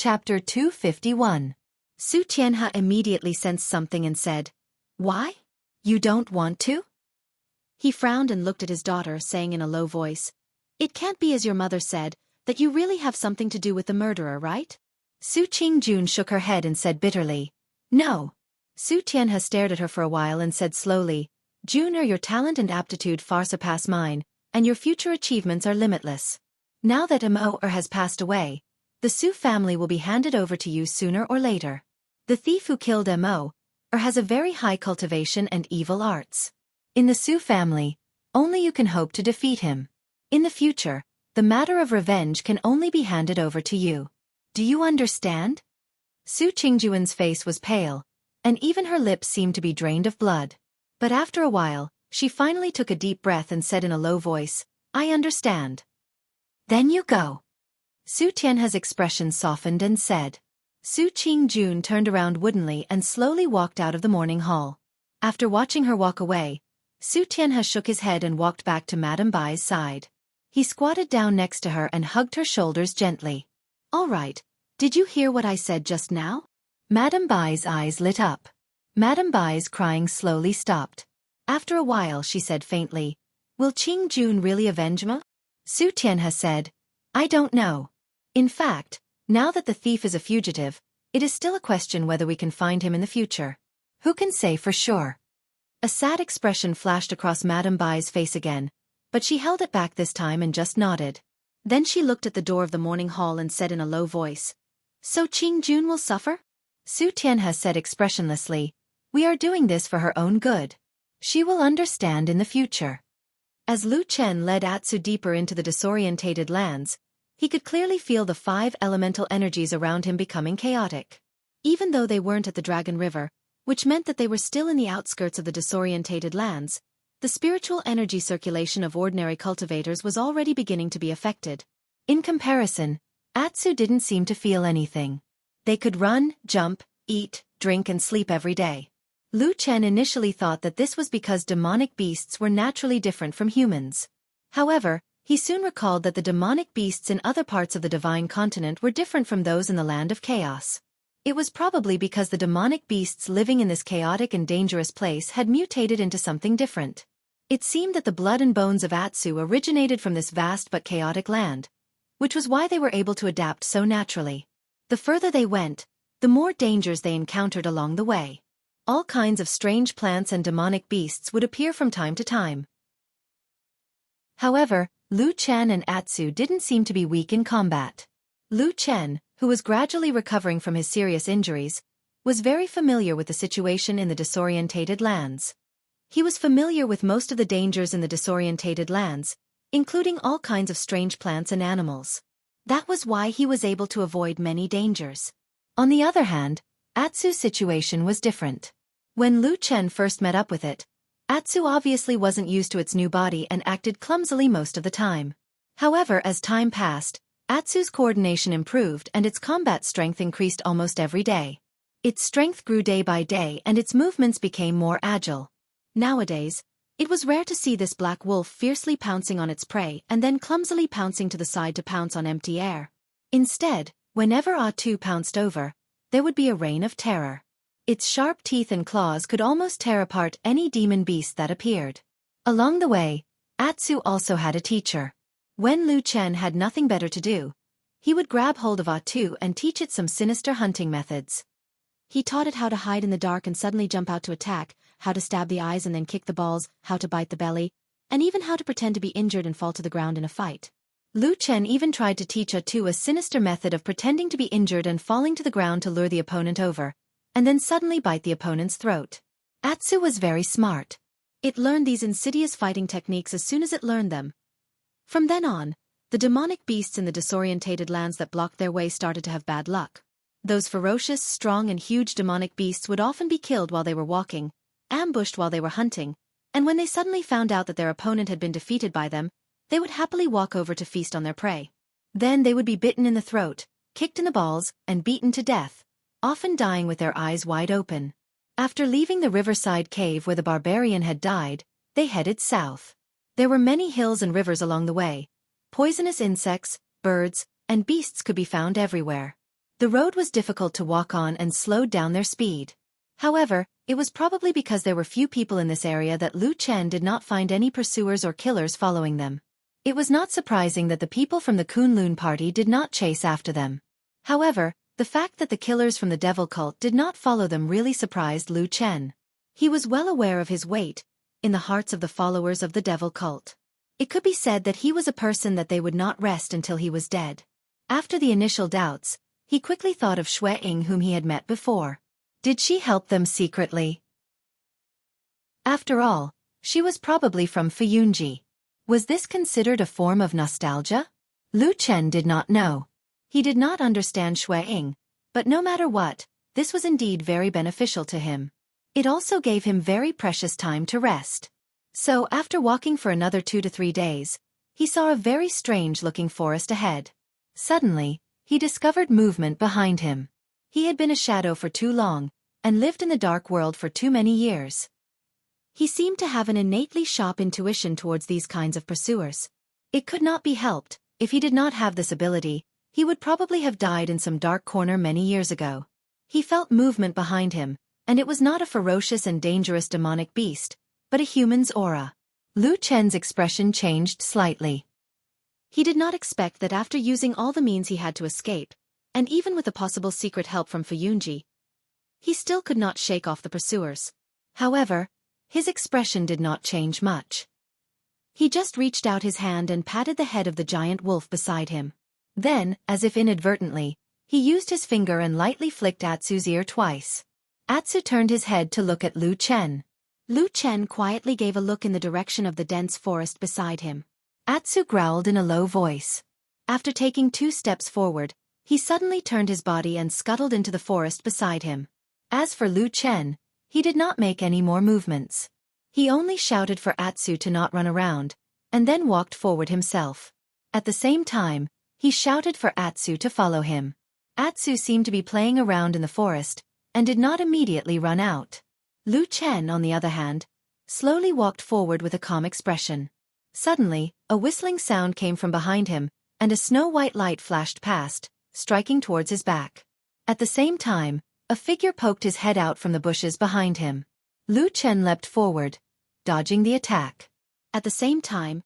Chapter 251. Su Xianxia immediately sensed something and said, "Why? You don't want to?" He frowned and looked at his daughter, saying in a low voice, "It can't be as your mother said, that you really have something to do with the murderer, right?" Su Qingjun shook her head and said bitterly, "No." Su Xianxia stared at her for a while and said slowly, "Junior, your talent and aptitude far surpass mine, and your future achievements are limitless. Now that Mo has passed away, the Su family will be handed over to you sooner or later. The thief who killed Mo has a very high cultivation and evil arts. In the Su family, only you can hope to defeat him. In the future, the matter of revenge can only be handed over to you. Do you understand?" Su Qingjuan's face was pale, and even her lips seemed to be drained of blood. But after a while, she finally took a deep breath and said in a low voice, "I understand." "Then you go." Su Tianhe's expression softened and said. Su Qingjun turned around woodenly and slowly walked out of the morning hall. After watching her walk away, Su Tianhe shook his head and walked back to Madame Bai's side. He squatted down next to her and hugged her shoulders gently. "All right, did you hear what I said just now?" Madame Bai's eyes lit up. Madame Bai's crying slowly stopped. After a while she said faintly, "Will Qingjun really avenge me?" Su Tianhe said, "I don't know. In fact, now that the thief is a fugitive, it is still a question whether we can find him in the future. Who can say for sure?" A sad expression flashed across Madame Bai's face again, but she held it back this time and just nodded. Then she looked at the door of the morning hall and said in a low voice, "So Qingjun will suffer?" Su Tianhe said expressionlessly, "We are doing this for her own good. She will understand in the future." As Lu Chen led Atsu deeper into the disorientated lands, he could clearly feel the 5 elemental energies around him becoming chaotic. Even though they weren't at the Dragon River, which meant that they were still in the outskirts of the disorientated lands, the spiritual energy circulation of ordinary cultivators was already beginning to be affected. In comparison, Atsu didn't seem to feel anything. They could run, jump, eat, drink and sleep every day. Lu Chen initially thought that this was because demonic beasts were naturally different from humans. However, he soon recalled that the demonic beasts in other parts of the divine continent were different from those in the land of chaos. It was probably because the demonic beasts living in this chaotic and dangerous place had mutated into something different. It seemed that the blood and bones of Atsu originated from this vast but chaotic land, which was why they were able to adapt so naturally. The further they went, the more dangers they encountered along the way. All kinds of strange plants and demonic beasts would appear from time to time. However, Lu Chen and Atsu didn't seem to be weak in combat. Lu Chen, who was gradually recovering from his serious injuries, was very familiar with the situation in the disorientated lands. He was familiar with most of the dangers in the disorientated lands, including all kinds of strange plants and animals. That was why he was able to avoid many dangers. On the other hand, Atsu's situation was different. When Lu Chen first met up with it, Atsu obviously wasn't used to its new body and acted clumsily most of the time. However, as time passed, Atsu's coordination improved and its combat strength increased almost every day. Its strength grew day by day and its movements became more agile. Nowadays, it was rare to see this black wolf fiercely pouncing on its prey and then clumsily pouncing to the side to pounce on empty air. Instead, whenever Atsu pounced over, there would be a reign of terror. Its sharp teeth and claws could almost tear apart any demon beast that appeared. Along the way, Atsu also had a teacher. When Lu Chen had nothing better to do, he would grab hold of Atsu and teach it some sinister hunting methods. He taught it how to hide in the dark and suddenly jump out to attack, how to stab the eyes and then kick the balls, how to bite the belly, and even how to pretend to be injured and fall to the ground in a fight. Lu Chen even tried to teach Atsu a sinister method of pretending to be injured and falling to the ground to lure the opponent over, and then suddenly bite the opponent's throat. Atsu was very smart. It learned these insidious fighting techniques as soon as it learned them. From then on, the demonic beasts in the disorientated lands that blocked their way started to have bad luck. Those ferocious, strong and huge demonic beasts would often be killed while they were walking, ambushed while they were hunting, and when they suddenly found out that their opponent had been defeated by them, they would happily walk over to feast on their prey. Then they would be bitten in the throat, kicked in the balls, and beaten to death, often dying with their eyes wide open. After leaving the riverside cave where the barbarian had died, they headed south. There were many hills and rivers along the way. Poisonous insects, birds, and beasts could be found everywhere. The road was difficult to walk on and slowed down their speed. However, it was probably because there were few people in this area that Lu Chen did not find any pursuers or killers following them. It was not surprising that the people from the Kunlun party did not chase after them. However, the fact that the killers from the devil cult did not follow them really surprised Lu Chen. He was well aware of his weight in the hearts of the followers of the devil cult. It could be said that he was a person that they would not rest until he was dead. After the initial doubts, he quickly thought of Xue Ying, whom he had met before. Did she help them secretly? After all, she was probably from Fuyunji. Was this considered a form of nostalgia? Lu Chen did not know. He did not understand Xue Ying, but no matter what, this was indeed very beneficial to him. It also gave him very precious time to rest. So after walking for another 2 to 3 days, he saw a very strange-looking forest ahead. Suddenly, he discovered movement behind him. He had been a shadow for too long, and lived in the dark world for too many years. He seemed to have an innately sharp intuition towards these kinds of pursuers. It could not be helped. If he did not have this ability, he would probably have died in some dark corner many years ago. He felt movement behind him, and it was not a ferocious and dangerous demonic beast, but a human's aura. Lu Chen's expression changed slightly. He did not expect that after using all the means he had to escape, and even with a possible secret help from Fuyunji, he still could not shake off the pursuers. However, his expression did not change much. He just reached out his hand and patted the head of the giant wolf beside him. Then, as if inadvertently, he used his finger and lightly flicked Atsu's ear twice. Atsu turned his head to look at Lu Chen. Lu Chen quietly gave a look in the direction of the dense forest beside him. Atsu growled in a low voice. After taking 2 steps forward, he suddenly turned his body and scuttled into the forest beside him. As for Lu Chen, he did not make any more movements. He only shouted for Atsu to not run around, and then walked forward himself. At the same time, he shouted for Atsu to follow him. Atsu seemed to be playing around in the forest, and did not immediately run out. Lu Chen, on the other hand, slowly walked forward with a calm expression. Suddenly, a whistling sound came from behind him, and a snow-white light flashed past, striking towards his back. At the same time, a figure poked his head out from the bushes behind him. Lu Chen leapt forward, dodging the attack. At the same time,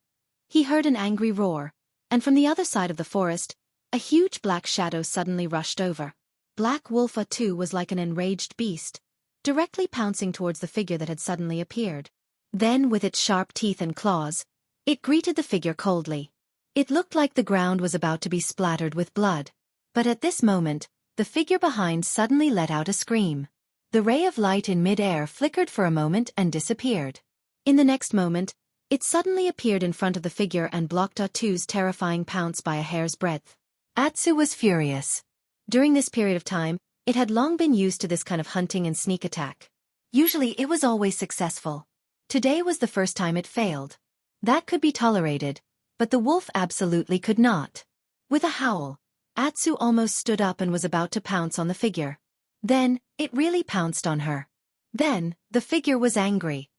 he heard an angry roar, and from the other side of the forest, a huge black shadow suddenly rushed over. Black Wolf too was like an enraged beast, directly pouncing towards the figure that had suddenly appeared. Then, with its sharp teeth and claws, it greeted the figure coldly. It looked like the ground was about to be splattered with blood. But at this moment, the figure behind suddenly let out a scream. The ray of light in mid-air flickered for a moment and disappeared. In the next moment, it suddenly appeared in front of the figure and blocked Atsu's terrifying pounce by a hair's breadth. Atsu was furious. During this period of time, it had long been used to this kind of hunting and sneak attack. Usually it was always successful. Today was the first time it failed. That could be tolerated, but the wolf absolutely could not. With a howl, Atsu almost stood up and was about to pounce on the figure. Then, it really pounced on her. Then, the figure was angry.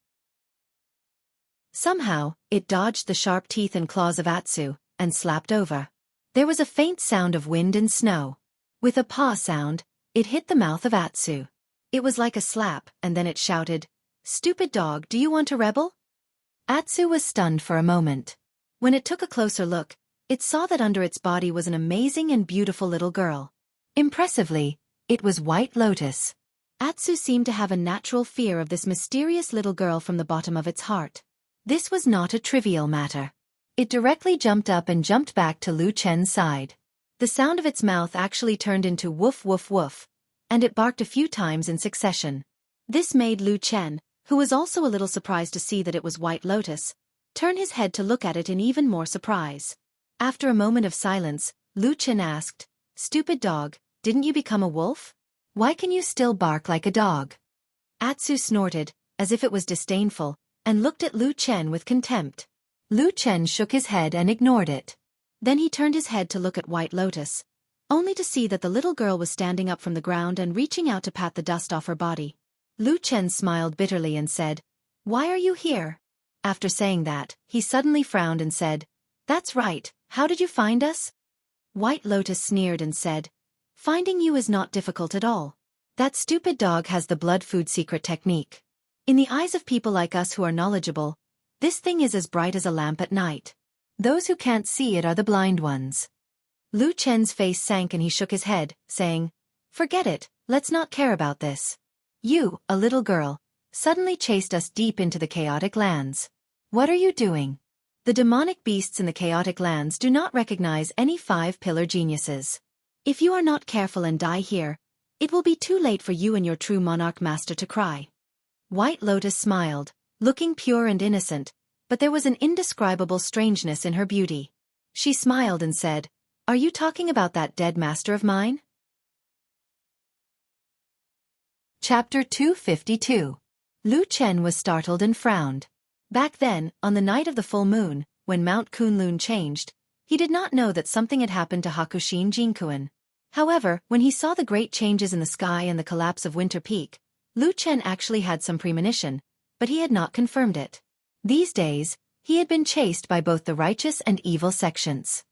Somehow, it dodged the sharp teeth and claws of Atsu, and slapped over. There was a faint sound of wind and snow. With a paw sound, it hit the mouth of Atsu. It was like a slap, and then it shouted, "Stupid dog, do you want to rebel?" Atsu was stunned for a moment. When it took a closer look, it saw that under its body was an amazing and beautiful little girl. Impressively, it was White Lotus. Atsu seemed to have a natural fear of this mysterious little girl from the bottom of its heart. This was not a trivial matter. It directly jumped up and jumped back to Lu Chen's side. The sound of its mouth actually turned into woof woof woof, and it barked a few times in succession. This made Lu Chen, who was also a little surprised to see that it was White Lotus, turn his head to look at it in even more surprise. After a moment of silence, Lu Chen asked, "Stupid dog, didn't you become a wolf? Why can you still bark like a dog?" Atsu snorted, as if it was disdainful, and looked at Lu Chen with contempt. Lu Chen shook his head and ignored it. Then he turned his head to look at White Lotus, only to see that the little girl was standing up from the ground and reaching out to pat the dust off her body. Lu Chen smiled bitterly and said, "Why are you here?" After saying that, he suddenly frowned and said, "That's right, how did you find us?" White Lotus sneered and said, Finding you is not difficult at all. That stupid dog has the blood food secret technique. In the eyes of people like us who are knowledgeable, this thing is as bright as a lamp at night. Those who can't see it are the blind ones. Lu Chen's face sank and he shook his head, saying, "Forget it, let's not care about this. You, a little girl, suddenly chased us deep into the chaotic lands. What are you doing? The demonic beasts in the chaotic lands do not recognize any five-pillar geniuses. If you are not careful and die here, it will be too late for you and your true monarch master to cry." White Lotus smiled, looking pure and innocent, but there was an indescribable strangeness in her beauty. She smiled and said, "Are you talking about that dead master of mine?" Chapter 252. Lu Chen was startled and frowned. Back then, on the night of the full moon, when Mount Kunlun changed, he did not know that something had happened to Hakushin Jinkuen. However, when he saw the great changes in the sky and the collapse of Winter Peak, Lu Chen actually had some premonition, but he had not confirmed it. These days, he had been chased by both the righteous and evil sections.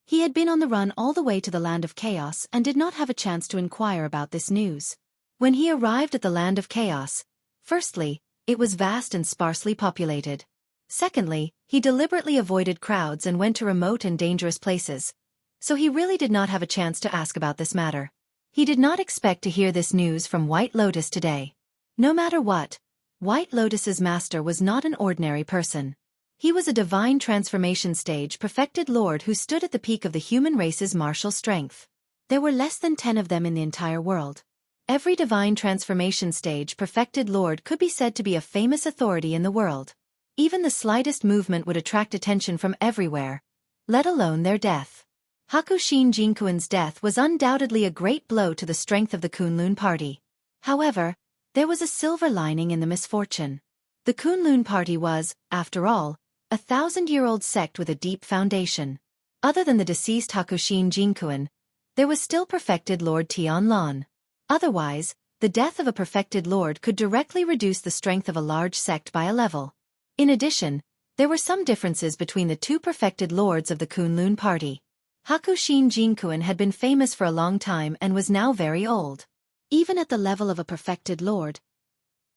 He had been on the run all the way to the Land of Chaos and did not have a chance to inquire about this news. When he arrived at the Land of Chaos, firstly, it was vast and sparsely populated. Secondly, he deliberately avoided crowds and went to remote and dangerous places, so he really did not have a chance to ask about this matter. He did not expect to hear this news from White Lotus today. No matter what, White Lotus's master was not an ordinary person. He was a divine transformation stage perfected lord who stood at the peak of the human race's martial strength. There were less than 10 of them in the entire world. Every divine transformation stage perfected lord could be said to be a famous authority in the world. Even the slightest movement would attract attention from everywhere, let alone their death. Hakushin Jinkuen's death was undoubtedly a great blow to the strength of the Kunlun party. However, there was a silver lining in the misfortune. The Kunlun party was, after all, a 1,000-year-old sect with a deep foundation. Other than the deceased Hakushin Jinkuen, there was still perfected Lord Tianlan. Otherwise, the death of a perfected lord could directly reduce the strength of a large sect by a level. In addition, there were some differences between the two perfected lords of the Kunlun party. Hakushin Jinkuen had been famous for a long time and was now very old. Even at the level of a perfected lord,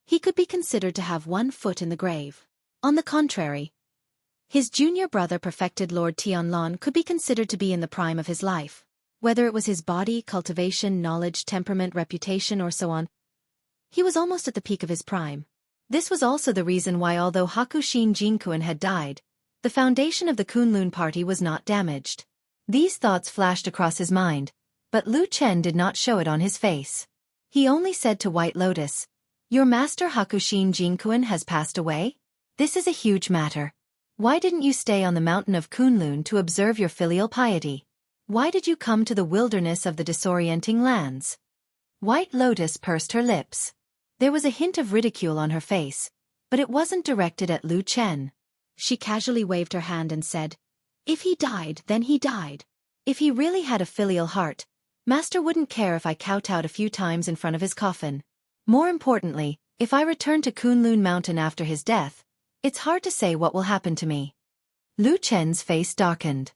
he could be considered to have one foot in the grave. On the contrary, his junior brother perfected Lord Tianlan could be considered to be in the prime of his life. Whether it was his body, cultivation, knowledge, temperament, reputation, or so on, he was almost at the peak of his prime. This was also the reason why, although Hakushin Jinkuen had died, the foundation of the Kunlun party was not damaged. These thoughts flashed across his mind, but Lu Chen did not show it on his face. He only said to White Lotus, "Your master Hakushin Jinkuen has passed away? This is a huge matter. Why didn't you stay on the mountain of Kunlun to observe your filial piety? Why did you come to the wilderness of the disorienting lands?" White Lotus pursed her lips. There was a hint of ridicule on her face, but it wasn't directed at Lu Chen. She casually waved her hand and said, "If he died, then he died. If he really had a filial heart, Master wouldn't care if I kowtowed a few times in front of his coffin. More importantly, if I return to Kunlun Mountain after his death, it's hard to say what will happen to me." Lu Chen's face darkened.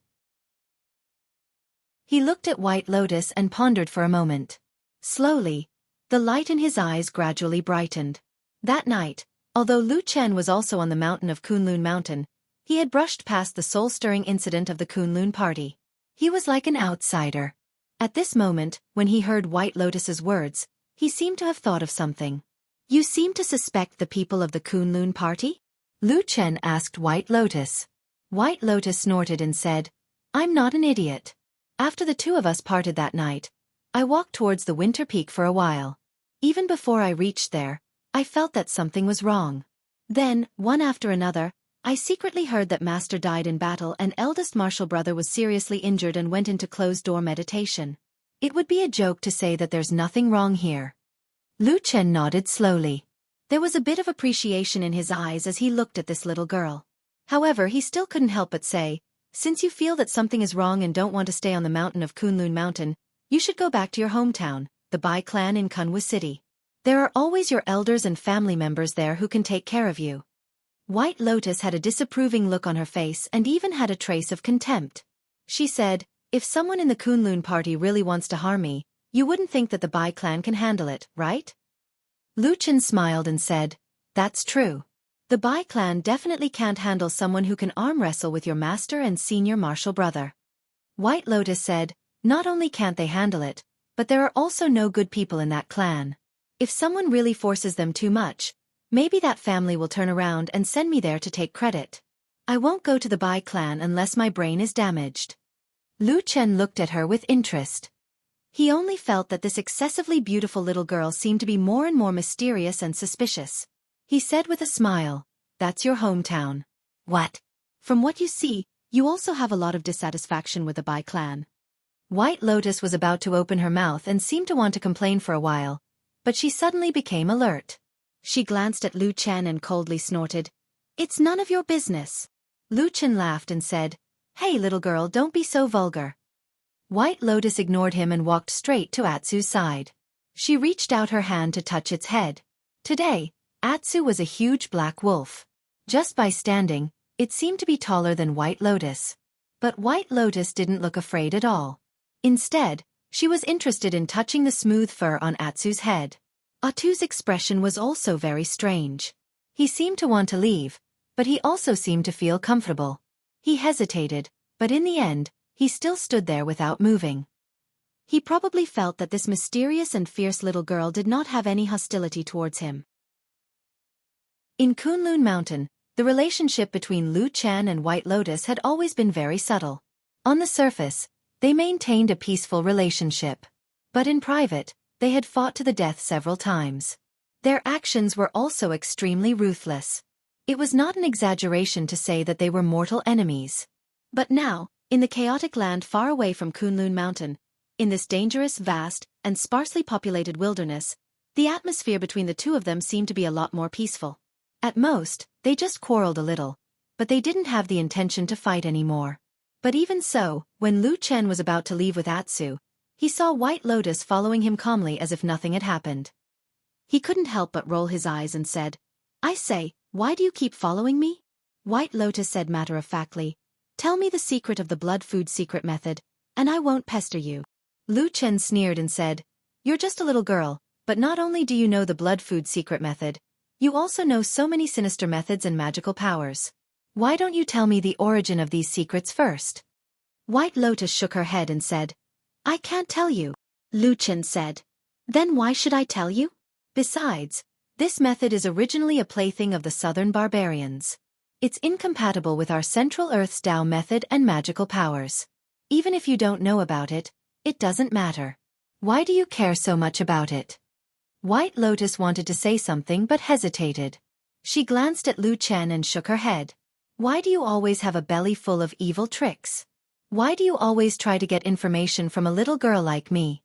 He looked at White Lotus and pondered for a moment. Slowly, the light in his eyes gradually brightened. That night, although Lu Chen was also on the mountain of Kunlun Mountain, he had brushed past the soul-stirring incident of the Kunlun party. He was like an outsider. At this moment, when he heard White Lotus's words, he seemed to have thought of something. "You seem to suspect the people of the Kunlun party?" Lu Chen asked White Lotus. White Lotus snorted and said, "I'm not an idiot. After the two of us parted that night, I walked towards the Winter Peak for a while. Even before I reached there, I felt that something was wrong. Then, one after another, I secretly heard that Master died in battle and eldest martial brother was seriously injured and went into closed-door meditation. It would be a joke to say that there's nothing wrong here." Lu Chen nodded slowly. There was a bit of appreciation in his eyes as he looked at this little girl. However, he still couldn't help but say, "Since you feel that something is wrong and don't want to stay on the mountain of Kunlun Mountain, you should go back to your hometown, the Bai clan in Kunwu City. There are always your elders and family members there who can take care of you." White Lotus had a disapproving look on her face and even had a trace of contempt. She said, If someone in the Kunlun party really wants to harm me, you wouldn't think that the Bai clan can handle it, right? Lu Chen smiled and said, that's true. The Bai clan definitely can't handle someone who can arm wrestle with your master and senior martial brother. White Lotus said, not only can't they handle it, but there are also no good people in that clan. If someone really forces them too much, maybe that family will turn around and send me there to take credit. I won't go to the Bai clan unless my brain is damaged. Lu Chen looked at her with interest. He only felt that this excessively beautiful little girl seemed to be more and more mysterious and suspicious. He said with a smile, that's your hometown. What? From what you see, you also have a lot of dissatisfaction with the Bai clan. White Lotus was about to open her mouth and seemed to want to complain for a while, but she suddenly became alert. She glanced at Lu Chen and coldly snorted, it's none of your business. Lu Chen laughed and said, hey little girl, don't be so vulgar. White Lotus ignored him and walked straight to Atsu's side. She reached out her hand to touch its head. Today, Atsu was a huge black wolf. Just by standing, it seemed to be taller than White Lotus. But White Lotus didn't look afraid at all. Instead, she was interested in touching the smooth fur on Atsu's head. Atsu's expression was also very strange. He seemed to want to leave, but he also seemed to feel comfortable. He hesitated, but in the end, he still stood there without moving. He probably felt that this mysterious and fierce little girl did not have any hostility towards him. In Kunlun Mountain, the relationship between Lu Chen and White Lotus had always been very subtle. On the surface, they maintained a peaceful relationship. But in private, they had fought to the death several times. Their actions were also extremely ruthless. It was not an exaggeration to say that they were mortal enemies. But now, in the chaotic land far away from Kunlun Mountain, in this dangerous, vast, and sparsely populated wilderness, the atmosphere between the two of them seemed to be a lot more peaceful. At most, they just quarreled a little, but they didn't have the intention to fight anymore. But even so, when Lu Chen was about to leave with Atsu, he saw White Lotus following him calmly as if nothing had happened. He couldn't help but roll his eyes and said, I say, why do you keep following me? White Lotus said matter-of-factly, tell me the secret of the blood food secret method, and I won't pester you. Lu Chen sneered and said, you're just a little girl, but not only do you know the blood food secret method, you also know so many sinister methods and magical powers. Why don't you tell me the origin of these secrets first? White Lotus shook her head and said, I can't tell you. Lu Chen said, then why should I tell you? Besides, this method is originally a plaything of the southern barbarians. It's incompatible with our Central Earth's Tao method and magical powers. Even if you don't know about it, it doesn't matter. Why do you care so much about it? White Lotus wanted to say something but hesitated. She glanced at Lu Chen and shook her head. Why do you always have a belly full of evil tricks? Why do you always try to get information from a little girl like me?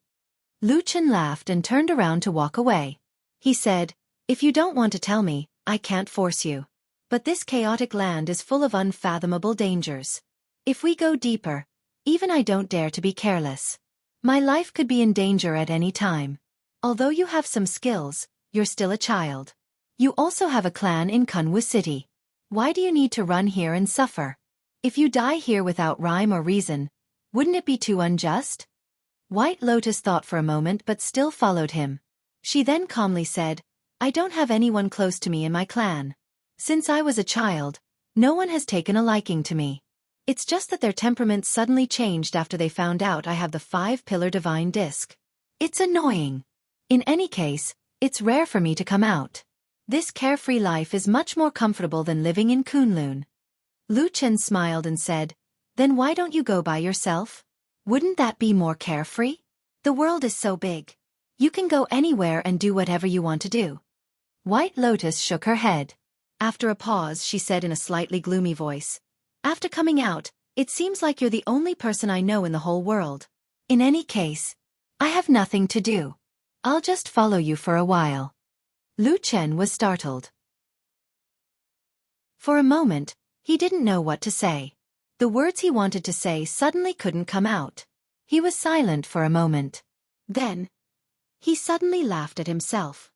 Lu Chen laughed and turned around to walk away. He said, if you don't want to tell me, I can't force you. But this chaotic land is full of unfathomable dangers. If we go deeper, even I don't dare to be careless. My life could be in danger at any time. Although you have some skills, you're still a child. You also have a clan in Kunwu City. Why do you need to run here and suffer? If you die here without rhyme or reason, wouldn't it be too unjust? White Lotus thought for a moment but still followed him. She then calmly said, I don't have anyone close to me in my clan. Since I was a child, no one has taken a liking to me. It's just that their temperaments suddenly changed after they found out I have the 5-pillar divine disc. It's annoying. In any case, it's rare for me to come out. This carefree life is much more comfortable than living in Kunlun. Lu Chen smiled and said, then why don't you go by yourself? Wouldn't that be more carefree? The world is so big. You can go anywhere and do whatever you want to do. White Lotus shook her head. After a pause, she said in a slightly gloomy voice, after coming out, it seems like you're the only person I know in the whole world. In any case, I have nothing to do. I'll just follow you for a while. Lu Chen was startled. For a moment, he didn't know what to say. The words he wanted to say suddenly couldn't come out. He was silent for a moment. Then, he suddenly laughed at himself.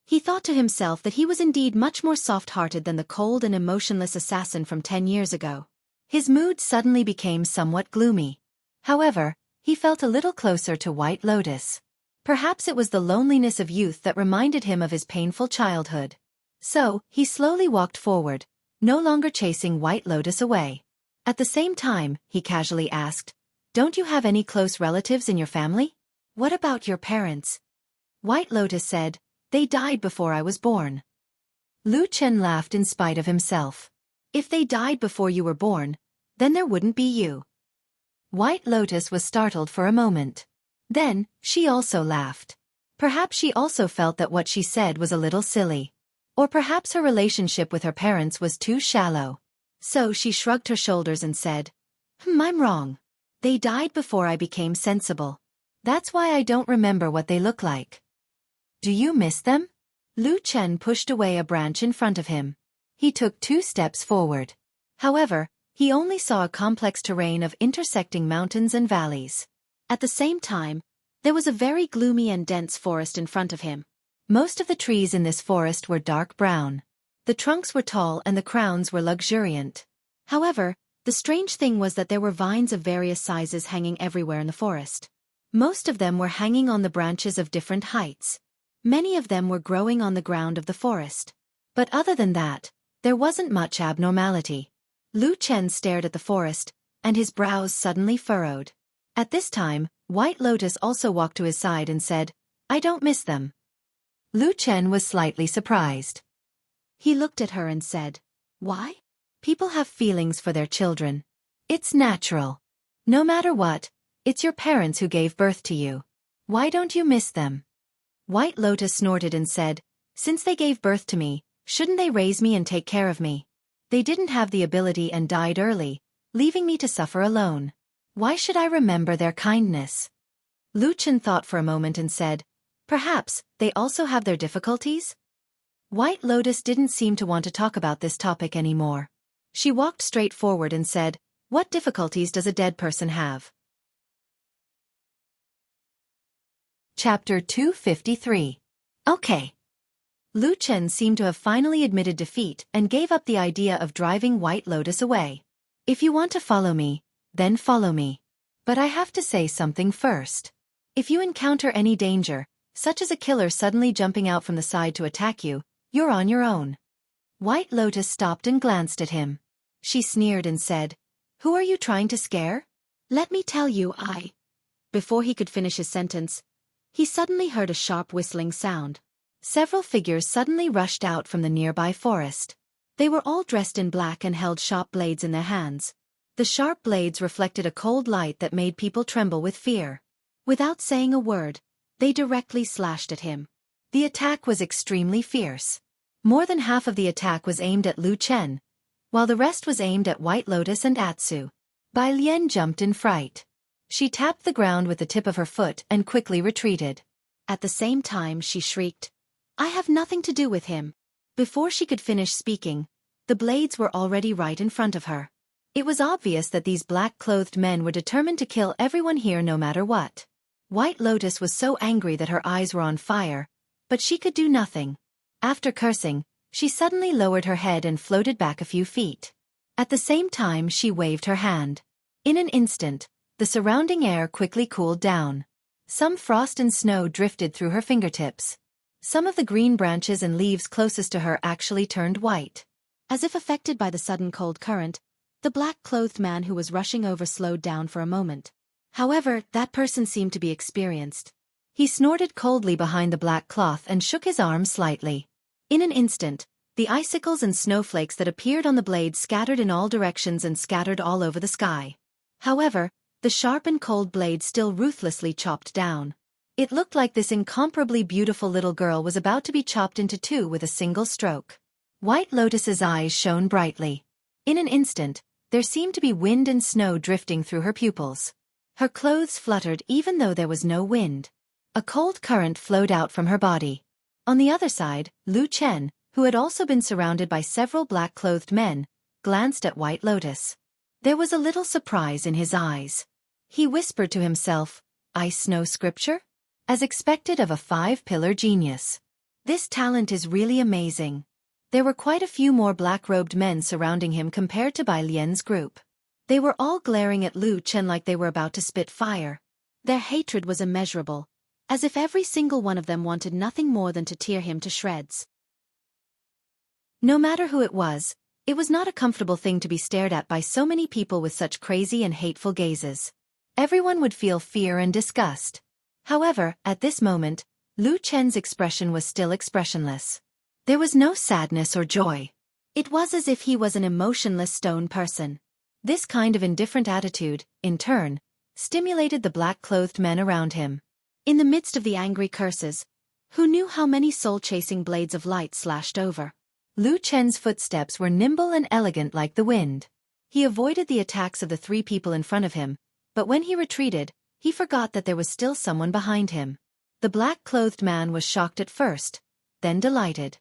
He thought to himself that he was indeed much more soft-hearted than the cold and emotionless assassin from 10 years ago. His mood suddenly became somewhat gloomy. However, he felt a little closer to White Lotus. Perhaps it was the loneliness of youth that reminded him of his painful childhood. So, he slowly walked forward, no longer chasing White Lotus away. At the same time, he casually asked, "Don't you have any close relatives in your family? What about your parents?" White Lotus said, "They died before I was born." Lu Chen laughed in spite of himself. "If they died before you were born, then there wouldn't be you." White Lotus was startled for a moment. Then, she also laughed. Perhaps she also felt that what she said was a little silly. Or perhaps her relationship with her parents was too shallow. So she shrugged her shoulders and said, I'm wrong. They died before I became sensible. That's why I don't remember what they look like." "Do you miss them?" Lu Chen pushed away a branch in front of him. He took 2 steps forward. However, he only saw a complex terrain of intersecting mountains and valleys. At the same time, there was a very gloomy and dense forest in front of him. Most of the trees in this forest were dark brown. The trunks were tall and the crowns were luxuriant. However, the strange thing was that there were vines of various sizes hanging everywhere in the forest. Most of them were hanging on the branches of different heights. Many of them were growing on the ground of the forest. But other than that, there wasn't much abnormality. Lu Chen stared at the forest, and his brows suddenly furrowed. At this time, White Lotus also walked to his side and said, "I don't miss them." Lu Chen was slightly surprised. He looked at her and said, "Why? People have feelings for their children. It's natural. No matter what, it's your parents who gave birth to you. Why don't you miss them?" White Lotus snorted and said, "Since they gave birth to me, shouldn't they raise me and take care of me? They didn't have the ability and died early, leaving me to suffer alone. Why should I remember their kindness?" Lu Chen thought for a moment and said, "Perhaps they also have their difficulties?" White Lotus didn't seem to want to talk about this topic anymore. She walked straight forward and said, "What difficulties does a dead person have?" Chapter 253. Okay. Lu Chen seemed to have finally admitted defeat and gave up the idea of driving White Lotus away. "If you want to follow me, then follow me. But I have to say something first. If you encounter any danger, such as a killer suddenly jumping out from the side to attack you, you're on your own." White Lotus stopped and glanced at him. She sneered and said, "Who are you trying to scare?" "Let me tell you, Before he could finish his sentence, he suddenly heard a sharp whistling sound. Several figures suddenly rushed out from the nearby forest. They were all dressed in black and held sharp blades in their hands. The sharp blades reflected a cold light that made people tremble with fear. Without saying a word, they directly slashed at him. The attack was extremely fierce. More than half of the attack was aimed at Lu Chen, while the rest was aimed at White Lotus and Atsu. Bai Lian jumped in fright. She tapped the ground with the tip of her foot and quickly retreated. At the same time she shrieked, "I have nothing to do with him." Before she could finish speaking, the blades were already right in front of her. It was obvious that these black-clothed men were determined to kill everyone here no matter what. White Lotus was so angry that her eyes were on fire, but she could do nothing. After cursing, she suddenly lowered her head and floated back a few feet. At the same time she waved her hand. In an instant, the surrounding air quickly cooled down. Some frost and snow drifted through her fingertips. Some of the green branches and leaves closest to her actually turned white. As if affected by the sudden cold current, the black-clothed man who was rushing over slowed down for a moment. However, that person seemed to be experienced. He snorted coldly behind the black cloth and shook his arm slightly. In an instant, the icicles and snowflakes that appeared on the blade scattered in all directions and scattered all over the sky. However, the sharp and cold blade still ruthlessly chopped down. It looked like this incomparably beautiful little girl was about to be chopped into two with a single stroke. White Lotus's eyes shone brightly. In an instant, there seemed to be wind and snow drifting through her pupils. Her clothes fluttered even though there was no wind. A cold current flowed out from her body. On the other side, Lu Chen, who had also been surrounded by several black-clothed men, glanced at White Lotus. There was a little surprise in his eyes. He whispered to himself, "Ice Snow Scripture?" As expected of a five-pillar genius. This talent is really amazing. There were quite a few more black-robed men surrounding him compared to Bai Lian's group. They were all glaring at Lu Chen like they were about to spit fire. Their hatred was immeasurable, as if every single one of them wanted nothing more than to tear him to shreds. No matter who it was not a comfortable thing to be stared at by so many people with such crazy and hateful gazes. Everyone would feel fear and disgust. However, at this moment, Lu Chen's expression was still expressionless. There was no sadness or joy. It was as if he was an emotionless stone person. This kind of indifferent attitude, in turn, stimulated the black-clothed men around him. In the midst of the angry curses, who knew how many soul-chasing blades of light slashed over? Lu Chen's footsteps were nimble and elegant like the wind. He avoided the attacks of the three people in front of him, but when he retreated, he forgot that there was still someone behind him. The black-clothed man was shocked at first, then delighted.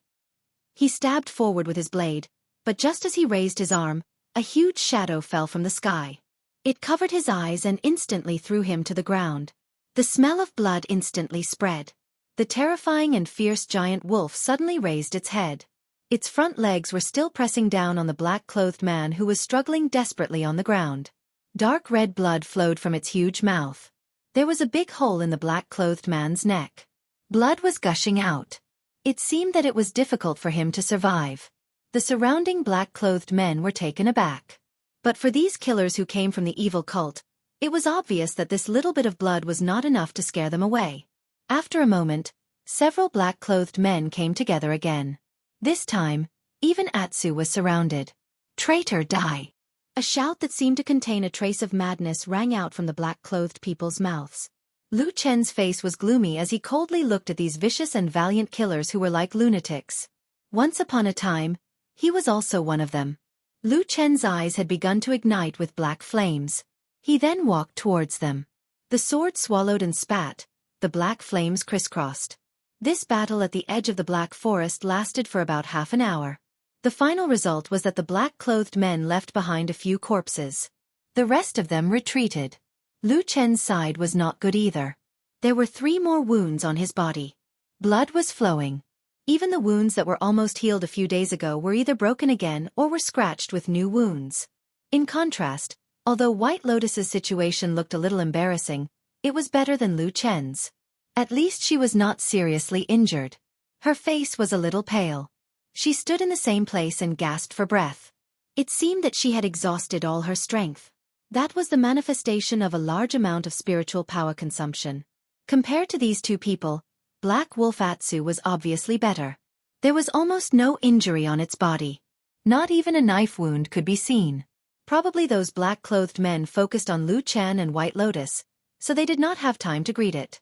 He stabbed forward with his blade, but just as he raised his arm, a huge shadow fell from the sky. It covered his eyes and instantly threw him to the ground. The smell of blood instantly spread. The terrifying and fierce giant wolf suddenly raised its head. Its front legs were still pressing down on the black-clothed man who was struggling desperately on the ground. Dark red blood flowed from its huge mouth. There was a big hole in the black-clothed man's neck. Blood was gushing out. It seemed that it was difficult for him to survive. The surrounding black-clothed men were taken aback. But for these killers who came from the evil cult, it was obvious that this little bit of blood was not enough to scare them away. After a moment, several black-clothed men came together again. This time, even Atsu was surrounded. "Traitor, die!" A shout that seemed to contain a trace of madness rang out from the black-clothed people's mouths. Lu Chen's face was gloomy as he coldly looked at these vicious and valiant killers who were like lunatics. Once upon a time, he was also one of them. Lu Chen's eyes had begun to ignite with black flames. He then walked towards them. The sword swallowed and spat, the black flames crisscrossed. This battle at the edge of the Black Forest lasted for about half an hour. The final result was that the black-clothed men left behind a few corpses. The rest of them retreated. Lu Chen's side was not good either. There were 3 more wounds on his body. Blood was flowing. Even the wounds that were almost healed a few days ago were either broken again or were scratched with new wounds. In contrast, although White Lotus's situation looked a little embarrassing, it was better than Lu Chen's. At least she was not seriously injured. Her face was a little pale. She stood in the same place and gasped for breath. It seemed that she had exhausted all her strength. That was the manifestation of a large amount of spiritual power consumption. Compared to these two people, Black Wolf Atsu was obviously better. There was almost no injury on its body. Not even a knife wound could be seen. Probably those black-clothed men focused on Lu Chen and White Lotus, so they did not have time to greet it.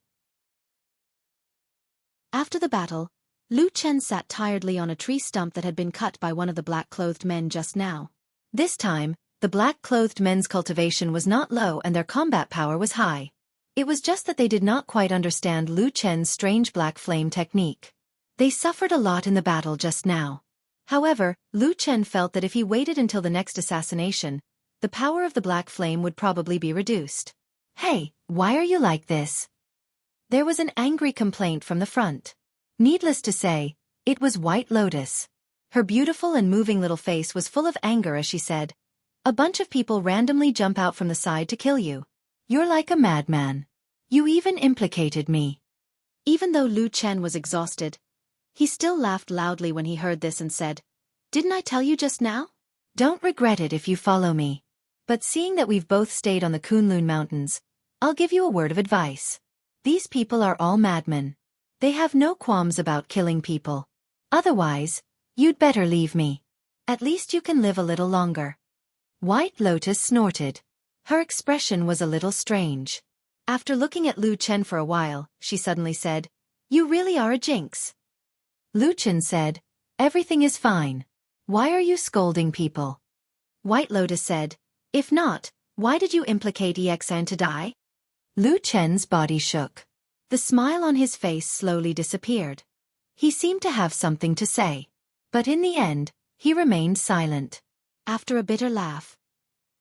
After the battle, Lu Chen sat tiredly on a tree stump that had been cut by one of the black-clothed men just now. This time, the black-clothed men's cultivation was not low and their combat power was high. It was just that they did not quite understand Lu Chen's strange black flame technique. They suffered a lot in the battle just now. However, Lu Chen felt that if he waited until the next assassination, the power of the black flame would probably be reduced. "Hey, why are you like this?" There was an angry complaint from the front. Needless to say, it was White Lotus. Her beautiful and moving little face was full of anger as she said, "A bunch of people randomly jump out from the side to kill you. You're like a madman. You even implicated me." Even though Lu Chen was exhausted, he still laughed loudly when he heard this and said, "Didn't I tell you just now? Don't regret it if you follow me. But seeing that we've both stayed on the Kunlun Mountains, I'll give you a word of advice. These people are all madmen. They have no qualms about killing people. Otherwise, you'd better leave me. At least you can live a little longer." White Lotus snorted. Her expression was a little strange. After looking at Lu Chen for a while, she suddenly said, "You really are a jinx." Lu Chen said, "Everything is fine. Why are you scolding people?" White Lotus said, "If not, why did you implicate Xianxia to die?" Lu Chen's body shook. The smile on his face slowly disappeared. He seemed to have something to say. But in the end, he remained silent. After a bitter laugh,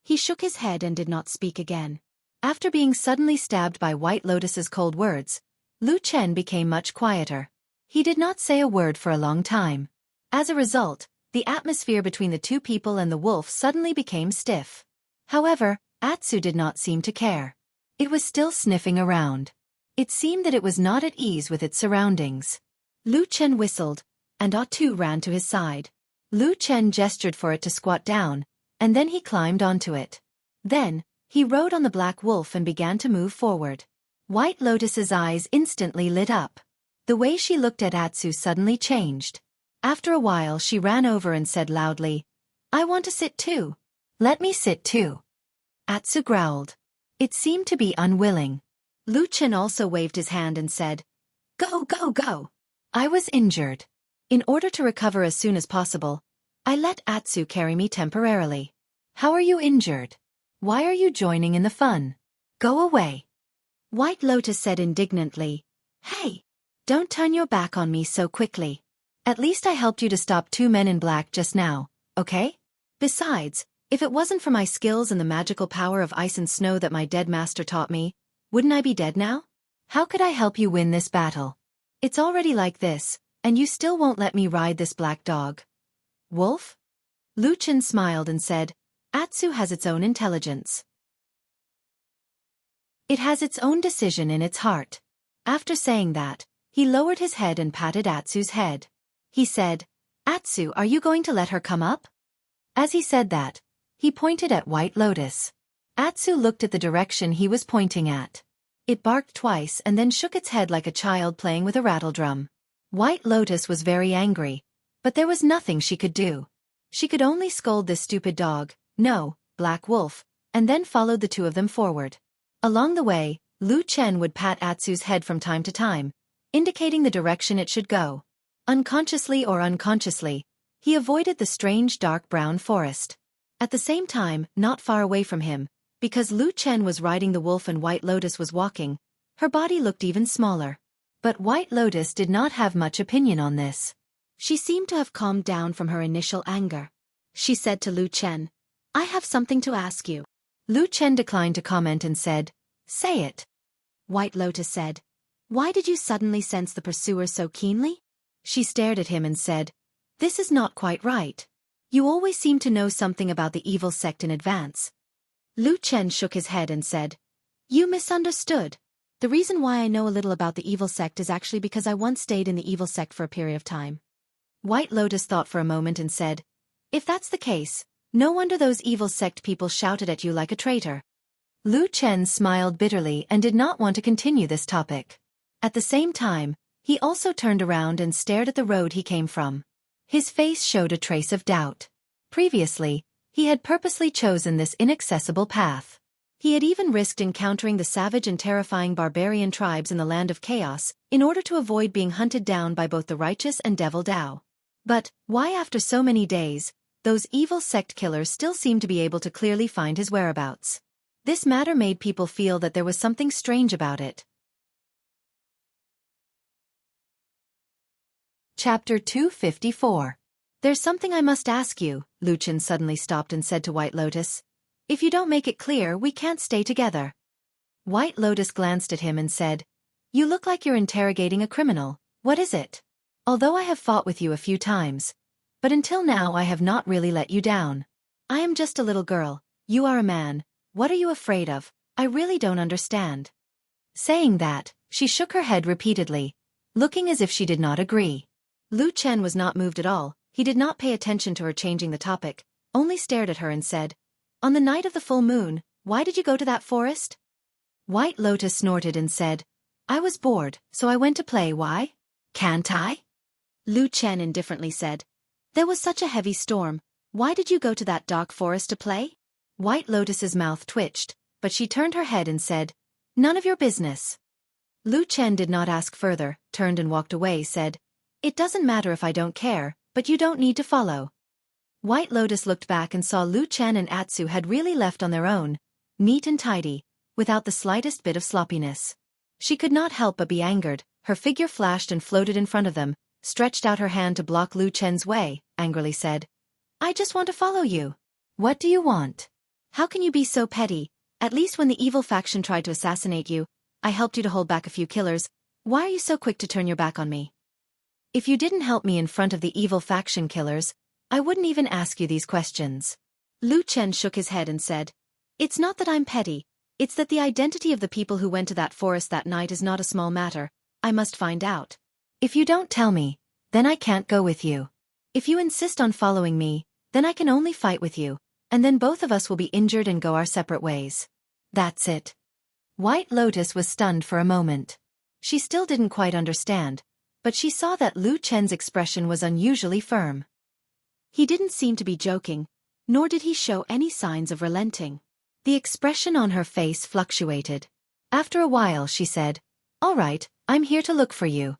he shook his head and did not speak again. After being suddenly stabbed by White Lotus's cold words, Lu Chen became much quieter. He did not say a word for a long time. As a result, the atmosphere between the two people and the wolf suddenly became stiff. However, Atsu did not seem to care. It was still sniffing around. It seemed that it was not at ease with its surroundings. Lu Chen whistled, and Atu ran to his side. Lu Chen gestured for it to squat down, and then he climbed onto it. Then, he rode on the black wolf and began to move forward. White Lotus's eyes instantly lit up. The way she looked at Atsu suddenly changed. After a while she ran over and said loudly, "I want to sit too. Let me sit too." Atsu growled. It seemed to be unwilling. Lu Chen also waved his hand and said, "Go, go, go." I was injured. In order to recover as soon as possible, I let Atsu carry me temporarily. How are you injured? Why are you joining in the fun? Go away. White Lotus said indignantly, "Hey! Don't turn your back on me so quickly. At least I helped you to stop 2 men in black just now, okay? Besides, if it wasn't for my skills and the magical power of ice and snow that my dead master taught me, wouldn't I be dead now? How could I help you win this battle? It's already like this, and you still won't let me ride this black dog. Wolf?" Lu Chen smiled and said, "Atsu has its own intelligence. It has its own decision in its heart." After saying that, he lowered his head and patted Atsu's head. He said, "Atsu, are you going to let her come up?" As he said that, he pointed at White Lotus. Atsu looked at the direction he was pointing at. It barked twice and then shook its head like a child playing with a rattledrum. White Lotus was very angry, but there was nothing she could do. She could only scold this stupid dog, no, Black Wolf, and then followed the two of them forward. Along the way, Lu Chen would pat Atsu's head from time to time, indicating the direction it should go. Unconsciously or unconsciously, he avoided the strange dark brown forest. At the same time, not far away from him, because Lu Chen was riding the wolf and White Lotus was walking, her body looked even smaller. But White Lotus did not have much opinion on this. She seemed to have calmed down from her initial anger. She said to Lu Chen, "I have something to ask you." Lu Chen declined to comment and said, "Say it." White Lotus said, "Why did you suddenly sense the pursuer so keenly?" She stared at him and said, "This is not quite right. You always seem to know something about the evil sect in advance." Lu Chen shook his head and said, "You misunderstood. The reason why I know a little about the evil sect is actually because I once stayed in the evil sect for a period of time." White Lotus thought for a moment and said, "If that's the case, no wonder those evil sect people shouted at you like a traitor." Lu Chen smiled bitterly and did not want to continue this topic. At the same time, he also turned around and stared at the road he came from. His face showed a trace of doubt. Previously, he had purposely chosen this inaccessible path. He had even risked encountering the savage and terrifying barbarian tribes in the Land of Chaos, in order to avoid being hunted down by both the righteous and Devil Dao. But, why after so many days, those evil sect killers still seemed to be able to clearly find his whereabouts? This matter made people feel that there was something strange about it. Chapter 254. "There's something I must ask you," Lu Chen suddenly stopped and said to White Lotus. "If you don't make it clear, we can't stay together." White Lotus glanced at him and said, "You look like you're interrogating a criminal. What is it? Although I have fought with you a few times, but until now I have not really let you down. I am just a little girl, you are a man, what are you afraid of? I really don't understand." Saying that, she shook her head repeatedly, looking as if she did not agree. Lu Chen was not moved at all. He did not pay attention to her changing the topic, only stared at her and said, "On the night of the full moon, why did you go to that forest?" White Lotus snorted and said, "I was bored, so I went to play. Why? Can't I?" Lu Chen indifferently said, "There was such a heavy storm. Why did you go to that dark forest to play?" White Lotus's mouth twitched, but she turned her head and said, "None of your business." Lu Chen did not ask further, turned and walked away, said, "It doesn't matter if I don't care, but you don't need to follow." White Lotus looked back and saw Lu Chen and Atsu had really left on their own, neat and tidy, without the slightest bit of sloppiness. She could not help but be angered. Her figure flashed and floated in front of them, stretched out her hand to block Lu Chen's way, angrily said, "I just want to follow you. What do you want? How can you be so petty? At least when the evil faction tried to assassinate you, I helped you to hold back a few killers. Why are you so quick to turn your back on me? If you didn't help me in front of the evil faction killers, I wouldn't even ask you these questions." Lu Chen shook his head and said, It's not that I'm petty, it's that the identity of the people who went to that forest that night is not a small matter. I must find out. If you don't tell me, then I can't go with you. If you insist on following me, then I can only fight with you, and then both of us will be injured and go our separate ways. That's it. White Lotus was stunned for a moment. She still didn't quite understand, but she saw that Lu Chen's expression was unusually firm. He didn't seem to be joking, nor did he show any signs of relenting. The expression on her face fluctuated. After a while she said, "All right, I'm here to look for you."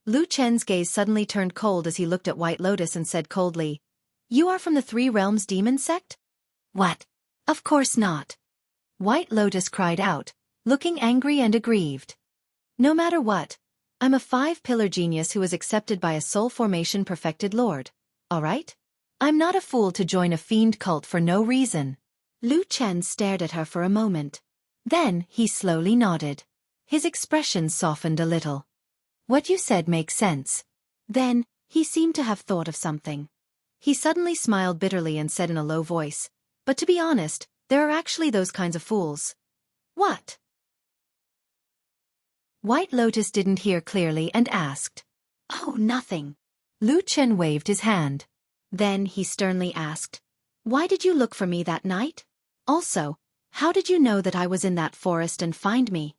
Lu Chen's gaze suddenly turned cold as he looked at White Lotus and said coldly, "You are from the Three Realms Demon Sect?" "What? Of course not." White Lotus cried out, looking angry and aggrieved. "No matter what, I'm a five-pillar genius who was accepted by a soul formation perfected lord, all right? I'm not a fool to join a fiend cult for no reason." Lu Chen stared at her for a moment. Then he slowly nodded. His expression softened a little. "What you said makes sense." Then, he seemed to have thought of something. He suddenly smiled bitterly and said in a low voice, "But to be honest, there are actually those kinds of fools." "What?" White Lotus didn't hear clearly and asked. "Oh, nothing." Lu Chen waved his hand. Then he sternly asked, "Why did you look for me that night? Also, how did you know that I was in that forest and find me?"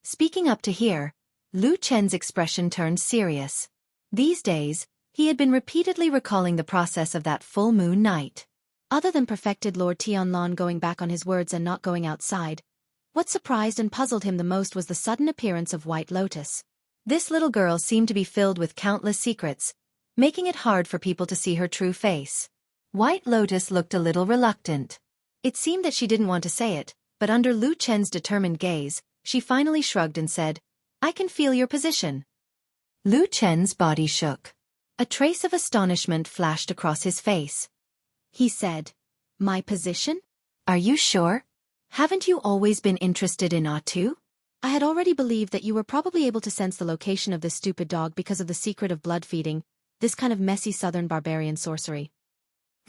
Speaking up to hear, Lu Chen's expression turned serious. These days, he had been repeatedly recalling the process of that full moon night. Other than perfected Lord Tianlong going back on his words and not going outside, what surprised and puzzled him the most was the sudden appearance of White Lotus. This little girl seemed to be filled with countless secrets, making it hard for people to see her true face. White Lotus looked a little reluctant. It seemed that she didn't want to say it, but under Lu Chen's determined gaze, she finally shrugged and said, "I can feel your position." Lu Chen's body shook. A trace of astonishment flashed across his face. He said, "My position? Are you sure? Haven't you always been interested in At? I had already believed that you were probably able to sense the location of this stupid dog because of the secret of blood feeding, this kind of messy southern barbarian sorcery."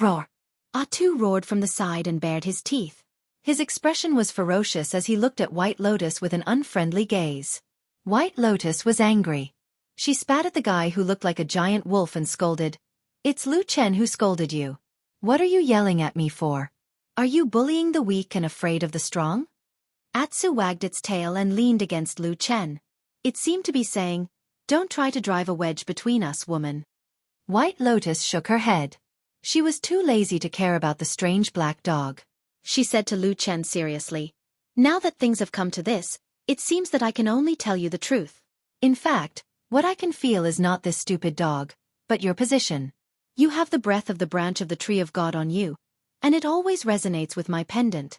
Roar! At roared from the side and bared his teeth. His expression was ferocious as he looked at White Lotus with an unfriendly gaze. White Lotus was angry. She spat at the guy who looked like a giant wolf and scolded, "It's Lu Chen who scolded you. What are you yelling at me for? Are you bullying the weak and afraid of the strong?" Atsu wagged its tail and leaned against Lu Chen. It seemed to be saying, "Don't try to drive a wedge between us, woman." White Lotus shook her head. She was too lazy to care about the strange black dog. She said to Lu Chen seriously, "Now that things have come to this, it seems that I can only tell you the truth. In fact, what I can feel is not this stupid dog, but your position. You have the breath of the branch of the tree of God on you, and it always resonates with my pendant."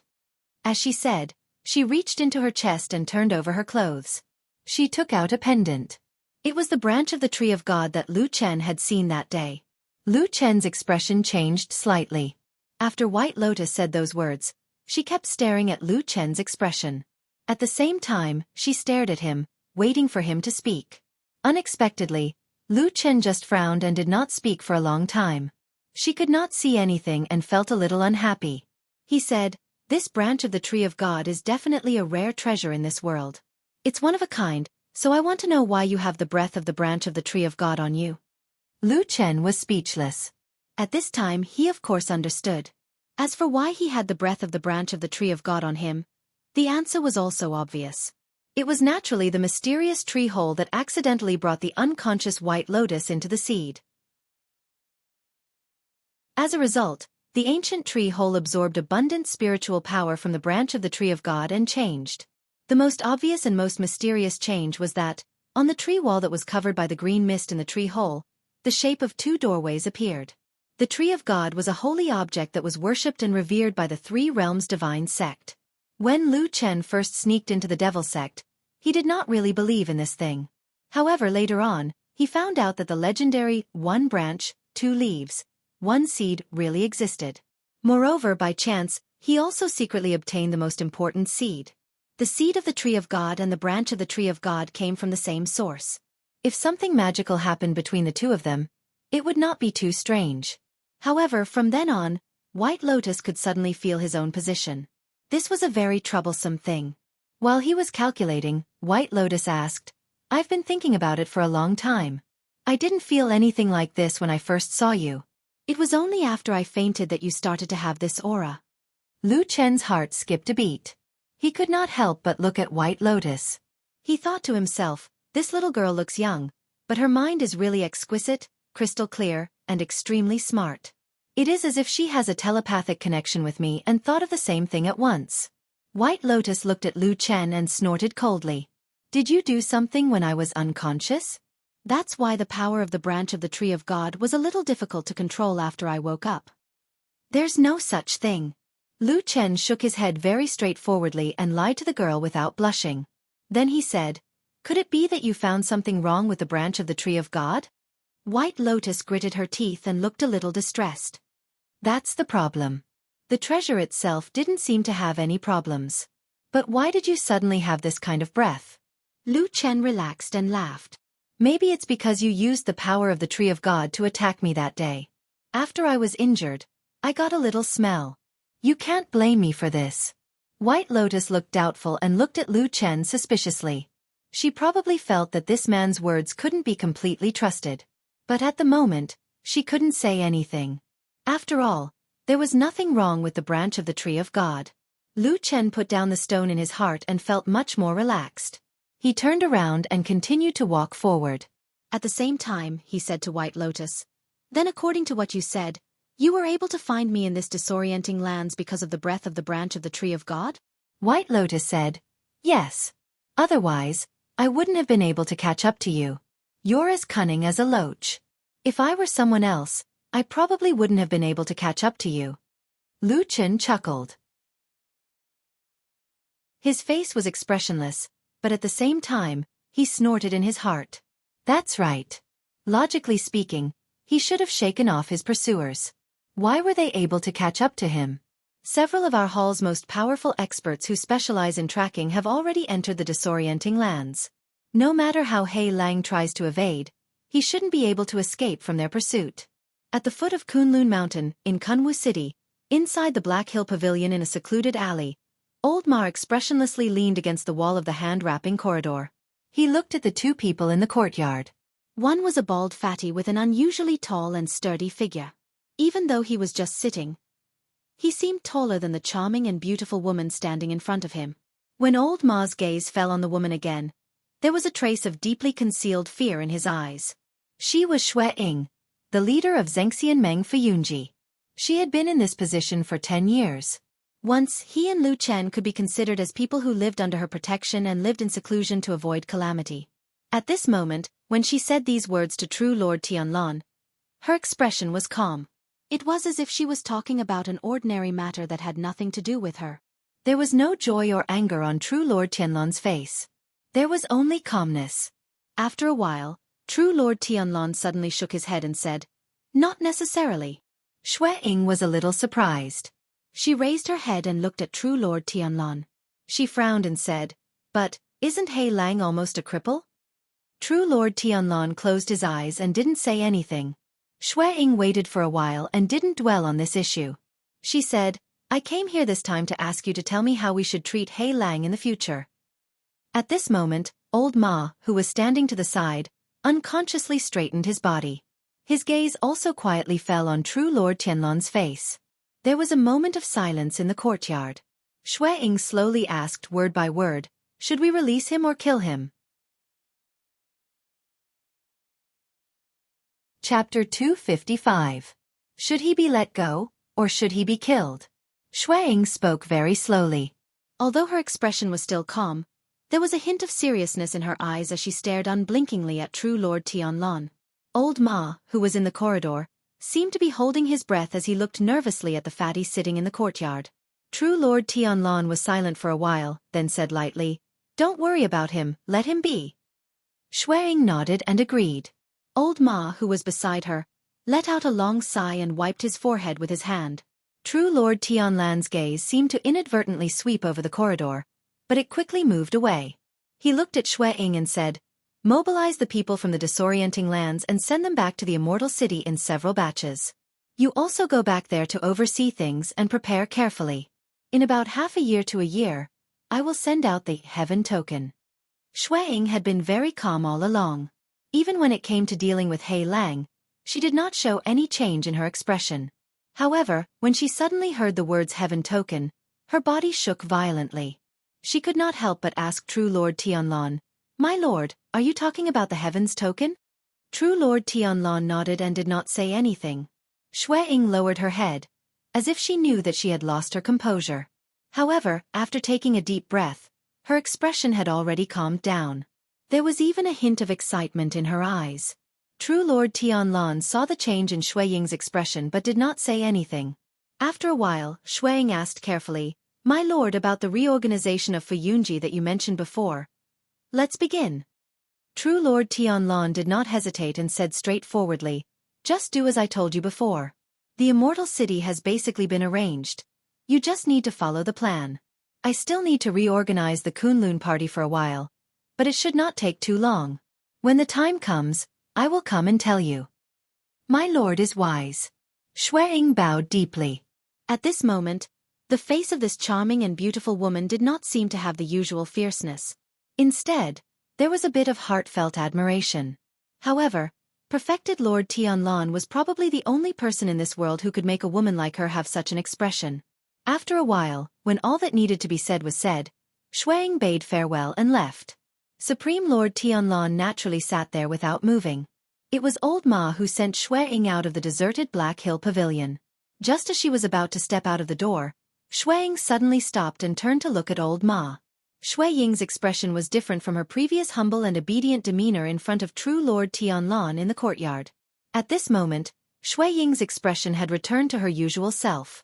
As she said, she reached into her chest and turned over her clothes. She took out a pendant. It was the branch of the tree of God that Lu Chen had seen that day. Lu Chen's expression changed slightly. After White Lotus said those words, she kept staring at Lu Chen's expression. At the same time, she stared at him, waiting for him to speak. Unexpectedly, Lu Chen just frowned and did not speak for a long time. She could not see anything and felt a little unhappy. He said, "This branch of the tree of God is definitely a rare treasure in this world. It's one of a kind, so I want to know why you have the breath of the branch of the tree of God on you." Lu Chen was speechless. At this time he of course understood. As for why he had the breath of the branch of the tree of God on him, the answer was also obvious. It was naturally the mysterious tree hole that accidentally brought the unconscious White Lotus into the seed. As a result, the ancient tree hole absorbed abundant spiritual power from the branch of the tree of God and changed. The most obvious and most mysterious change was that, on the tree wall that was covered by the green mist in the tree hole, the shape of two doorways appeared. The tree of God was a holy object that was worshipped and revered by the Three Realms Divine Sect. When Lu Chen first sneaked into the Devil Sect, he did not really believe in this thing. However, later on, he found out that the legendary one branch, two leaves, one seed really existed. Moreover, by chance, he also secretly obtained the most important seed. The seed of the tree of God and the branch of the tree of God came from the same source. If something magical happened between the two of them, it would not be too strange. However, from then on, White Lotus could suddenly feel his own position. This was a very troublesome thing. While he was calculating, White Lotus asked, I've been thinking about it for a long time. I didn't feel anything like this when I first saw you. It was only after I fainted that you started to have this aura. Lu Chen's heart skipped a beat. He could not help but look at White Lotus. He thought to himself, this little girl looks young, but her mind is really exquisite, crystal clear, and extremely smart. It is as if she has a telepathic connection with me and thought of the same thing at once. White Lotus looked at Lu Chen and snorted coldly. Did you do something when I was unconscious? That's why the power of the branch of the tree of God was a little difficult to control after I woke up. There's no such thing. Lu Chen shook his head very straightforwardly and lied to the girl without blushing. Then he said, could it be that you found something wrong with the branch of the tree of God? White Lotus gritted her teeth and looked a little distressed. That's the problem. The treasure itself didn't seem to have any problems. But why did you suddenly have this kind of breath? Lu Chen relaxed and laughed. Maybe it's because you used the power of the tree of God to attack me that day. After I was injured, I got a little smell. You can't blame me for this. White Lotus looked doubtful and looked at Lu Chen suspiciously. She probably felt that this man's words couldn't be completely trusted. But at the moment, she couldn't say anything. After all, there was nothing wrong with the branch of the tree of God. Lu Chen put down the stone in his heart and felt much more relaxed. He turned around and continued to walk forward. At the same time, he said to White Lotus, then according to what you said, you were able to find me in this disorienting lands because of the breath of the branch of the tree of God? White Lotus said, yes. Otherwise, I wouldn't have been able to catch up to you. You're as cunning as a loach. If I were someone else, I probably wouldn't have been able to catch up to you. Lu Chen chuckled. His face was expressionless, but at the same time, he snorted in his heart. That's right. Logically speaking, he should have shaken off his pursuers. Why were they able to catch up to him? Several of our hall's most powerful experts who specialize in tracking have already entered the disorienting lands. No matter how He Lang tries to evade, he shouldn't be able to escape from their pursuit. At the foot of Kunlun Mountain, in Kunwu City, inside the Black Hill Pavilion in a secluded alley, Old Ma expressionlessly leaned against the wall of the hand-wrapping corridor. He looked at the two people in the courtyard. One was a bald fatty with an unusually tall and sturdy figure. Even though he was just sitting, he seemed taller than the charming and beautiful woman standing in front of him. When Old Ma's gaze fell on the woman again, there was a trace of deeply concealed fear in his eyes. She was Xue Ying, the leader of Xianxia Meng Fuyunji. She had been in this position for 10 years. Once, he and Lu Chen could be considered as people who lived under her protection and lived in seclusion to avoid calamity. At this moment, when she said these words to True Lord Tianlan, her expression was calm. It was as if she was talking about an ordinary matter that had nothing to do with her. There was no joy or anger on True Lord Tianlan's face. There was only calmness. After a while, True Lord Tianlan suddenly shook his head and said, not necessarily. Xue Ying was a little surprised. She raised her head and looked at True Lord Tianlan. She frowned and said, but, isn't He Lang almost a cripple? True Lord Tianlan closed his eyes and didn't say anything. Xue Ying waited for a while and didn't dwell on this issue. She said, I came here this time to ask you to tell me how we should treat He Lang in the future. At this moment, Old Ma, who was standing to the side, unconsciously straightened his body. His gaze also quietly fell on True Lord Tianlan's face. There was a moment of silence in the courtyard. Xue Ying slowly asked word by word, should we release him or kill him? Chapter 255. Should he be let go, or should he be killed? Xue Ying spoke very slowly. Although her expression was still calm, there was a hint of seriousness in her eyes as she stared unblinkingly at True Lord Tianlan. Old Ma, who was in the corridor, seemed to be holding his breath as he looked nervously at the fatty sitting in the courtyard. True Lord Tianlan was silent for a while, then said lightly, don't worry about him, let him be. Xue Ying nodded and agreed. Old Ma, who was beside her, let out a long sigh and wiped his forehead with his hand. True Lord Tianlan's gaze seemed to inadvertently sweep over the corridor, but it quickly moved away. He looked at Xue Ying and said, mobilize the people from the disorienting lands and send them back to the Immortal City in several batches. You also go back there to oversee things and prepare carefully. In about half a year to a year, I will send out the heaven token. Shueying had been very calm all along. Even when it came to dealing with He Lang, she did not show any change in her expression. However, when she suddenly heard the words heaven token, her body shook violently. She could not help but ask True Lord Tianlan, "My lord, are you talking about the heavens token?" True Lord Tianlan nodded and did not say anything. Shueying lowered her head, as if she knew that she had lost her composure. However, after taking a deep breath, her expression had already calmed down. There was even a hint of excitement in her eyes. True Lord Tianlan saw the change in Shueying's expression but did not say anything. After a while, Shueying asked carefully, "My lord, about the reorganization of Fuyunji that you mentioned before. Let's begin." True Lord Tianlan did not hesitate and said straightforwardly, "Just do as I told you before. The Immortal City has basically been arranged. You just need to follow the plan. I still need to reorganize the Kunlun party for a while, but it should not take too long. When the time comes, I will come and tell you." "My lord is wise." Shueying bowed deeply. At this moment, the face of this charming and beautiful woman did not seem to have the usual fierceness. Instead, there was a bit of heartfelt admiration. However, perfected Lord Tianlan was probably the only person in this world who could make a woman like her have such an expression. After a while, when all that needed to be said was said, Shueying bade farewell and left. Supreme Lord Tianlan naturally sat there without moving. It was old Ma who sent Shueying out of the deserted Black Hill Pavilion. Just as she was about to step out of the door, Shueying suddenly stopped and turned to look at old Ma. Shueying's expression was different from her previous humble and obedient demeanor in front of True Lord Tianlan in the courtyard. At this moment, Shueying's expression had returned to her usual self.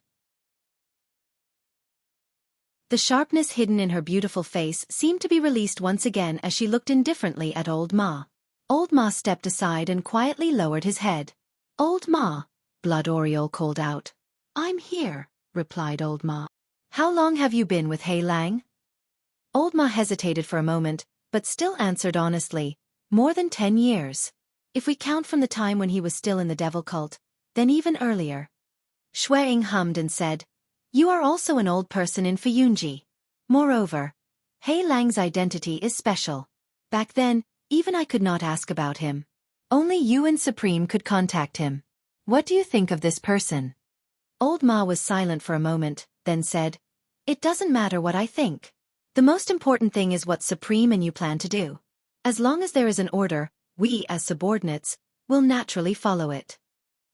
The sharpness hidden in her beautiful face seemed to be released once again as she looked indifferently at old Ma. Old Ma stepped aside and quietly lowered his head. "Old Ma," Blood Oriole called out. "I'm here," replied old Ma. "How long have you been with He Lang?" Old Ma hesitated for a moment, but still answered honestly, "More than 10 years. If we count from the time when he was still in the devil cult, then even earlier." Shueying hummed and said, "You are also an old person in Fuyunji. Moreover, He Lang's identity is special. Back then, even I could not ask about him. Only you and Supreme could contact him. What do you think of this person?" Old Ma was silent for a moment, then said, "It doesn't matter what I think. The most important thing is what Supreme and you plan to do. As long as there is an order, we, as subordinates, will naturally follow it."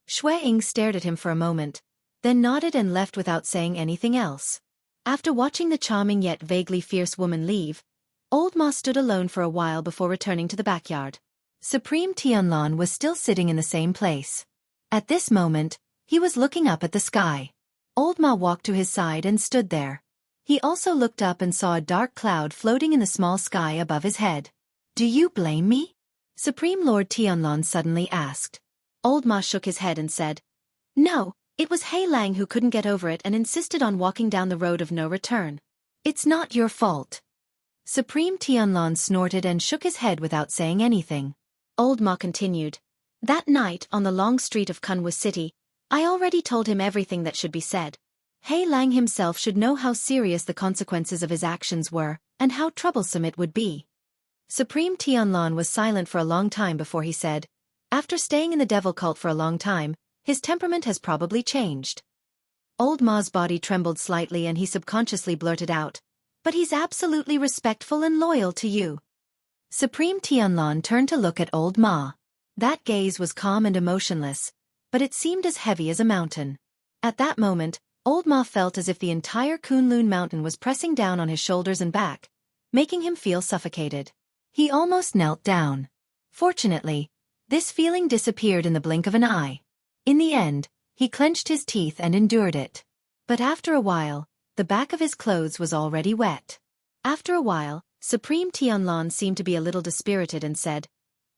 Shueying stared at him for a moment, then nodded and left without saying anything else. After watching the charming yet vaguely fierce woman leave, old Ma stood alone for a while before returning to the backyard. Supreme Tianlan was still sitting in the same place. At this moment, he was looking up at the sky. Old Ma walked to his side and stood there. He also looked up and saw a dark cloud floating in the small sky above his head. "Do you blame me?" Supreme Lord Tianlan suddenly asked. Old Ma shook his head and said, "No, it was He Lang who couldn't get over it and insisted on walking down the road of no return. It's not your fault." Supreme Tianlan snorted and shook his head without saying anything. Old Ma continued, "That night on the long street of Kunwu City, I already told him everything that should be said. He Lang himself should know how serious the consequences of his actions were, and how troublesome it would be." Supreme Tianlan was silent for a long time before he said, "After staying in the devil cult for a long time, his temperament has probably changed." Old Ma's body trembled slightly and he subconsciously blurted out, "But he's absolutely respectful and loyal to you." Supreme Tianlan turned to look at old Ma. That gaze was calm and emotionless, but it seemed as heavy as a mountain. At that moment, old Ma felt as if the entire Kunlun mountain was pressing down on his shoulders and back, making him feel suffocated. He almost knelt down. Fortunately, this feeling disappeared in the blink of an eye. In the end, he clenched his teeth and endured it. But after a while, the back of his clothes was already wet. After a while, Supreme Tianlan seemed to be a little dispirited and said,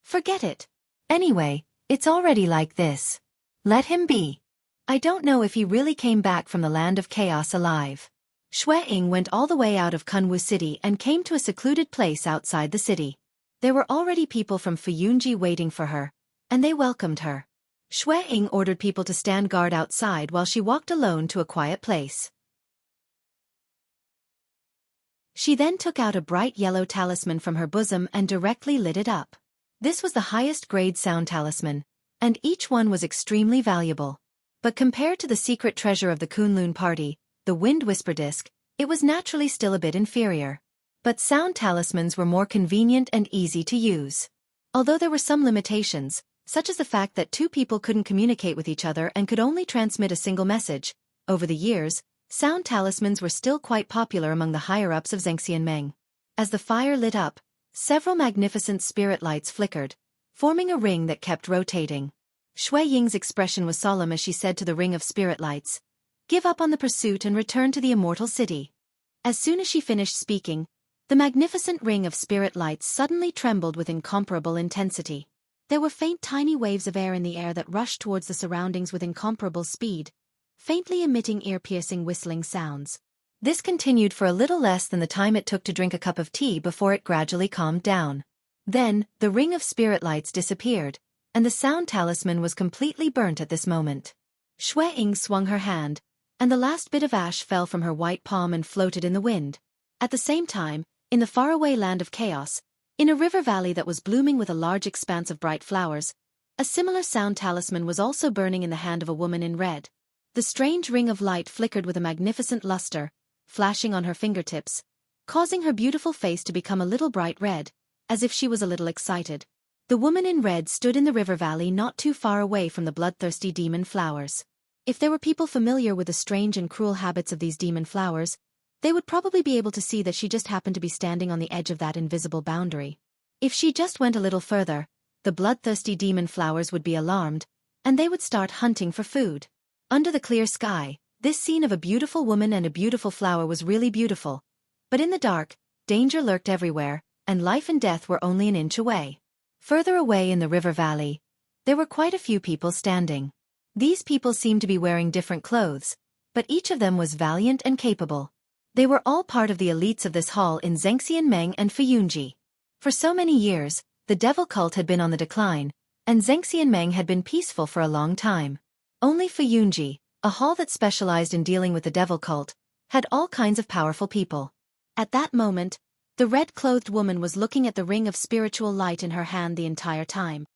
"Forget it. Anyway, it's already like this. Let him be. I don't know if he really came back from the land of chaos alive." Shueying went all the way out of Kunwu City and came to a secluded place outside the city. There were already people from Fuyunji waiting for her, and they welcomed her. Shueying ordered people to stand guard outside while she walked alone to a quiet place. She then took out a bright yellow talisman from her bosom and directly lit it up. This was the highest grade sound talisman, and each one was extremely valuable. But compared to the secret treasure of the Kunlun party, the Wind Whisper Disc, it was naturally still a bit inferior. But sound talismans were more convenient and easy to use. Although there were some limitations, such as the fact that two people couldn't communicate with each other and could only transmit a single message, over the years, sound talismans were still quite popular among the higher-ups of Xianxia. As the fire lit up, several magnificent spirit lights flickered, forming a ring that kept rotating. Shui Ying's expression was solemn as she said to the ring of spirit lights, "Give up on the pursuit and return to the immortal city." As soon as she finished speaking, the magnificent ring of spirit lights suddenly trembled with incomparable intensity. There were faint tiny waves of air in the air that rushed towards the surroundings with incomparable speed, faintly emitting ear-piercing whistling sounds. This continued for a little less than the time it took to drink a cup of tea before it gradually calmed down. Then, the ring of spirit lights disappeared, and the sound talisman was completely burnt at this moment. Shui Ying swung her hand, and the last bit of ash fell from her white palm and floated in the wind. At the same time, in the faraway land of chaos, in a river valley that was blooming with a large expanse of bright flowers, a similar sound talisman was also burning in the hand of a woman in red. The strange ring of light flickered with a magnificent luster, flashing on her fingertips, causing her beautiful face to become a little bright red, as if she was a little excited. The woman in red stood in the river valley not too far away from the bloodthirsty demon flowers. If there were people familiar with the strange and cruel habits of these demon flowers, they would probably be able to see that she just happened to be standing on the edge of that invisible boundary. If she just went a little further, the bloodthirsty demon flowers would be alarmed, and they would start hunting for food. Under the clear sky, this scene of a beautiful woman and a beautiful flower was really beautiful. But in the dark, danger lurked everywhere, and life and death were only an inch away. Further away in the river valley, there were quite a few people standing. These people seemed to be wearing different clothes, but each of them was valiant and capable. They were all part of the elites of this hall in Xianxia and Fuyunji. For so many years, the devil cult had been on the decline, and Xianxia had been peaceful for a long time. Only Fuyunji, a hall that specialized in dealing with the devil cult, had all kinds of powerful people. At that moment, the red-clothed woman was looking at the ring of spiritual light in her hand the entire time.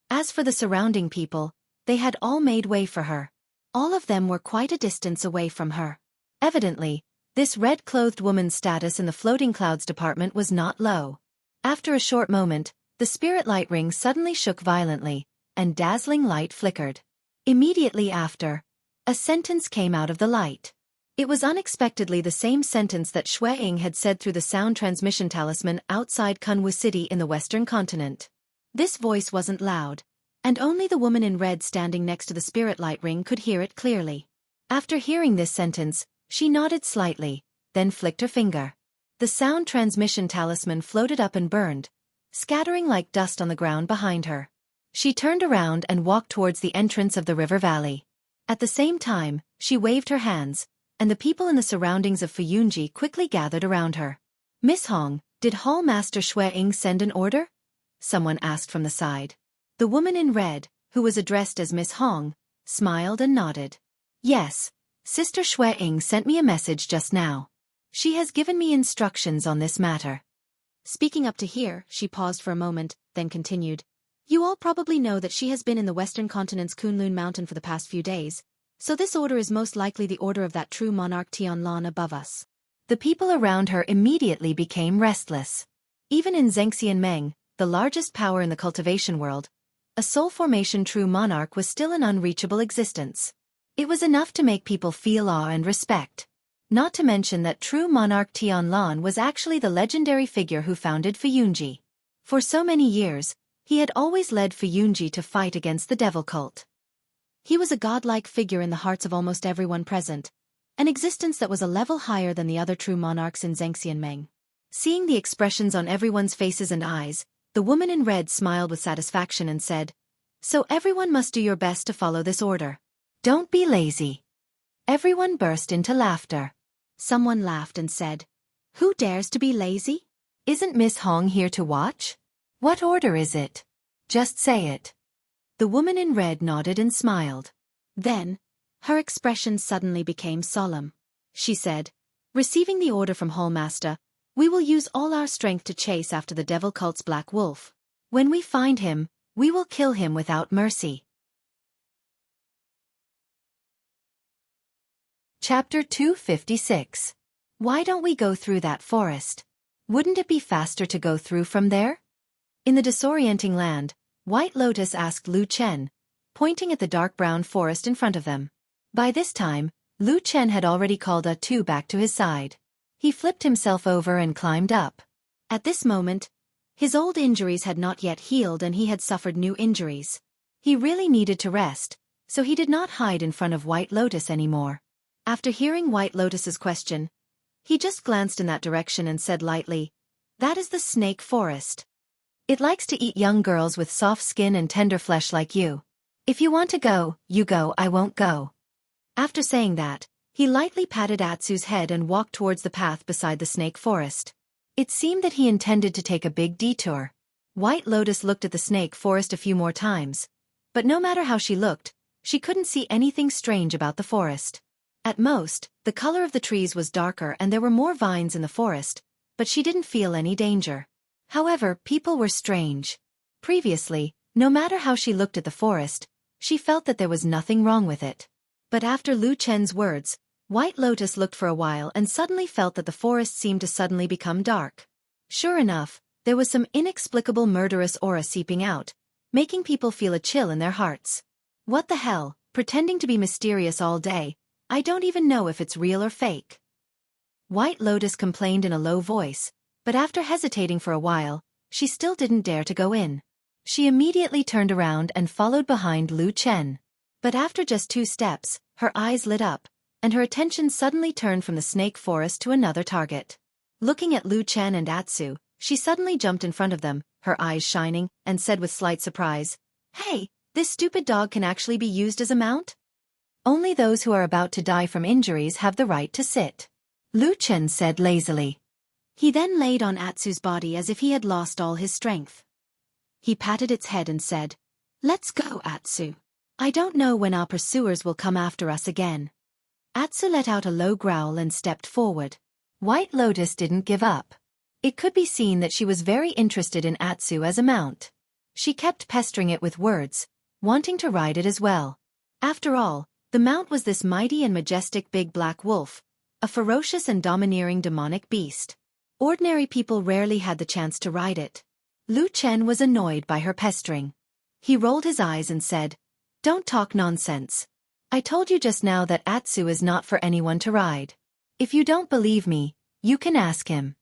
As for the surrounding people, they had all made way for her. All of them were quite a distance away from her. Evidently, this red-clothed woman's status in the floating clouds department was not low. After a short moment, the spirit light ring suddenly shook violently, and dazzling light flickered. Immediately after, a sentence came out of the light. It was unexpectedly the same sentence that Shui Ying had said through the sound transmission talisman outside Kunwu City in the Western continent. This voice wasn't loud, and only the woman in red standing next to the spirit light ring could hear it clearly. After hearing this sentence, she nodded slightly, then flicked her finger. The sound transmission talisman floated up and burned, scattering like dust on the ground behind her. She turned around and walked towards the entrance of the river valley. At the same time, she waved her hands, and the people in the surroundings of Fuyunji quickly gathered around her. "Miss Hong, did Hall Master Shui Ying send an order?" someone asked from the side. The woman in red, who was addressed as Miss Hong, smiled and nodded. "Yes, Sister Shui Ying sent me a message just now. She has given me instructions on this matter." Speaking up to here, she paused for a moment, then continued. "You all probably know that she has been in the Western Continent's Kunlun Mountain for the past few days, so this order is most likely the order of that true monarch Tianlan above us." The people around her immediately became restless. Even in Xianxia, the largest power in the cultivation world, a soul formation true monarch was still an unreachable existence. It was enough to make people feel awe and respect. Not to mention that true monarch Tianlan was actually the legendary figure who founded Fuyunji. For so many years, he had always led Fuyunji to fight against the devil cult. He was a godlike figure in the hearts of almost everyone present, an existence that was a level higher than the other true monarchs in Xianxia. Seeing the expressions on everyone's faces and eyes, the woman in red smiled with satisfaction and said, "So everyone must do your best to follow this order. Don't be lazy." Everyone burst into laughter. Someone laughed and said, "Who dares to be lazy? Isn't Miss Hong here to watch? What order is it? Just say it." The woman in red nodded and smiled. Then, her expression suddenly became solemn. She said, Receiving the order from Hallmaster, we will use all our strength to chase after the devil cult's black wolf. When we find him, we will kill him without mercy. Chapter 256. Why don't we go through that forest? Wouldn't it be faster to go through from there? In the disorienting land, White Lotus asked Lu Chen, pointing at the dark brown forest in front of them. By this time, Lu Chen had already called A2 back to his side. He flipped himself over and climbed up. At this moment, his old injuries had not yet healed and he had suffered new injuries. He really needed to rest, so he did not hide in front of White Lotus anymore. After hearing White Lotus's question, he just glanced in that direction and said lightly, "That is the snake forest. It likes to eat young girls with soft skin and tender flesh like you. If you want to go, you go, I won't go." After saying that, he lightly patted Atsu's head and walked towards the path beside the snake forest. It seemed that he intended to take a big detour. White Lotus looked at the snake forest a few more times, but no matter how she looked, she couldn't see anything strange about the forest. At most, the color of the trees was darker and there were more vines in the forest, but she didn't feel any danger. However, people were strange. Previously, no matter how she looked at the forest, she felt that there was nothing wrong with it. But after Lu Chen's words, White Lotus looked for a while and suddenly felt that the forest seemed to suddenly become dark. Sure enough, there was some inexplicable murderous aura seeping out, making people feel a chill in their hearts. What the hell, pretending to be mysterious all day, I don't even know if it's real or fake. White Lotus complained in a low voice, but after hesitating for a while, she still didn't dare to go in. She immediately turned around and followed behind Lu Chen. But after just 2 steps, her eyes lit up, and her attention suddenly turned from the snake forest to another target. Looking at Lu Chen and Atsu, she suddenly jumped in front of them, her eyes shining, and said with slight surprise, "Hey, this stupid dog can actually be used as a mount? Only those who are about to die from injuries have the right to sit," Lu Chen said lazily. He then laid on Atsu's body as if he had lost all his strength. He patted its head and said, "Let's go, Atsu. I don't know when our pursuers will come after us again." Atsu let out a low growl and stepped forward. White Lotus didn't give up. It could be seen that she was very interested in Atsu as a mount. She kept pestering it with words, wanting to ride it as well. After all, the mount was this mighty and majestic big black wolf, a ferocious and domineering demonic beast. Ordinary people rarely had the chance to ride it. Lu Chen was annoyed by her pestering. He rolled his eyes and said, "Don't talk nonsense. I told you just now that Atsu is not for anyone to ride. If you don't believe me, you can ask him."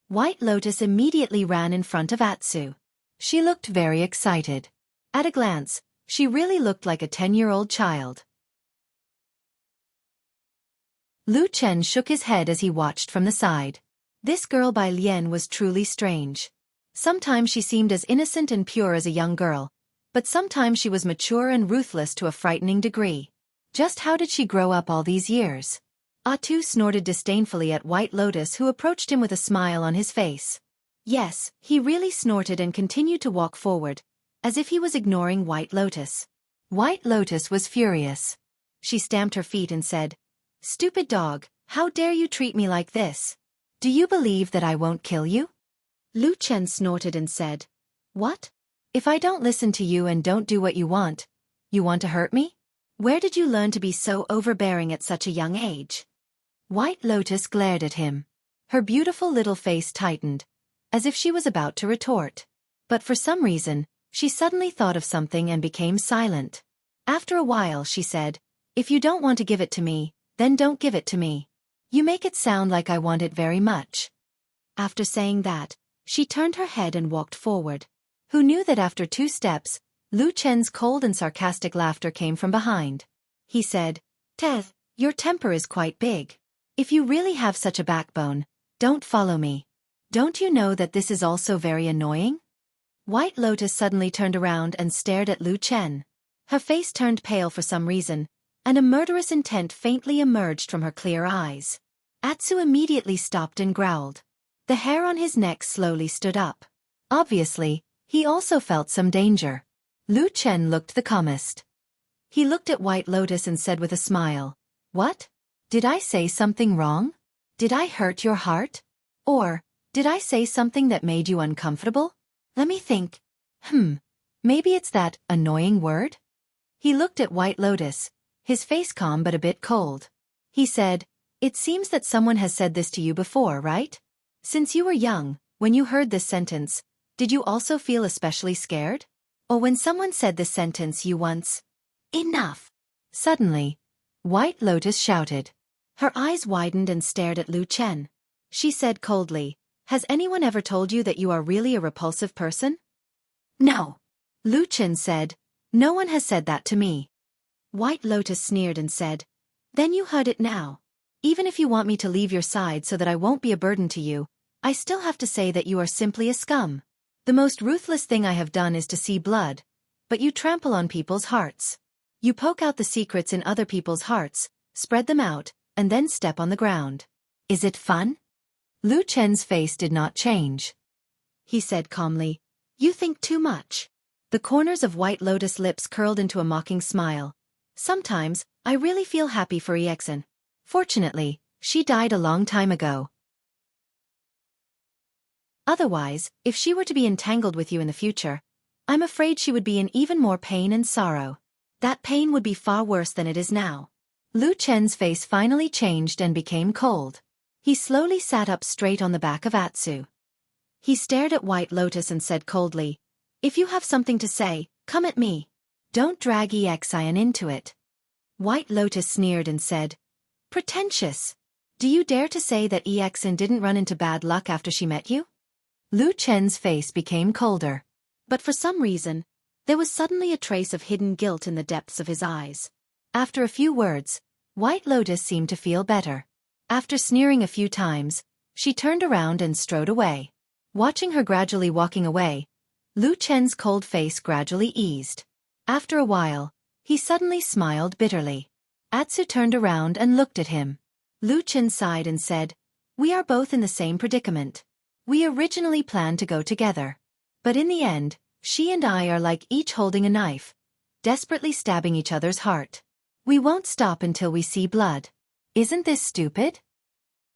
White Lotus immediately ran in front of Atsu. She looked very excited. At a glance, she really looked like a 10-year-old child. Lu Chen shook his head as he watched from the side. This girl Bai Lian was truly strange. Sometimes she seemed as innocent and pure as a young girl, but sometimes she was mature and ruthless to a frightening degree. Just how did she grow up all these years? A2 snorted disdainfully at White Lotus, who approached him with a smile on his face. Yes, he really snorted and continued to walk forward, as if he was ignoring White Lotus. White Lotus was furious. She stamped her feet and said, "Stupid dog, how dare you treat me like this? Do you believe that I won't kill you?" Lu Chen snorted and said, "What? If I don't listen to you and don't do what you want to hurt me? Where did you learn to be so overbearing at such a young age?" White Lotus glared at him. Her beautiful little face tightened, as if she was about to retort. But for some reason, she suddenly thought of something and became silent. After a while she said, "If you don't want to give it to me, then don't give it to me. You make it sound like I want it very much." After saying that, she turned her head and walked forward. Who knew that after 2 steps, Lu Chen's cold and sarcastic laughter came from behind. He said, "Teth, your temper is quite big. If you really have such a backbone, don't follow me. Don't you know that this is also very annoying?" White Lotus suddenly turned around and stared at Lu Chen. Her face turned pale for some reason, and a murderous intent faintly emerged from her clear eyes. Atsu immediately stopped and growled. The hair on his neck slowly stood up. Obviously, he also felt some danger. Lu Chen looked the calmest. He looked at White Lotus and said with a smile, "What? Did I say something wrong? Did I hurt your heart? Or, did I say something that made you uncomfortable? Let me think. Maybe it's that annoying word? He looked at White Lotus, his face calm but a bit cold. He said, "It seems that someone has said this to you before, right? Since you were young, when you heard this sentence, did you also feel especially scared? Or when someone said this sentence you once..." Enough! Suddenly, White Lotus shouted. Her eyes widened and stared at Lu Chen. She said coldly, "Has anyone ever told you that you are really a repulsive person?" "No." Lu Chen said, "No one has said that to me." White Lotus sneered and said, "Then you heard it now. Even if you want me to leave your side so that I won't be a burden to you, I still have to say that you are simply a scum. The most ruthless thing I have done is to see blood, but you trample on people's hearts. You poke out the secrets in other people's hearts, spread them out, and then step on the ground. Is it fun?" Lu Chen's face did not change. He said calmly, "You think too much." The corners of White Lotus' lips curled into a mocking smile. "Sometimes, I really feel happy for Xianxia. Fortunately, she died a long time ago. Otherwise, if she were to be entangled with you in the future, I'm afraid she would be in even more pain and sorrow. That pain would be far worse than it is now." Lu Chen's face finally changed and became cold. He slowly sat up straight on the back of Atsu. He stared at White Lotus and said coldly, "If you have something to say, come at me. Don't drag Xian into it." White Lotus sneered and said, "Pretentious. Do you dare to say that Xian didn't run into bad luck after she met you?" Lu Chen's face became colder. But for some reason, there was suddenly a trace of hidden guilt in the depths of his eyes. After a few words, White Lotus seemed to feel better. After sneering a few times, she turned around and strode away. Watching her gradually walking away, Lu Chen's cold face gradually eased. After a while, he suddenly smiled bitterly. Atsu turned around and looked at him. Lu Chen sighed and said, "We are both in the same predicament. We originally planned to go together. But in the end, she and I are like each holding a knife, desperately stabbing each other's heart. We won't stop until we see blood. Isn't this stupid?"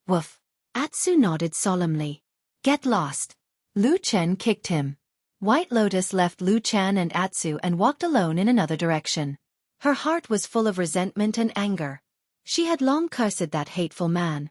Woof. Atsu nodded solemnly. "Get lost." Lu Chen kicked him. White Lotus left Lu Chen and Atsu and walked alone in another direction. Her heart was full of resentment and anger. She had long cursed that hateful man.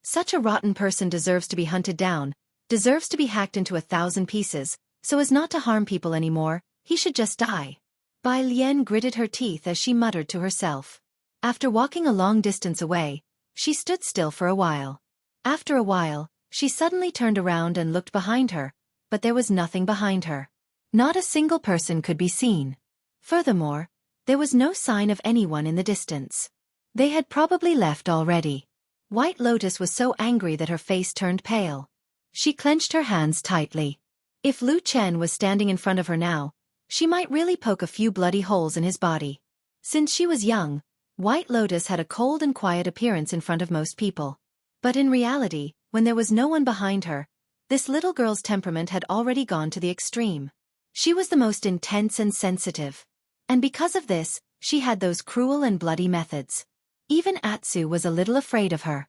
Such a rotten person deserves to be hunted down, deserves to be hacked into 1,000 pieces, so as not to harm people anymore. He should just die. Bai Lian gritted her teeth as she muttered to herself. After walking a long distance away, she stood still for a while. After a while, she suddenly turned around and looked behind her, but there was nothing behind her. Not a single person could be seen. Furthermore, there was no sign of anyone in the distance. They had probably left already. White Lotus was so angry that her face turned pale. She clenched her hands tightly. If Lu Chen was standing in front of her now, she might really poke a few bloody holes in his body. Since she was young, White Lotus had a cold and quiet appearance in front of most people. But in reality, when there was no one behind her, this little girl's temperament had already gone to the extreme. She was the most intense and sensitive. And because of this, she had those cruel and bloody methods. Even Atsu was a little afraid of her.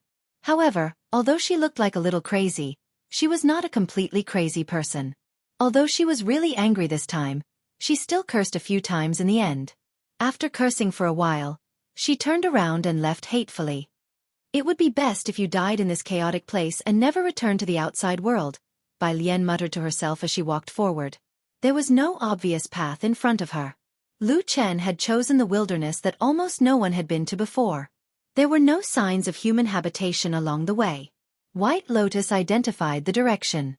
However, although she looked like a little crazy, she was not a completely crazy person. Although she was really angry this time, she still cursed a few times in the end. After cursing for a while, she turned around and left hatefully. "It would be best if you died in this chaotic place and never returned to the outside world," Bai Lian muttered to herself as she walked forward. There was no obvious path in front of her. Lu Chen had chosen the wilderness that almost no one had been to before. There were no signs of human habitation along the way. White Lotus identified the direction.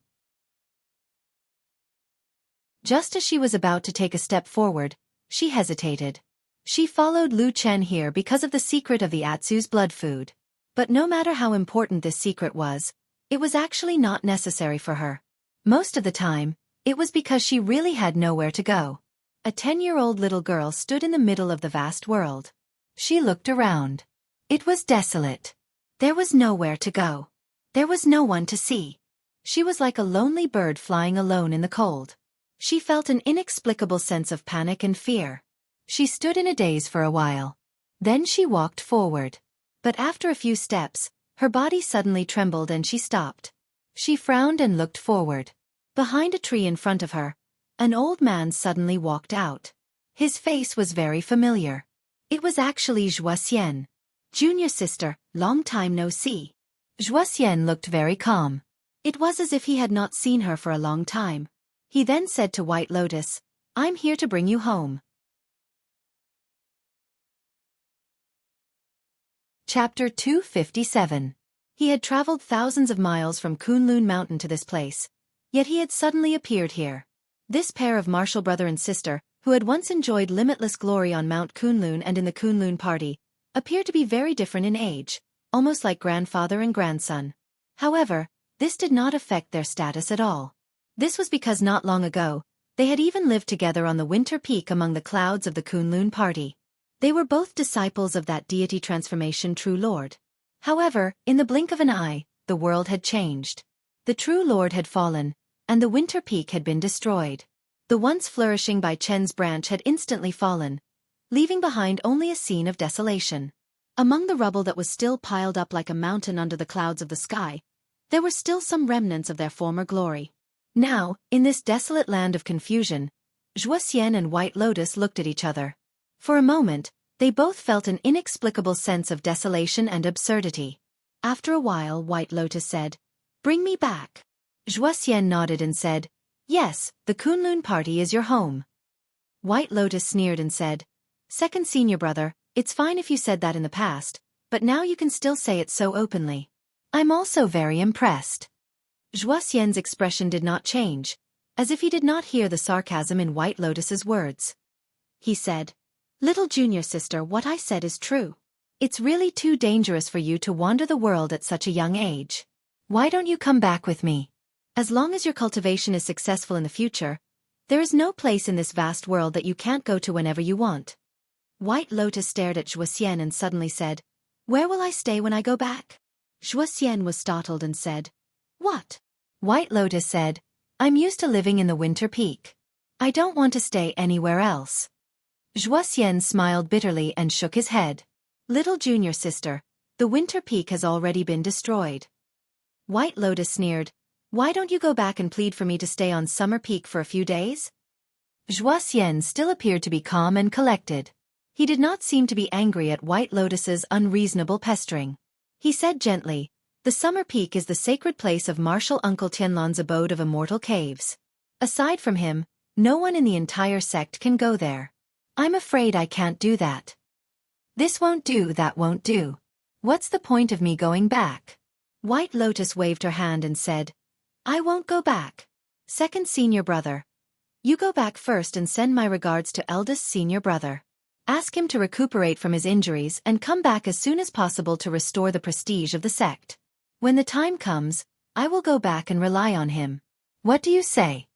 Just as she was about to take a step forward, she hesitated. She followed Lu Chen here because of the secret of the Atsu's blood food. But no matter how important this secret was, it was actually not necessary for her. Most of the time, it was because she really had nowhere to go. A 10-year-old little girl stood in the middle of the vast world. She looked around. It was desolate. There was nowhere to go. There was no one to see. She was like a lonely bird flying alone in the cold. She felt an inexplicable sense of panic and fear. She stood in a daze for a while. Then she walked forward. But after a few steps, Her body suddenly trembled and she stopped. She frowned and looked forward. Behind a tree in front of her, an old man suddenly walked out. His face was very familiar. It was actually Xianxia. Junior sister, long time no see. Xianxia looked very calm. It was as if he had not seen her for a long time. He then said to White Lotus, "I'm here to bring you home." Chapter 257. He had traveled thousands of miles from Kunlun Mountain to this place. Yet he had suddenly appeared here. This pair of martial brother and sister, who had once enjoyed limitless glory on Mount Kunlun and in the Kunlun Party, appeared to be very different in age, almost like grandfather and grandson. However, this did not affect their status at all. This was because not long ago, they had even lived together on the winter peak among the clouds of the Kunlun Party. They were both disciples of that deity transformation True Lord. However, in the blink of an eye, the world had changed. The True Lord had fallen, and the winter peak had been destroyed. The once flourishing Bai Chen's branch had instantly fallen, leaving behind only a scene of desolation. Among the rubble that was still piled up like a mountain under the clouds of the sky, there were still some remnants of their former glory. Now, in this desolate land of confusion, Xianxia and White Lotus looked at each other. For a moment, they both felt an inexplicable sense of desolation and absurdity. After a while, White Lotus said, "Bring me back." Xianxia nodded and said, "Yes, the Kunlun Party is your home." White Lotus sneered and said, "Second senior brother, it's fine if you said that in the past, but now you can still say it so openly. I'm also very impressed." Xianxia's expression did not change, as if he did not hear the sarcasm in White Lotus's words. He said, "Little junior sister, what I said is true. It's really too dangerous for you to wander the world at such a young age. Why don't you come back with me? As long as your cultivation is successful in the future, there is no place in this vast world that you can't go to whenever you want." White Lotus stared at Xianxia and suddenly said, "Where will I stay when I go back?" Xianxia was startled and said, "What?" White Lotus said, "I'm used to living in the winter peak. I don't want to stay anywhere else." Xianxia smiled bitterly and shook his head. "Little junior sister, the winter peak has already been destroyed." White Lotus sneered, "Why don't you go back and plead for me to stay on Summer Peak for a few days?" Xianxia still appeared to be calm and collected. He did not seem to be angry at White Lotus's unreasonable pestering. He said gently, "The Summer Peak is the sacred place of martial Uncle Tianlan's abode of immortal caves. Aside from him, no one in the entire sect can go there. I'm afraid I can't do that. This won't do, that won't do. What's the point of me going back?" White Lotus waved her hand and said, "I won't go back. Second senior brother. You go back first and send my regards to eldest senior brother. Ask him to recuperate from his injuries and come back as soon as possible to restore the prestige of the sect. When the time comes, I will go back and rely on him. What do you say?"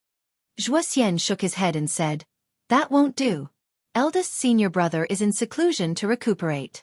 Xianxia shook his head and said, "That won't do. Eldest senior brother is in seclusion to recuperate.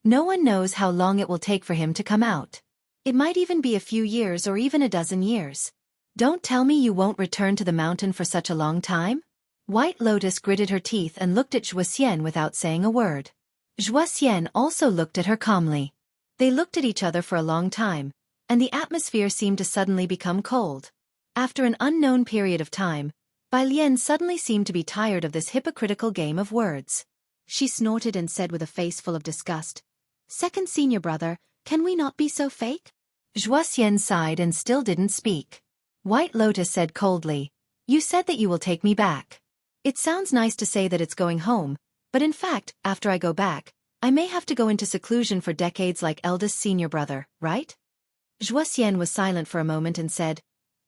No one knows how long it will take for him to come out. It might even be a few years or even a dozen years. Don't tell me you won't return to the mountain for such a long time?" White Lotus gritted her teeth and looked at Xianxia without saying a word. Xianxia also looked at her calmly. They looked at each other for a long time, and the atmosphere seemed to suddenly become cold. After an unknown period of time, Bai Lian suddenly seemed to be tired of this hypocritical game of words. She snorted and said with a face full of disgust, "Second senior brother, can we not be so fake?" Xianxia sighed and still didn't speak. White Lotus said coldly, "You said that you will take me back. It sounds nice to say that it's going home, but in fact, after I go back, I may have to go into seclusion for decades like eldest senior brother, right?" Xianxia was silent for a moment and said,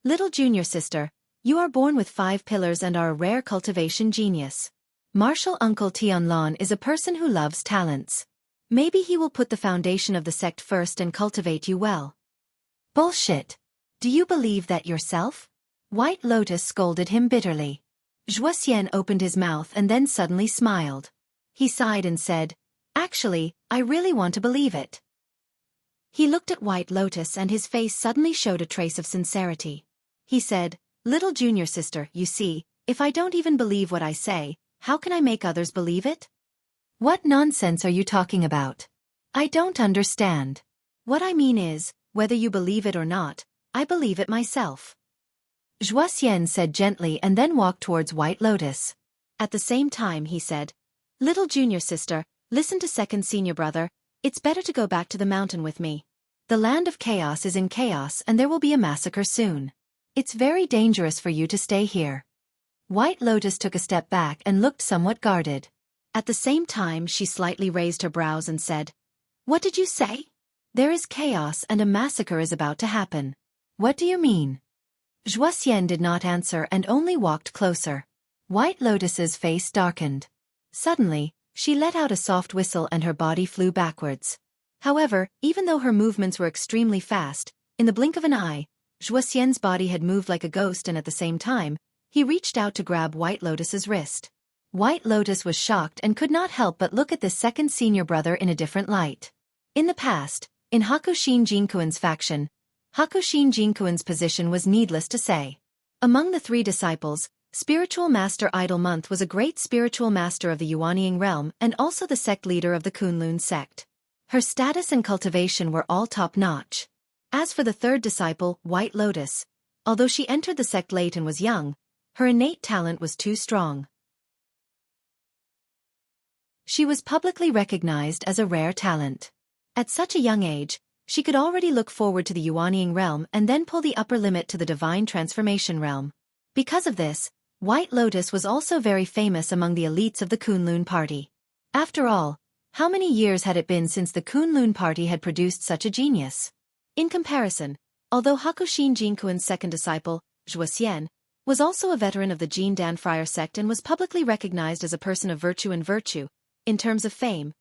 "Little junior sister, you are born with 5 pillars and are a rare cultivation genius. Martial Uncle Tianlan is a person who loves talents. Maybe he will put the foundation of the sect first and cultivate you well." "Bullshit. Do you believe that yourself?" White Lotus scolded him bitterly. Xianxia opened his mouth and then suddenly smiled. He sighed and said, "Actually, I really want to believe it." He looked at White Lotus and his face suddenly showed a trace of sincerity. He said, "Little junior sister, you see, if I don't even believe what I say, how can I make others believe it?" "What nonsense are you talking about? I don't understand. What I mean is, whether you believe it or not, I believe it myself. Xianxia said gently and then walked towards White Lotus. At the same time he said, Little junior sister, listen to second senior brother, it's better to go back to the mountain with me. The land of chaos is in chaos and there will be a massacre soon. It's very dangerous for you to stay here. White Lotus took a step back and looked somewhat guarded. At the same time she slightly raised her brows and said, What did you say? There is chaos and a massacre is about to happen. What do you mean? Xianxia did not answer and only walked closer. White Lotus's face darkened. Suddenly, she let out a soft whistle and her body flew backwards. However, even though her movements were extremely fast, in the blink of an eye, Xianxia's body had moved like a ghost and at the same time, he reached out to grab White Lotus's wrist. White Lotus was shocked and could not help but look at this second senior brother in a different light. In the past, in Hakushin Jinkuin's faction, Hakushin Jinkuin's position was needless to say. Among the three disciples, Spiritual Master Idle Month was a great spiritual master of the Yuanying realm and also the sect leader of the Kunlun sect. Her status and cultivation were all top-notch. As for the third disciple, White Lotus, although she entered the sect late and was young, her innate talent was too strong. She was publicly recognized as a rare talent. At such a young age, she could already look forward to the Yuanying realm and then pull the upper limit to the divine transformation realm. Because of this, White Lotus was also very famous among the elites of the Kunlun party. After all, how many years had it been since the Kunlun party had produced such a genius? In comparison, although Hakushin Jinkuin's second disciple, Xianxia, was also a veteran of the Jin Dan Friar sect and was publicly recognized as a person of virtue in terms of fame,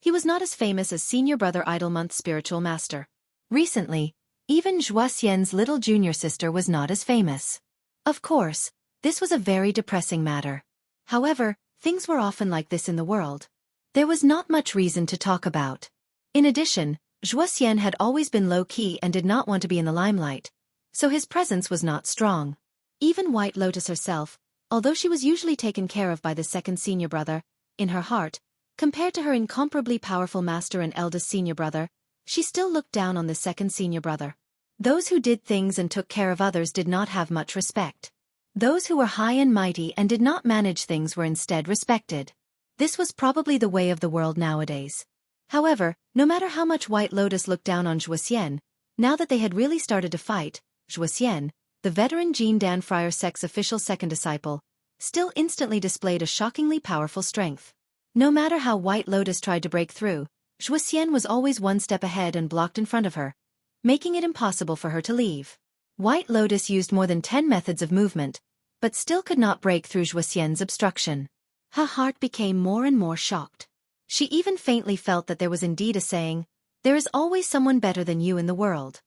he was not as famous as senior brother Idle Month's spiritual master. Recently, even Xianxia's little junior sister was not as famous. Of course, this was a very depressing matter. However, things were often like this in the world. There was not much reason to talk about. In addition, Xianxia had always been low-key and did not want to be in the limelight, so his presence was not strong. Even White Lotus herself, although she was usually taken care of by the second senior brother, in her heart, compared to her incomparably powerful master and eldest senior brother, she still looked down on the second senior brother. Those who did things and took care of others did not have much respect. Those who were high and mighty and did not manage things were instead respected. This was probably the way of the world nowadays. However, no matter how much White Lotus looked down on Xianxia, now that they had really started to fight, Xianxia, the veteran Jin Dan Friar sect's official second disciple, still instantly displayed a shockingly powerful strength. No matter how White Lotus tried to break through, Xianxia was always one step ahead and blocked in front of her, making it impossible for her to leave. White Lotus used more than 10 methods of movement, but still could not break through Xianxia's obstruction. Her heart became more and more shocked. She even faintly felt that there was indeed a saying, there is always someone better than you in the world.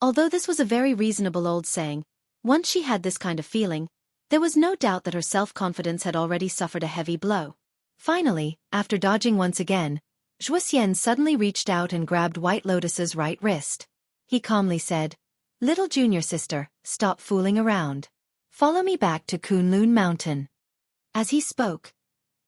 Although this was a very reasonable old saying, once she had this kind of feeling, there was no doubt that her self-confidence had already suffered a heavy blow. Finally, after dodging once again, Xianxia suddenly reached out and grabbed White Lotus's right wrist. He calmly said, Little junior sister, stop fooling around. Follow me back to Kunlun Mountain. As he spoke,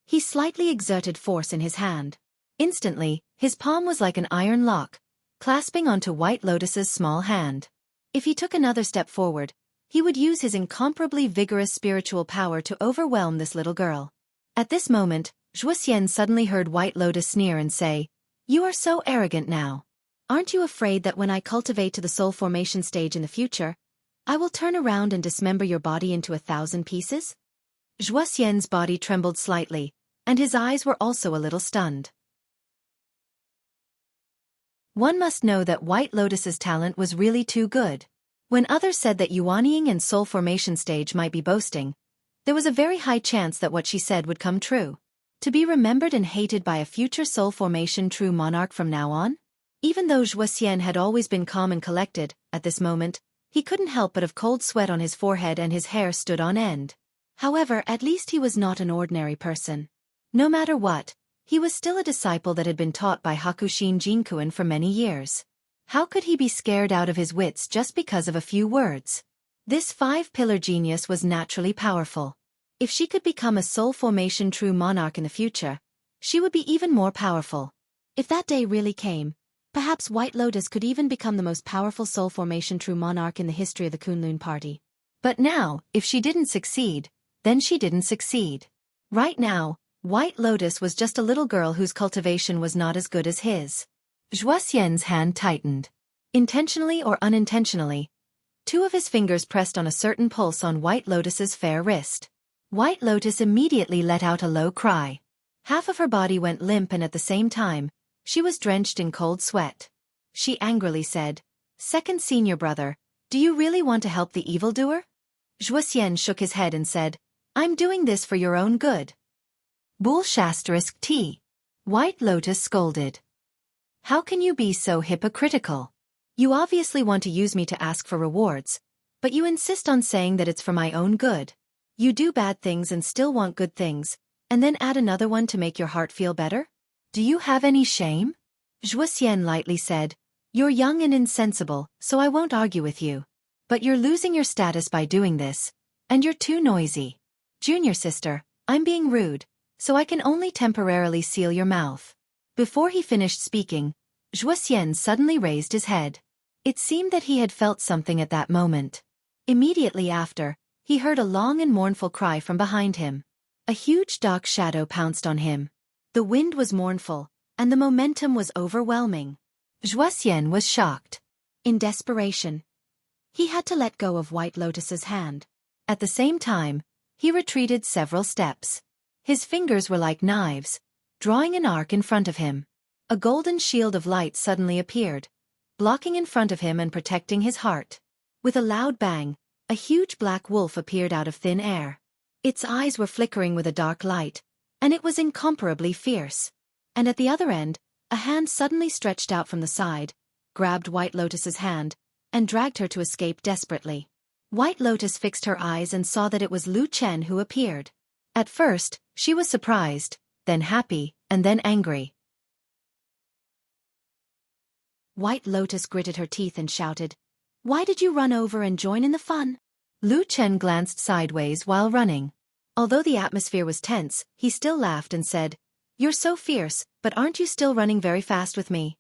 he slightly exerted force in his hand. Instantly, his palm was like an iron lock, clasping onto White Lotus's small hand. If he took another step forward, he would use his incomparably vigorous spiritual power to overwhelm this little girl. At this moment, Xianxia suddenly heard White Lotus sneer and say, You are so arrogant now. Aren't you afraid that when I cultivate to the soul formation stage in the future, I will turn around and dismember your body into 1,000 pieces? Xianxia's body trembled slightly, and his eyes were also a little stunned. One must know that White Lotus's talent was really too good. When others said that Yuanying and soul formation stage might be boasting, there was a very high chance that what she said would come true. To be remembered and hated by a future soul formation true monarch from now on? Even though Xianxia had always been calm and collected, at this moment, he couldn't help but have cold sweat on his forehead and his hair stood on end. However, at least he was not an ordinary person. No matter what, he was still a disciple that had been taught by Hakushin Jinkuin for many years. How could he be scared out of his wits just because of a few words? This five-pillar genius was naturally powerful. If she could become a soul formation true monarch in the future, she would be even more powerful. If that day really came, perhaps White Lotus could even become the most powerful soul formation true monarch in the history of the Kunlun party. But now, if she didn't succeed, then she didn't succeed. Right now, White Lotus was just a little girl whose cultivation was not as good as his. Zhuoxian's hand tightened. Intentionally or unintentionally, two of his fingers pressed on a certain pulse on White Lotus's fair wrist. White Lotus immediately let out a low cry. Half of her body went limp and at the same time, she was drenched in cold sweat. She angrily said, "Second senior brother, do you really want to help the evildoer?" Zhuoxian shook his head and said, "I'm doing this for your own good." Bull*T. White Lotus scolded. "How can you be so hypocritical? You obviously want to use me to ask for rewards, but you insist on saying that it's for my own good. You do bad things and still want good things, and then add another one to make your heart feel better? Do you have any shame?" Zhuoxian lightly said, "You're young and insensible, so I won't argue with you. But you're losing your status by doing this, and you're too noisy. Junior sister, I'm being rude, so I can only temporarily seal your mouth." Before he finished speaking, Zhuoxian suddenly raised his head. It seemed that he had felt something at that moment. Immediately after, he heard a long and mournful cry from behind him. A huge dark shadow pounced on him. The wind was mournful, and the momentum was overwhelming. Zhuoxian was shocked. In desperation, he had to let go of White Lotus's hand. At the same time, he retreated several steps. His fingers were like knives, drawing an arc in front of him. A golden shield of light suddenly appeared, blocking in front of him and protecting his heart. With a loud bang, a huge black wolf appeared out of thin air. Its eyes were flickering with a dark light, and it was incomparably fierce. And at the other end, a hand suddenly stretched out from the side, grabbed White Lotus's hand, and dragged her to escape desperately. White Lotus fixed her eyes and saw that it was Lu Chen who appeared. At first, she was surprised, then happy, and then angry. White Lotus gritted her teeth and shouted, "Why did you run over and join in the fun?" Lu Chen glanced sideways while running. Although the atmosphere was tense, he still laughed and said, "You're so fierce, but aren't you still running very fast with me?"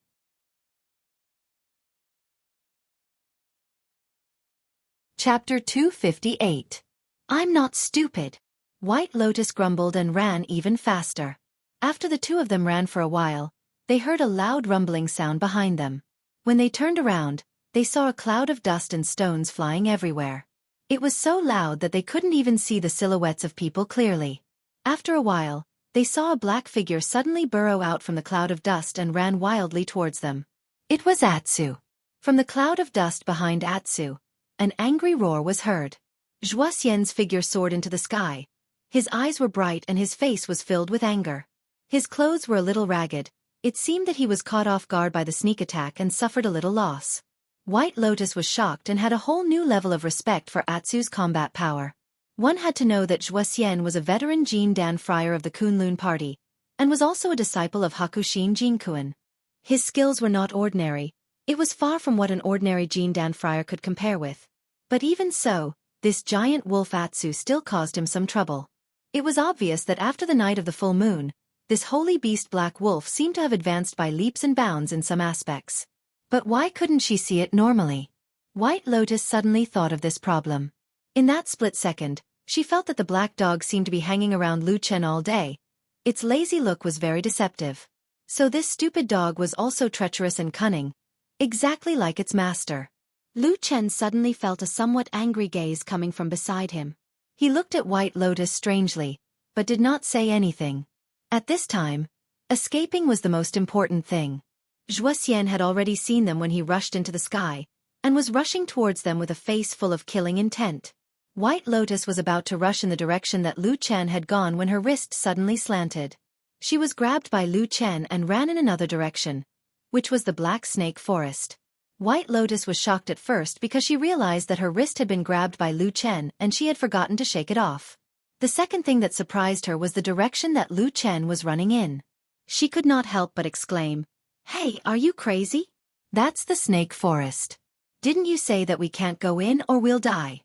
Chapter 258. I'm not stupid. White Lotus grumbled and ran even faster. After the two of them ran for a while, they heard a loud rumbling sound behind them. When they turned around, they saw a cloud of dust and stones flying everywhere. It was so loud that they couldn't even see the silhouettes of people clearly. After a while, they saw a black figure suddenly burrow out from the cloud of dust and ran wildly towards them. It was Atsu. From the cloud of dust behind Atsu, an angry roar was heard. Zhuoxian's figure soared into the sky. His eyes were bright and his face was filled with anger. His clothes were a little ragged. It seemed that he was caught off guard by the sneak attack and suffered a little loss. White Lotus was shocked and had a whole new level of respect for Atsu's combat power. One had to know that Zhuoxian was a veteran Jin Dan friar of the Kunlun party, and was also a disciple of Hakushin Jinkuan. His skills were not ordinary. It was far from what an ordinary Jin Dan friar could compare with. But even so, this giant wolf Atsu still caused him some trouble. It was obvious that after the night of the full moon, this holy beast black wolf seemed to have advanced by leaps and bounds in some aspects. But why couldn't she see it normally? White Lotus suddenly thought of this problem. In that split second, she felt that the black dog seemed to be hanging around Lu Chen all day. Its lazy look was very deceptive. So this stupid dog was also treacherous and cunning, exactly like its master. Lu Chen suddenly felt a somewhat angry gaze coming from beside him. He looked at White Lotus strangely, but did not say anything. At this time, escaping was the most important thing. Zhuoxian had already seen them when he rushed into the sky, and was rushing towards them with a face full of killing intent. White Lotus was about to rush in the direction that Lu Chen had gone when her wrist suddenly slanted. She was grabbed by Lu Chen and ran in another direction, which was the Black Snake Forest. White Lotus was shocked at first because she realized that her wrist had been grabbed by Lu Chen and she had forgotten to shake it off. The second thing that surprised her was the direction that Lu Chen was running in. She could not help but exclaim, "Hey, are you crazy? That's the Snake Forest. Didn't you say that we can't go in or we'll die?"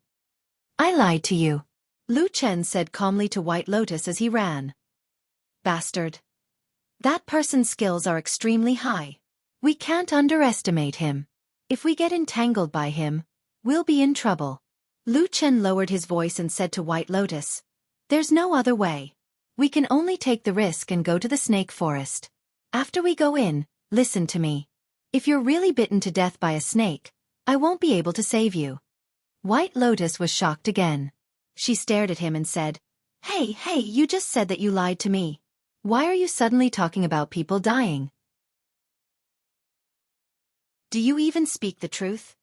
"I lied to you," Lu Chen said calmly to White Lotus as he ran. "Bastard. That person's skills are extremely high. We can't underestimate him. If we get entangled by him, we'll be in trouble. Lu Chen lowered his voice and said to White Lotus, "There's no other way. We can only take the risk and go to the snake forest. After we go in, listen to me. If you're really bitten to death by a snake, I won't be able to save you." White Lotus was shocked again. She stared at him and said, Hey, you just said that you lied to me. Why are you suddenly talking about people dying? Do you even speak the truth?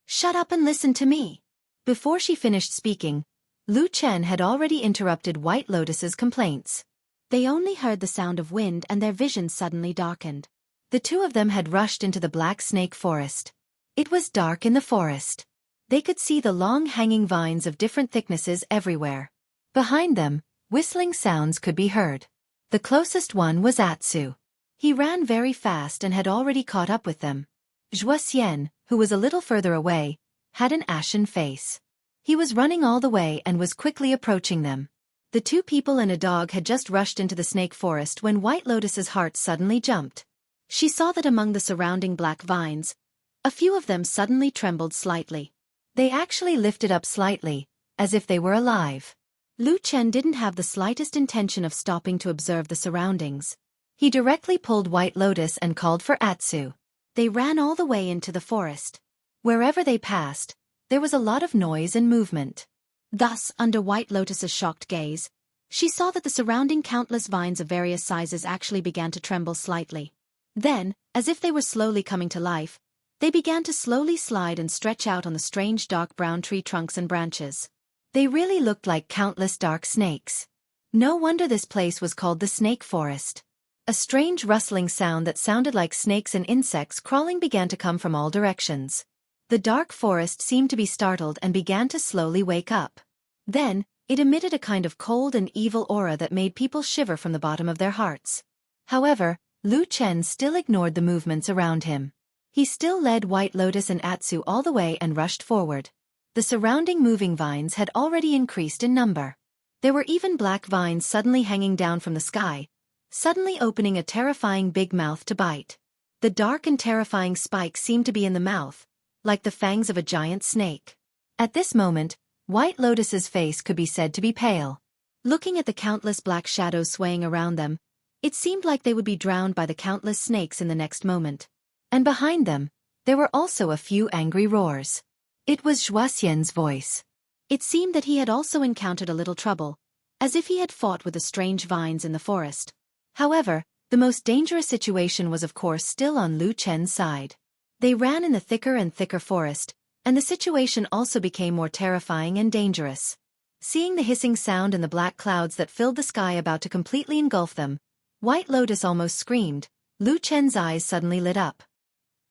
Shut up and listen to me." Before she finished speaking, Lu Chen had already interrupted White Lotus's complaints. They only heard the sound of wind and their vision suddenly darkened. The two of them had rushed into the black snake forest. It was dark in the forest. They could see the long hanging vines of different thicknesses everywhere. Behind them, whistling sounds could be heard. The closest one was Atsu. He ran very fast and had already caught up with them. Xianxia, who was a little further away, had an ashen face. He was running all the way and was quickly approaching them. The two people and a dog had just rushed into the snake forest when White Lotus's heart suddenly jumped. She saw that among the surrounding black vines, a few of them suddenly trembled slightly. They actually lifted up slightly, as if they were alive. Lu Chen didn't have the slightest intention of stopping to observe the surroundings. He directly pulled White Lotus and called for Atsu. They ran all the way into the forest. Wherever they passed, there was a lot of noise and movement. Thus, under White Lotus's shocked gaze, she saw that the surrounding countless vines of various sizes actually began to tremble slightly. Then, as if they were slowly coming to life, they began to slowly slide and stretch out on the strange dark brown tree trunks and branches. They really looked like countless dark snakes. No wonder this place was called the Snake Forest. A strange rustling sound that sounded like snakes and insects crawling began to come from all directions. The dark forest seemed to be startled and began to slowly wake up. Then, it emitted a kind of cold and evil aura that made people shiver from the bottom of their hearts. However, Lu Chen still ignored the movements around him. He still led White Lotus and Atsu all the way and rushed forward. The surrounding moving vines had already increased in number. There were even black vines suddenly hanging down from the sky, suddenly opening a terrifying big mouth to bite. The dark and terrifying spikes seemed to be in the mouth, like the fangs of a giant snake. At this moment, White Lotus's face could be said to be pale. Looking at the countless black shadows swaying around them, it seemed like they would be drowned by the countless snakes in the next moment. And behind them, there were also a few angry roars. It was Xianxia's voice. It seemed that he had also encountered a little trouble, as if he had fought with the strange vines in the forest. However, the most dangerous situation was of course still on Lu Chen's side. They ran in the thicker and thicker forest, and the situation also became more terrifying and dangerous. Seeing the hissing sound and the black clouds that filled the sky about to completely engulf them, White Lotus almost screamed. Lu Chen's eyes suddenly lit up.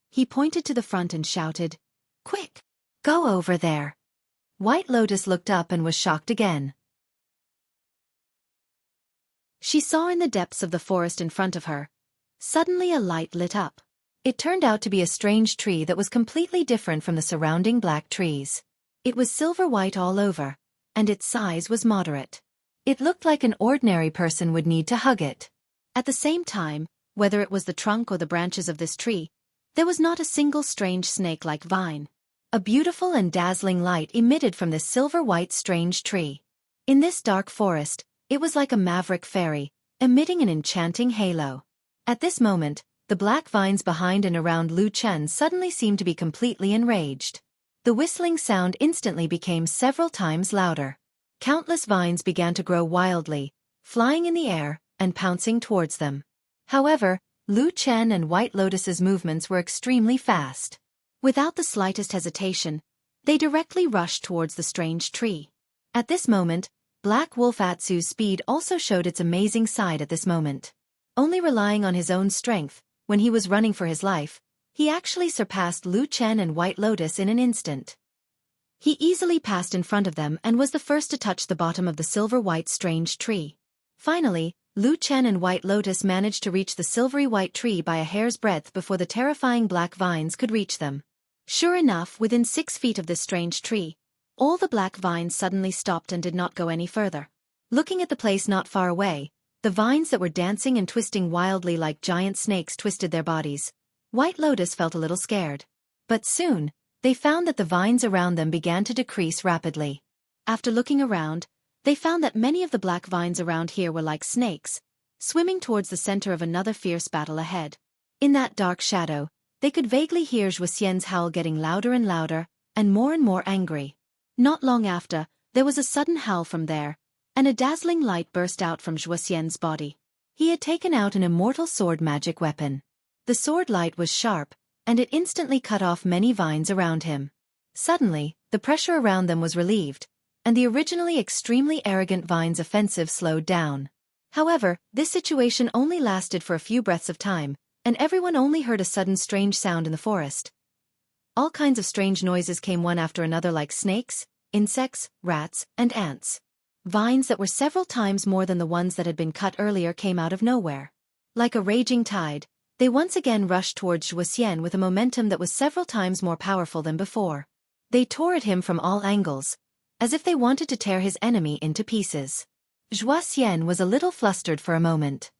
He pointed to the front and shouted, "Quick! Go over there!" White Lotus looked up and was shocked again. She saw in the depths of the forest in front of her. Suddenly a light lit up. It turned out to be a strange tree that was completely different from the surrounding black trees. It was silver-white all over, and its size was moderate. It looked like an ordinary person would need to hug it. At the same time, whether it was the trunk or the branches of this tree, there was not a single strange snake-like vine. A beautiful and dazzling light emitted from this silver-white strange tree. In this dark forest, it was like a maverick fairy, emitting an enchanting halo. At this moment, the black vines behind and around Lu Chen suddenly seemed to be completely enraged. The whistling sound instantly became several times louder. Countless vines began to grow wildly, flying in the air and pouncing towards them. However, Lu Chen and White Lotus's movements were extremely fast. Without the slightest hesitation, they directly rushed towards the strange tree. At this moment, Black Wolf Atsu's speed also showed its amazing side at this moment. Only relying on his own strength, when he was running for his life, he actually surpassed Lu Chen and White Lotus in an instant. He easily passed in front of them and was the first to touch the bottom of the silver-white strange tree. Finally, Lu Chen and White Lotus managed to reach the silvery white tree by a hair's breadth before the terrifying black vines could reach them. Sure enough, within 6 feet of this strange tree, all the black vines suddenly stopped and did not go any further. Looking at the place not far away, The vines that were dancing and twisting wildly like giant snakes twisted their bodies. White Lotus felt a little scared. But soon, they found that the vines around them began to decrease rapidly. After looking around, they found that many of the black vines around here were like snakes, swimming towards the center of another fierce battle ahead. In that dark shadow, they could vaguely hear Xianxia's howl getting louder and more angry. Not long after, there was a sudden howl from there, and a dazzling light burst out from Xianxia's body. He had taken out an immortal sword magic weapon. The sword light was sharp, and it instantly cut off many vines around him. Suddenly, the pressure around them was relieved, and the originally extremely arrogant vines' offensive slowed down. However, this situation only lasted for a few breaths of time, and everyone only heard a sudden strange sound in the forest. All kinds of strange noises came one after another like snakes, insects, rats, and ants. Vines that were several times more than the ones that had been cut earlier came out of nowhere. Like a raging tide, they once again rushed towards Xian with a momentum that was several times more powerful than before. They tore at him from all angles, as if they wanted to tear his enemy into pieces. Xian was a little flustered for a moment.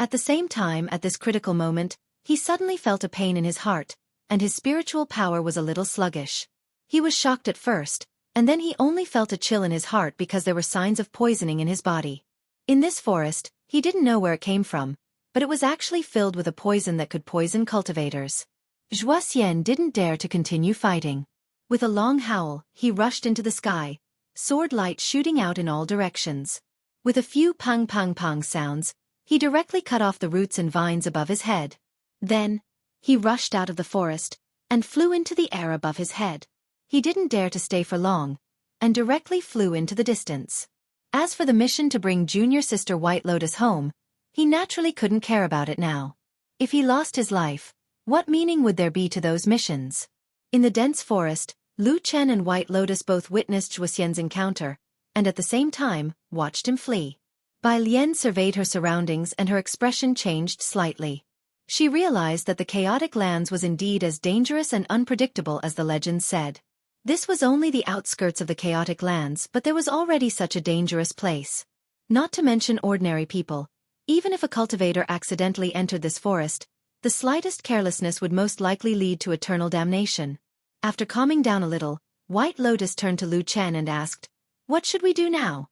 At the same time, at this critical moment, he suddenly felt a pain in his heart, and his spiritual power was a little sluggish. He was shocked at first, and then he only felt a chill in his heart because there were signs of poisoning in his body. In this forest, he didn't know where it came from, but it was actually filled with a poison that could poison cultivators. Xian didn't dare to continue fighting. With a long howl, he rushed into the sky, sword light shooting out in all directions. With a few pang sounds, he directly cut off the roots and vines above his head. Then, he rushed out of the forest, and flew into the air above his head. He didn't dare to stay for long, and directly flew into the distance. As for the mission to bring junior sister White Lotus home, he naturally couldn't care about it now. If he lost his life, what meaning would there be to those missions? In the dense forest, Lu Chen and White Lotus both witnessed Xian's encounter, and at the same time, watched him flee. Bai Lian surveyed her surroundings and her expression changed slightly. She realized that the chaotic lands was indeed as dangerous and unpredictable as the legends said. This was only the outskirts of the chaotic lands, but there was already such a dangerous place. Not to mention ordinary people. Even if a cultivator accidentally entered this forest, the slightest carelessness would most likely lead to eternal damnation. After calming down a little, White Lotus turned to Lu Chen and asked, "What should we do now?"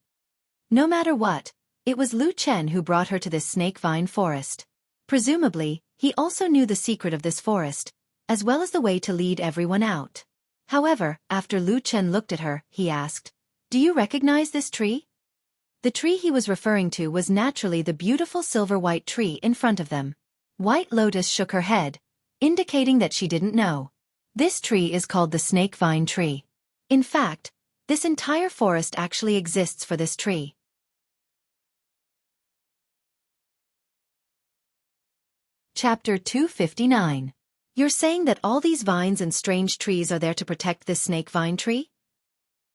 No matter what, it was Lu Chen who brought her to this snake vine forest. Presumably, he also knew the secret of this forest, as well as the way to lead everyone out. However, after Lu Chen looked at her, he asked, "Do you recognize this tree?" The tree he was referring to was naturally the beautiful silver-white tree in front of them. White Lotus shook her head, indicating that she didn't know. This tree is called the snake vine tree. In fact, this entire forest actually exists for this tree. Chapter 259. You're saying that all these vines and strange trees are there to protect this snake vine tree?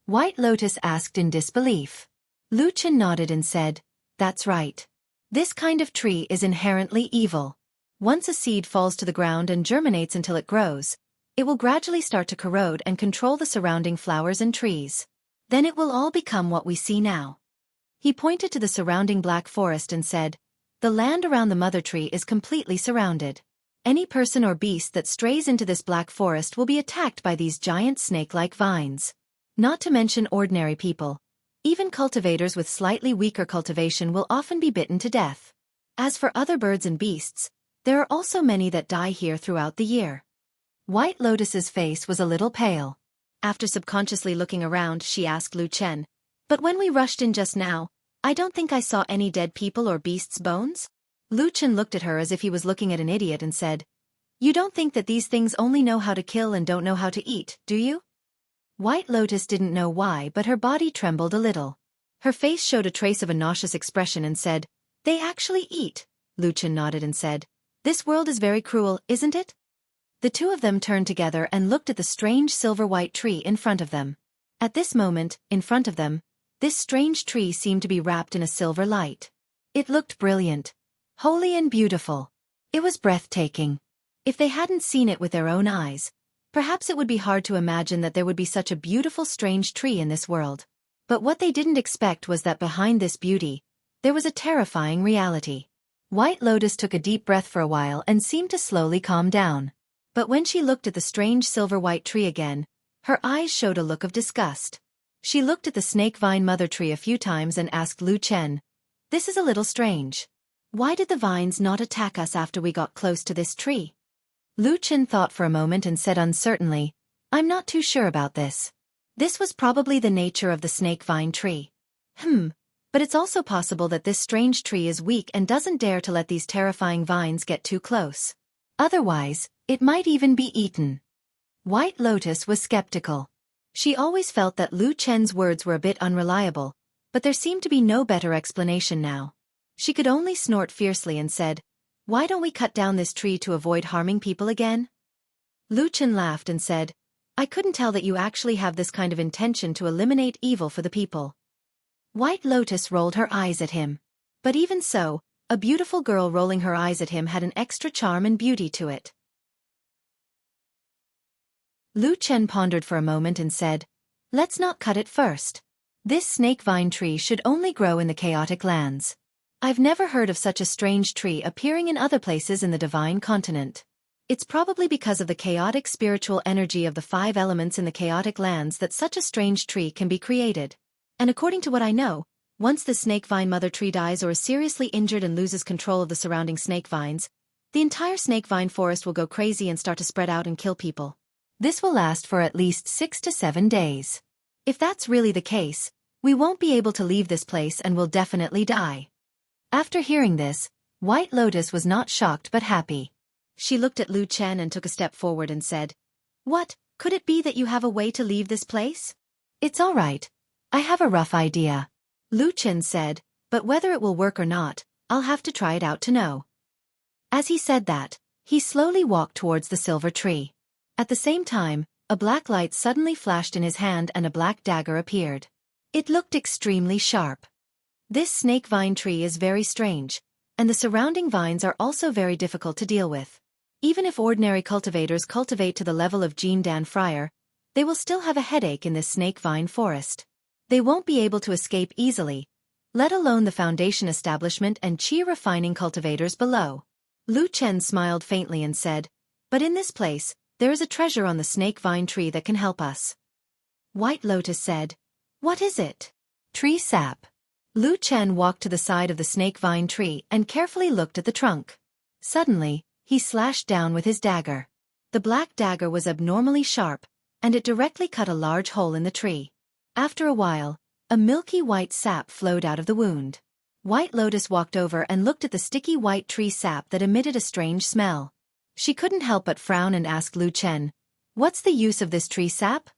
White Lotus asked in disbelief. Lu Chen nodded and said, "That's right. This kind of tree is inherently evil. Once a seed falls to the ground and germinates until it grows, it will gradually start to corrode and control the surrounding flowers and trees. Then it will all become what we see now." He pointed to the surrounding black forest and said, "The land around the mother tree is completely surrounded. Any person or beast that strays into this black forest will be attacked by these giant snake-like vines. Not to mention ordinary people. Even cultivators with slightly weaker cultivation will often be bitten to death. As for other birds and beasts, there are also many that die here throughout the year." White Lotus's face was a little pale. After subconsciously looking around, she asked Lu Chen, "But when we rushed in just now, I don't think I saw any dead people or beasts' bones?" Lu Chen looked at her as if he was looking at an idiot and said, "You don't think that these things only know how to kill and don't know how to eat, do you?" White Lotus didn't know why, but her body trembled a little. Her face showed a trace of a nauseous expression and said, "They actually eat." Lu Chen nodded and said, "This world is very cruel, isn't it?" The two of them turned together and looked at the strange silver-white tree in front of them. At this moment, in front of them, this strange tree seemed to be wrapped in a silver light. It looked brilliant, holy and beautiful. It was breathtaking. If they hadn't seen it with their own eyes, perhaps it would be hard to imagine that there would be such a beautiful strange tree in this world. But what they didn't expect was that behind this beauty, there was a terrifying reality. White Lotus took a deep breath for a while and seemed to slowly calm down. But when she looked at the strange silver-white tree again, her eyes showed a look of disgust. She looked at the snake vine mother tree a few times and asked Lu Chen, "This is a little strange. Why did the vines not attack us after we got close to this tree?" Lu Chen thought for a moment and said uncertainly, "I'm not too sure about this. This was probably the nature of the snake vine tree. But it's also possible that this strange tree is weak and doesn't dare to let these terrifying vines get too close. Otherwise, it might even be eaten." White Lotus was skeptical. She always felt that Lu Chen's words were a bit unreliable, but there seemed to be no better explanation now. She could only snort fiercely and said, "Why don't we cut down this tree to avoid harming people again?" Lu Chen laughed and said, "I couldn't tell that you actually have this kind of intention to eliminate evil for the people." White Lotus rolled her eyes at him. But even so, a beautiful girl rolling her eyes at him had an extra charm and beauty to it. Lu Chen pondered for a moment and said, "Let's not cut it first. This snake vine tree should only grow in the chaotic lands. I've never heard of such a strange tree appearing in other places in the divine continent. It's probably because of the chaotic spiritual energy of the 5 elements in the chaotic lands that such a strange tree can be created. And according to what I know, once the snake vine mother tree dies or is seriously injured and loses control of the surrounding snake vines, the entire snake vine forest will go crazy and start to spread out and kill people. This will last for at least 6 to 7 days. If that's really the case, we won't be able to leave this place and will definitely die." After hearing this, White Lotus was not shocked but happy. She looked at Lu Chen and took a step forward and said, "What, could it be that you have a way to leave this place?" "It's all right. I have a rough idea," Lu Chen said, "but whether it will work or not, I'll have to try it out to know." As he said that, he slowly walked towards the silver tree. At the same time, a black light suddenly flashed in his hand and a black dagger appeared. It looked extremely sharp. This snake vine tree is very strange, and the surrounding vines are also very difficult to deal with. Even if ordinary cultivators cultivate to the level of Jean Dan Friar, they will still have a headache in this snake vine forest. They won't be able to escape easily, let alone the foundation establishment and qi refining cultivators below. Lu Chen smiled faintly and said, "But in this place, there is a treasure on the snake vine tree that can help us." White Lotus said, "What is it?" "Tree sap." Lu Chen walked to the side of the snake vine tree and carefully looked at the trunk. Suddenly, he slashed down with his dagger. The black dagger was abnormally sharp, and it directly cut a large hole in the tree. After a while, a milky white sap flowed out of the wound. White Lotus walked over and looked at the sticky white tree sap that emitted a strange smell. She couldn't help but frown and ask Lu Chen, "What's the use of this tree sap?"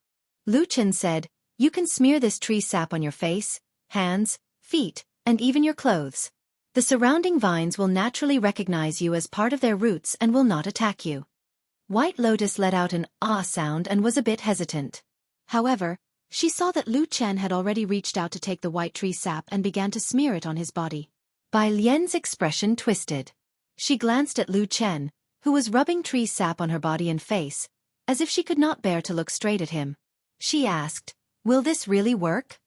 Lu Chen said, "You can smear this tree sap on your face, hands, feet, and even your clothes. The surrounding vines will naturally recognize you as part of their roots and will not attack you." White Lotus let out an "ah" sound and was a bit hesitant. However, she saw that Lu Chen had already reached out to take the white tree sap and began to smear it on his body. Bai Lian's expression twisted. She glanced at Lu Chen, who was rubbing tree sap on her body and face, as if she could not bear to look straight at him. She asked, "Will this really work?"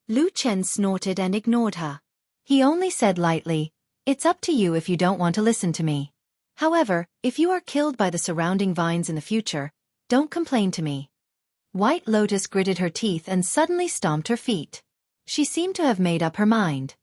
Lu Chen snorted and ignored her. He only said lightly, "It's up to you if you don't want to listen to me. However, if you are killed by the surrounding vines in the future, don't complain to me." White Lotus gritted her teeth and suddenly stomped her feet. She seemed to have made up her mind.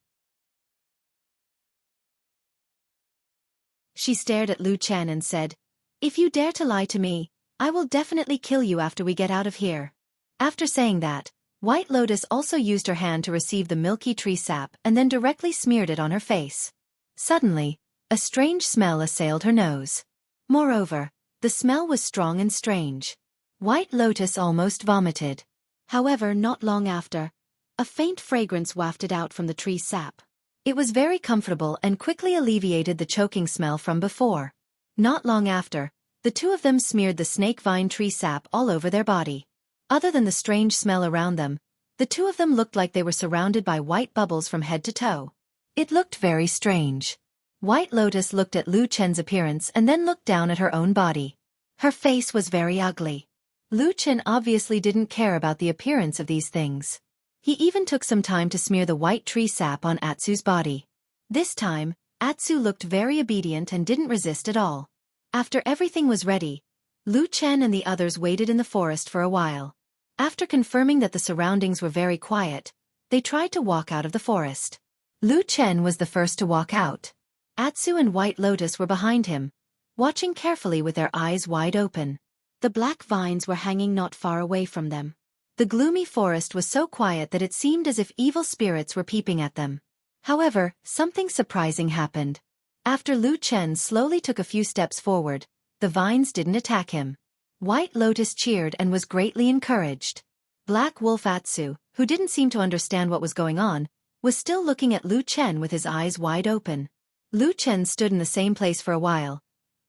She stared at Lu Chen and said, "If you dare to lie to me, I will definitely kill you after we get out of here." After saying that, White Lotus also used her hand to receive the milky tree sap and then directly smeared it on her face. Suddenly, a strange smell assailed her nose. Moreover, the smell was strong and strange. White Lotus almost vomited. However, not long after, a faint fragrance wafted out from the tree sap. It was very comfortable and quickly alleviated the choking smell from before. Not long after, the two of them smeared the snake vine tree sap all over their body. Other than the strange smell around them, the two of them looked like they were surrounded by white bubbles from head to toe. It looked very strange. White Lotus looked at Lu Chen's appearance and then looked down at her own body. Her face was very ugly. Lu Chen obviously didn't care about the appearance of these things. He even took some time to smear the white tree sap on Atsu's body. This time, Atsu looked very obedient and didn't resist at all. After everything was ready, Lu Chen and the others waited in the forest for a while. After confirming that the surroundings were very quiet, they tried to walk out of the forest. Lu Chen was the first to walk out. Atsu and White Lotus were behind him, watching carefully with their eyes wide open. The black vines were hanging not far away from them. The gloomy forest was so quiet that it seemed as if evil spirits were peeping at them. However, something surprising happened. After Lu Chen slowly took a few steps forward, the vines didn't attack him. White Lotus cheered and was greatly encouraged. Black Wolf Atsu, who didn't seem to understand what was going on, was still looking at Lu Chen with his eyes wide open. Lu Chen stood in the same place for a while,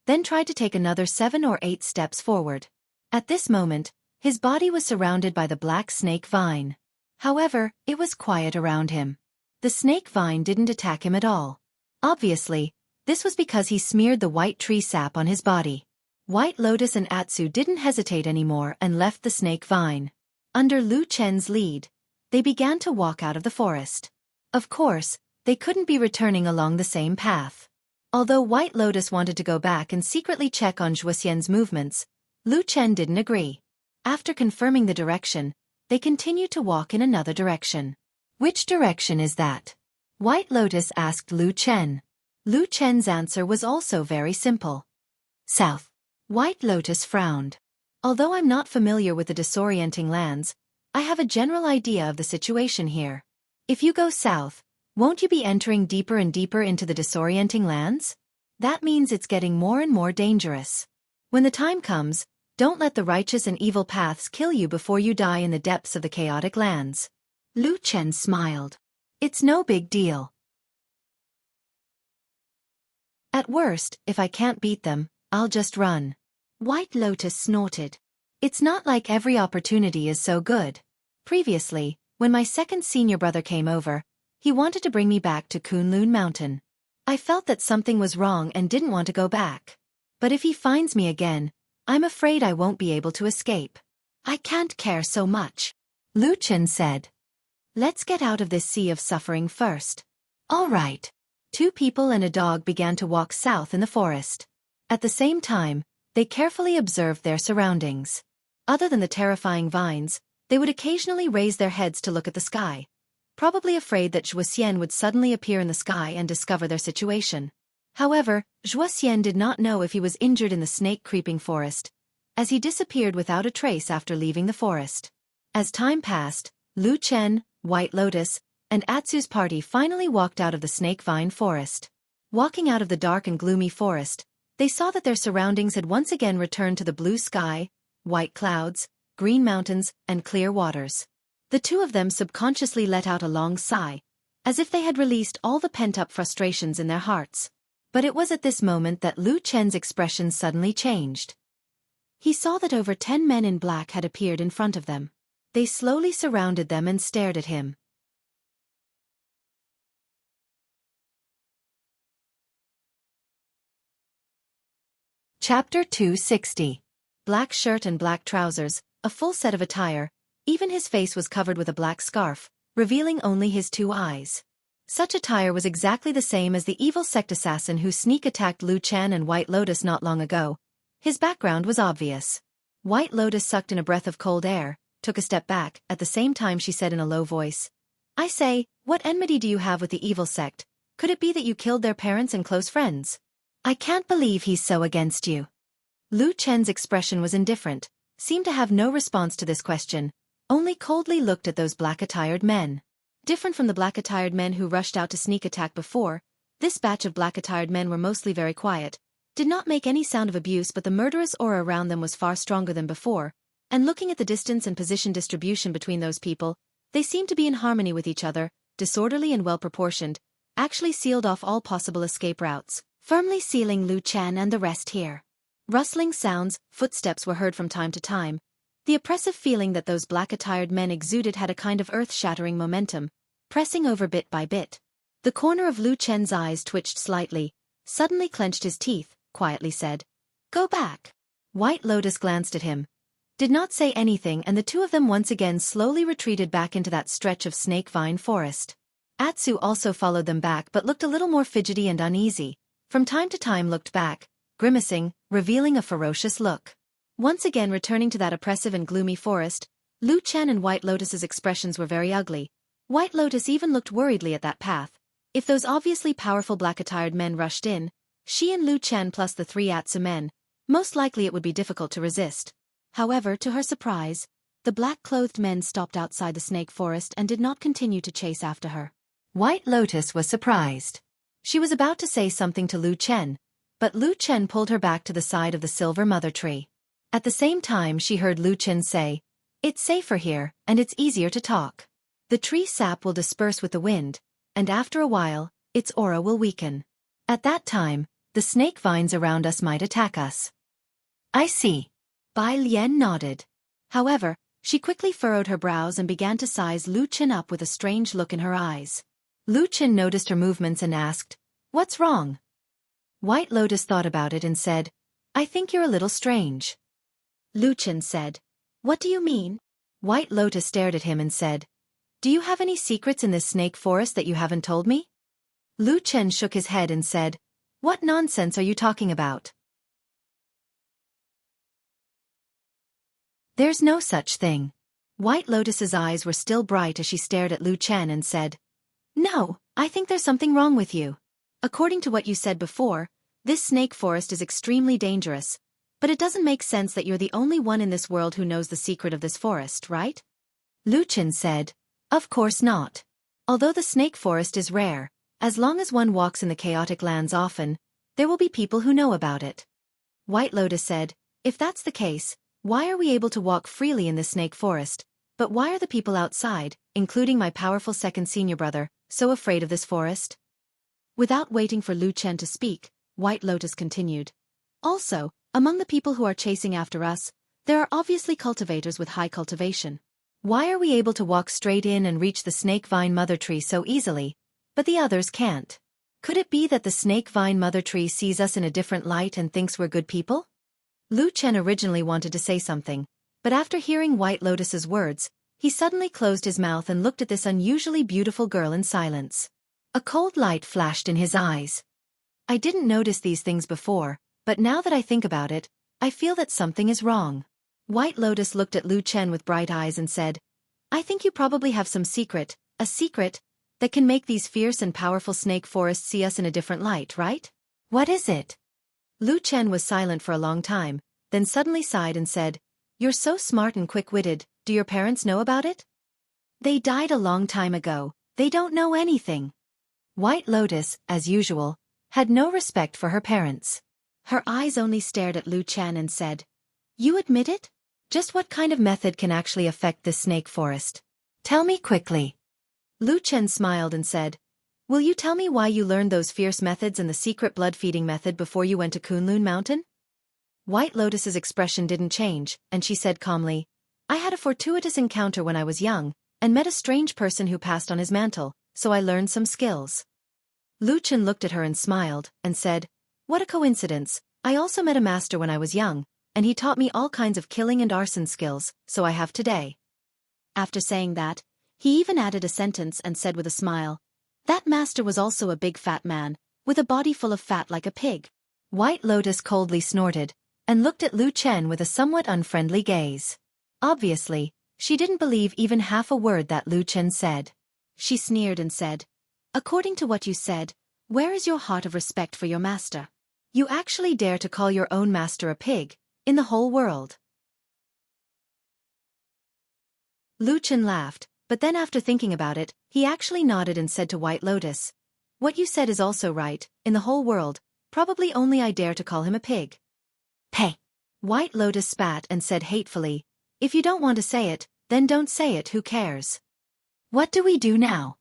then tried to take another 7 or 8 steps forward. At this moment, his body was surrounded by the black snake vine. However, it was quiet around him. The snake vine didn't attack him at all. Obviously, this was because he smeared the white tree sap on his body. White Lotus and Atsu didn't hesitate anymore and left the snake vine. Under Lu Chen's lead, they began to walk out of the forest. Of course, they couldn't be returning along the same path. Although White Lotus wanted to go back and secretly check on Wuxia's movements, Lu Chen didn't agree. After confirming the direction, they continued to walk in another direction. Which direction is that? White Lotus asked Lu Chen. Lu Chen's answer was also very simple. South. White Lotus frowned. Although I'm not familiar with the disorienting lands, I have a general idea of the situation here. If you go south, won't you be entering deeper and deeper into the disorienting lands? That means it's getting more and more dangerous. When the time comes, don't let the righteous and evil paths kill you before you die in the depths of the chaotic lands. Lu Chen smiled. It's no big deal. At worst, if I can't beat them, I'll just run. White Lotus snorted. It's not like every opportunity is so good. Previously, when my second senior brother came over, he wanted to bring me back to Kunlun Mountain. I felt that something was wrong and didn't want to go back. But if he finds me again, I'm afraid I won't be able to escape. I can't care so much. Lu Chen said. Let's get out of this sea of suffering first. All right. 2 people and a dog began to walk south in the forest. At the same time, they carefully observed their surroundings. Other than the terrifying vines, they would occasionally raise their heads to look at the sky, probably afraid that Wuxia would suddenly appear in the sky and discover their situation. However, Wuxia did not know if he was injured in the snake-creeping forest, as he disappeared without a trace after leaving the forest. As time passed, Lu Chen, White Lotus, and Atsu's party finally walked out of the snake vine forest. Walking out of the dark and gloomy forest, they saw that their surroundings had once again returned to the blue sky, white clouds, green mountains, and clear waters. The 2 of them subconsciously let out a long sigh, as if they had released all the pent-up frustrations in their hearts. But it was at this moment that Lu Chen's expression suddenly changed. He saw that over 10 men in black had appeared in front of them. They slowly surrounded them and stared at him. Chapter 260. Black shirt and black trousers, a full set of attire. Even his face was covered with a black scarf, revealing only his 2 eyes. Such attire was exactly the same as the evil sect assassin who sneak-attacked Lu Chen and White Lotus not long ago. His background was obvious. White Lotus sucked in a breath of cold air, took a step back. At the same time she said in a low voice, I say, what enmity do you have with the evil sect? Could it be that you killed their parents and close friends? I can't believe he's so against you. Lu Chen's expression was indifferent, seemed to have no response to this question, only coldly looked at those black-attired men. Different from the black-attired men who rushed out to sneak attack before, this batch of black-attired men were mostly very quiet, did not make any sound of abuse, but the murderous aura around them was far stronger than before, and looking at the distance and position distribution between those people, they seemed to be in harmony with each other, disorderly and well-proportioned, actually sealed off all possible escape routes, firmly sealing Lu Chen and the rest here. Rustling sounds, footsteps were heard from time to time. The oppressive feeling that those black-attired men exuded had a kind of earth-shattering momentum, pressing over bit by bit. The corner of Lu Chen's eyes twitched slightly, suddenly clenched his teeth, quietly said, Go back. White Lotus glanced at him. did not say anything, and the two of them once again slowly retreated back into that stretch of snake vine forest. Atsu also followed them back but looked a little more fidgety and uneasy. From time to time looked back, grimacing, revealing a ferocious look. Once again returning to that oppressive and gloomy forest, Lu Chen and White Lotus's expressions were very ugly. White Lotus even looked worriedly at that path. If those obviously powerful black-attired men rushed in, she and Lu Chen plus the three Atsu men, most likely it would be difficult to resist. However, to her surprise, the black-clothed men stopped outside the snake forest and did not continue to chase after her. White Lotus was surprised. She was about to say something to Lu Chen, but Lu Chen pulled her back to the side of the silver mother tree. At the same time she heard Lu Chen say, "It's safer here, and it's easier to talk. The tree sap will disperse with the wind, and after a while, its aura will weaken. At that time, the snake vines around us might attack us." "I see." Bai Lian nodded. However, she quickly furrowed her brows and began to size Lu Chen up with a strange look in her eyes. Lu Chen noticed her movements and asked, "What's wrong?" White Lotus thought about it and said, "I think you're a little strange." Lu Chen said, "What do you mean?" White Lotus stared at him and said, "Do you have any secrets in this snake forest that you haven't told me?" Lu Chen shook his head and said, "What nonsense are you talking about? There's no such thing." White Lotus's eyes were still bright as she stared at Lu Chen and said, "No, I think there's something wrong with you. According to what you said before, this snake forest is extremely dangerous, but it doesn't make sense that you're the only one in this world who knows the secret of this forest, right?" Lu Chen said, "Of course not. Although the snake forest is rare, as long as one walks in the chaotic lands often, there will be people who know about it." White Lotus said, "If that's the case, why are we able to walk freely in this snake forest, but why are the people outside, including my powerful second senior brother, so afraid of this forest?" Without waiting for Lu Chen to speak, White Lotus continued, "Also, among the people who are chasing after us, there are obviously cultivators with high cultivation. Why are we able to walk straight in and reach the snake vine mother tree so easily, but the others can't? Could it be that the snake vine mother tree sees us in a different light and thinks we're good people?" Lu Chen originally wanted to say something, but after hearing White Lotus's words, he suddenly closed his mouth and looked at this unusually beautiful girl in silence. A cold light flashed in his eyes. "I didn't notice these things before, but now that I think about it, I feel that something is wrong." White Lotus looked at Lu Chen with bright eyes and said, "I think you probably have some secret, a secret, that can make these fierce and powerful snake forests see us in a different light, right? What is it?" Lu Chen was silent for a long time, then suddenly sighed and said, "You're so smart and quick-witted, do your parents know about it?" "They died a long time ago, they don't know anything." White Lotus, as usual, had no respect for her parents. Her eyes only stared at Lu Chen and said, "You admit it? Just what kind of method can actually affect this snake forest? Tell me quickly." Lu Chen smiled and said, "Will you tell me why you learned those fierce methods and the secret blood-feeding method before you went to Kunlun Mountain?" White Lotus's expression didn't change, and she said calmly, "I had a fortuitous encounter when I was young, and met a strange person who passed on his mantle, so I learned some skills." Lu Chen looked at her and smiled, and said, "What a coincidence, I also met a master when I was young, and he taught me all kinds of killing and arson skills, so I have today." After saying that, he even added a sentence and said with a smile, "That master was also a big fat man, with a body full of fat like a pig." White Lotus coldly snorted, and looked at Lu Chen with a somewhat unfriendly gaze. Obviously, she didn't believe even half a word that Lu Chen said. She sneered and said, "According to what you said, where is your heart of respect for your master? You actually dare to call your own master a pig, in the whole world?" Lu Chen laughed, but then after thinking about it, he actually nodded and said to White Lotus, "What you said is also right, in the whole world, probably only I dare to call him a pig." "Hey!" White Lotus spat and said hatefully, "If you don't want to say it, then don't say it, who cares?" "What do we do now?"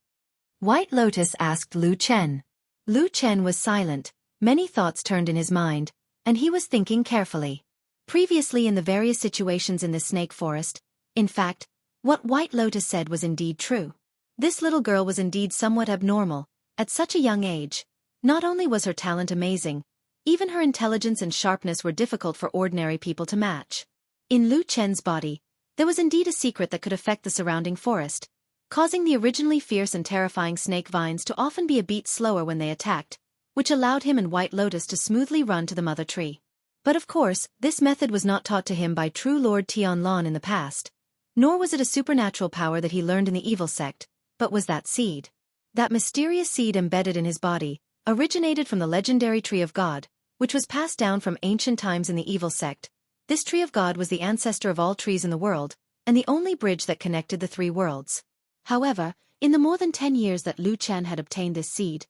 White Lotus asked Lu Chen. Lu Chen was silent, many thoughts turned in his mind, and he was thinking carefully. Previously in the various situations in the snake forest, in fact, what White Lotus said was indeed true. This little girl was indeed somewhat abnormal, at such a young age. Not only was her talent amazing, even her intelligence and sharpness were difficult for ordinary people to match. In Lu Chen's body, there was indeed a secret that could affect the surrounding forest, causing the originally fierce and terrifying snake vines to often be a beat slower when they attacked, which allowed him and White Lotus to smoothly run to the mother tree. But of course, this method was not taught to him by true Lord Tianlan in the past, nor was it a supernatural power that he learned in the evil sect, but was that seed. That mysterious seed embedded in his body originated from the legendary Tree of God, which was passed down from ancient times in the evil sect. This Tree of God was the ancestor of all trees in the world, and the only bridge that connected the three worlds. However, in the more than 10 years that Lu Chen had obtained this seed,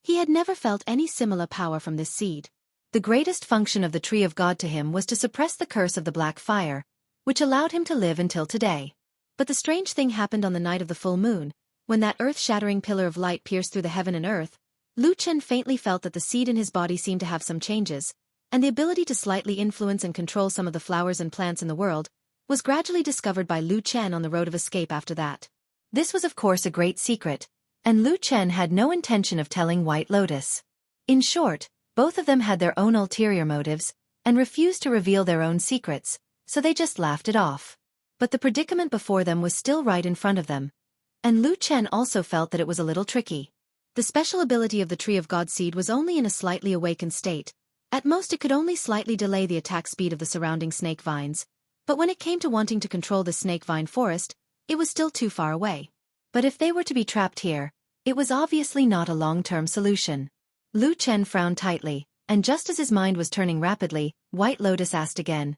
he had never felt any similar power from this seed. The greatest function of the Tree of God to him was to suppress the curse of the black fire, which allowed him to live until today. But the strange thing happened on the night of the full moon, when that earth-shattering pillar of light pierced through the heaven and earth. Lu Chen faintly felt that the seed in his body seemed to have some changes, and the ability to slightly influence and control some of the flowers and plants in the world was gradually discovered by Lu Chen on the road of escape after that. This was of course a great secret, and Lu Chen had no intention of telling White Lotus. In short, both of them had their own ulterior motives, and refused to reveal their own secrets, so they just laughed it off. But the predicament before them was still right in front of them, and Lu Chen also felt that it was a little tricky. The special ability of the Tree of God seed was only in a slightly awakened state. At most it could only slightly delay the attack speed of the surrounding snake vines, but when it came to wanting to control the snake vine forest, it was still too far away. But if they were to be trapped here, it was obviously not a long-term solution. Lu Chen frowned tightly, and just as his mind was turning rapidly, White Lotus asked again,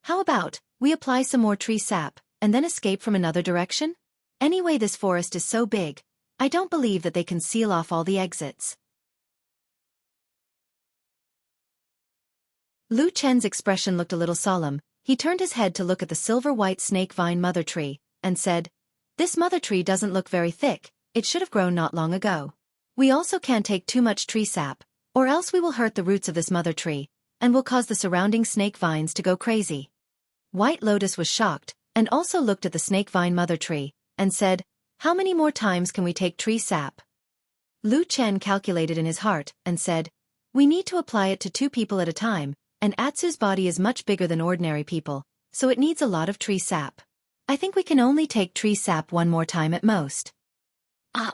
"How about we apply some more tree sap, and then escape from another direction? Anyway, this forest is so big, I don't believe that they can seal off all the exits." Lu Chen's expression looked a little solemn. He turned his head to look at the silver-white snake vine mother tree, and said, "This mother tree doesn't look very thick, it should have grown not long ago. We also can't take too much tree sap, or else we will hurt the roots of this mother tree, and will cause the surrounding snake vines to go crazy." White Lotus was shocked, and also looked at the snake vine mother tree, and said, "How many more times can we take tree sap?" Lu Chen calculated in his heart, and said, "We need to apply it to 2 people at a time, and Atsu's body is much bigger than ordinary people, so it needs a lot of tree sap. I think we can only take tree sap 1 more time at most."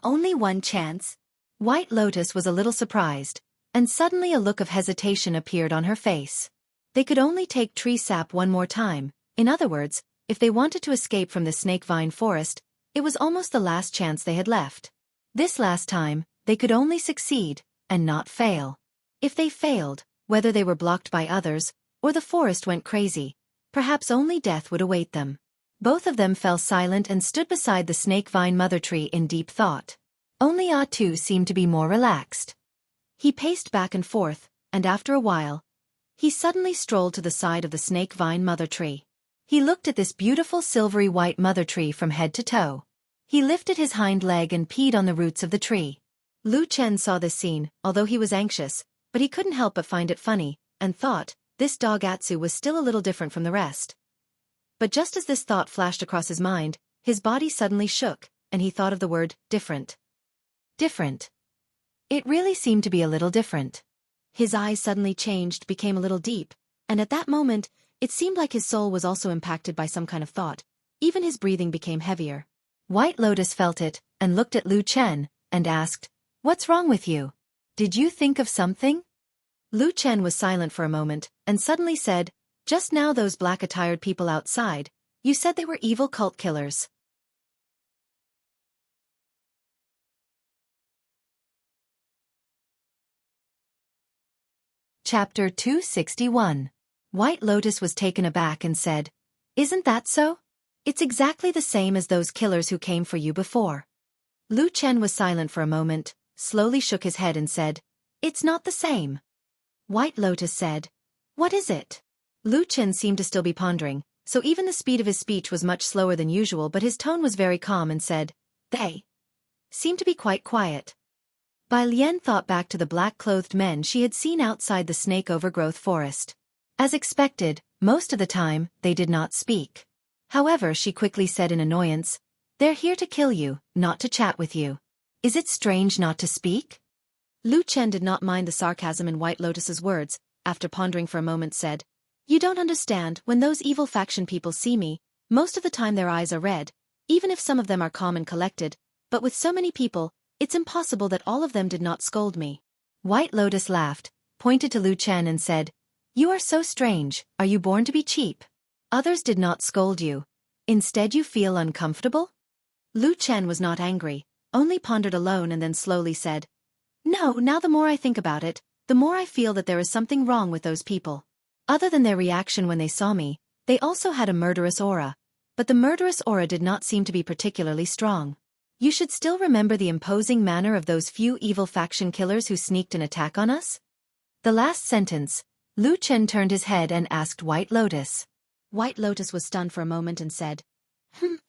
Only 1 chance? White Lotus was a little surprised, and suddenly a look of hesitation appeared on her face. They could only take tree sap 1 more time. In other words, if they wanted to escape from the snake vine forest, it was almost the last chance they had left. This last time, they could only succeed, and not fail. If they failed, whether they were blocked by others, or the forest went crazy, perhaps only death would await them. Both of them fell silent and stood beside the snake vine mother tree in deep thought. Only Atu seemed to be more relaxed. He paced back and forth, and after a while, he suddenly strolled to the side of the snake vine mother tree. He looked at this beautiful silvery white mother tree from head to toe. He lifted his hind leg and peed on the roots of the tree. Lu Chen saw this scene, although he was anxious, but he couldn't help but find it funny, and thought, this dog Atsu was still a little different from the rest. But just as this thought flashed across his mind, his body suddenly shook, and he thought of the word, different. Different. It really seemed to be a little different. His eyes suddenly changed, became a little deep, and at that moment, it seemed like his soul was also impacted by some kind of thought. Even his breathing became heavier. White Lotus felt it, and looked at Lu Chen, and asked, "What's wrong with you? Did you think of something?" Lu Chen was silent for a moment, and suddenly said, "Just now those black-attired people outside, you said they were evil cult killers." Chapter 261. White Lotus was taken aback and said, "Isn't that so? It's exactly the same as those killers who came for you before." Lu Chen was silent for a moment, slowly shook his head and said, "It's not the same." White Lotus said, "What is it?" Lu Chen seemed to still be pondering, so even the speed of his speech was much slower than usual, but his tone was very calm and said, "They seem to be quite quiet." Bai Lian thought back to the black-clothed men she had seen outside the snake-overgrowth forest. As expected, most of the time, they did not speak. However, she quickly said in annoyance, "They're here to kill you, not to chat with you. Is it strange not to speak?" Lu Chen did not mind the sarcasm in White Lotus's words, after pondering for a moment said, You don't understand, when those evil faction people see me, most of the time their eyes are red, even if some of them are calm and collected, but with so many people, it's impossible that all of them did not scold me. White Lotus laughed, pointed to Lu Chen and said, "You are so strange, are you born to be cheap? Others did not scold you. Instead you feel uncomfortable?" Lu Chen was not angry, only pondered alone and then slowly said, "No, now the more I think about it, the more I feel that there is something wrong with those people. Other than their reaction when they saw me, they also had a murderous aura, but the murderous aura did not seem to be particularly strong. You should still remember the imposing manner of those few evil faction killers who sneaked an attack on us?" The last sentence, Lu Chen turned his head and asked White Lotus. White Lotus was stunned for a moment and said,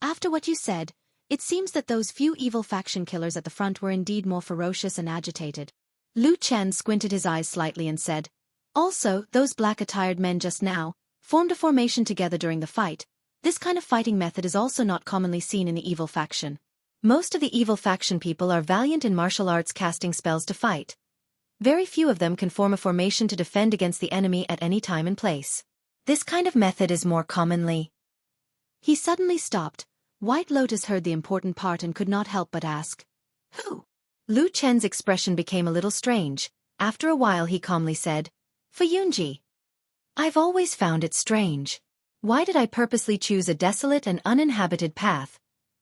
After what you said, it seems that those few evil faction killers at the front were indeed more ferocious and agitated." Lu Chen squinted his eyes slightly and said, "Also, those black-attired men just now formed a formation together during the fight. This kind of fighting method is also not commonly seen in the evil faction. Most of the evil faction people are valiant in martial arts, casting spells to fight. Very few of them can form a formation to defend against the enemy at any time and place. This kind of method is more commonly—" He suddenly stopped. White Lotus heard the important part and could not help but ask, "Who?" Lu Chen's expression became a little strange. After a while he calmly said, "For Yunji. I've always found it strange. Why did I purposely choose a desolate and uninhabited path,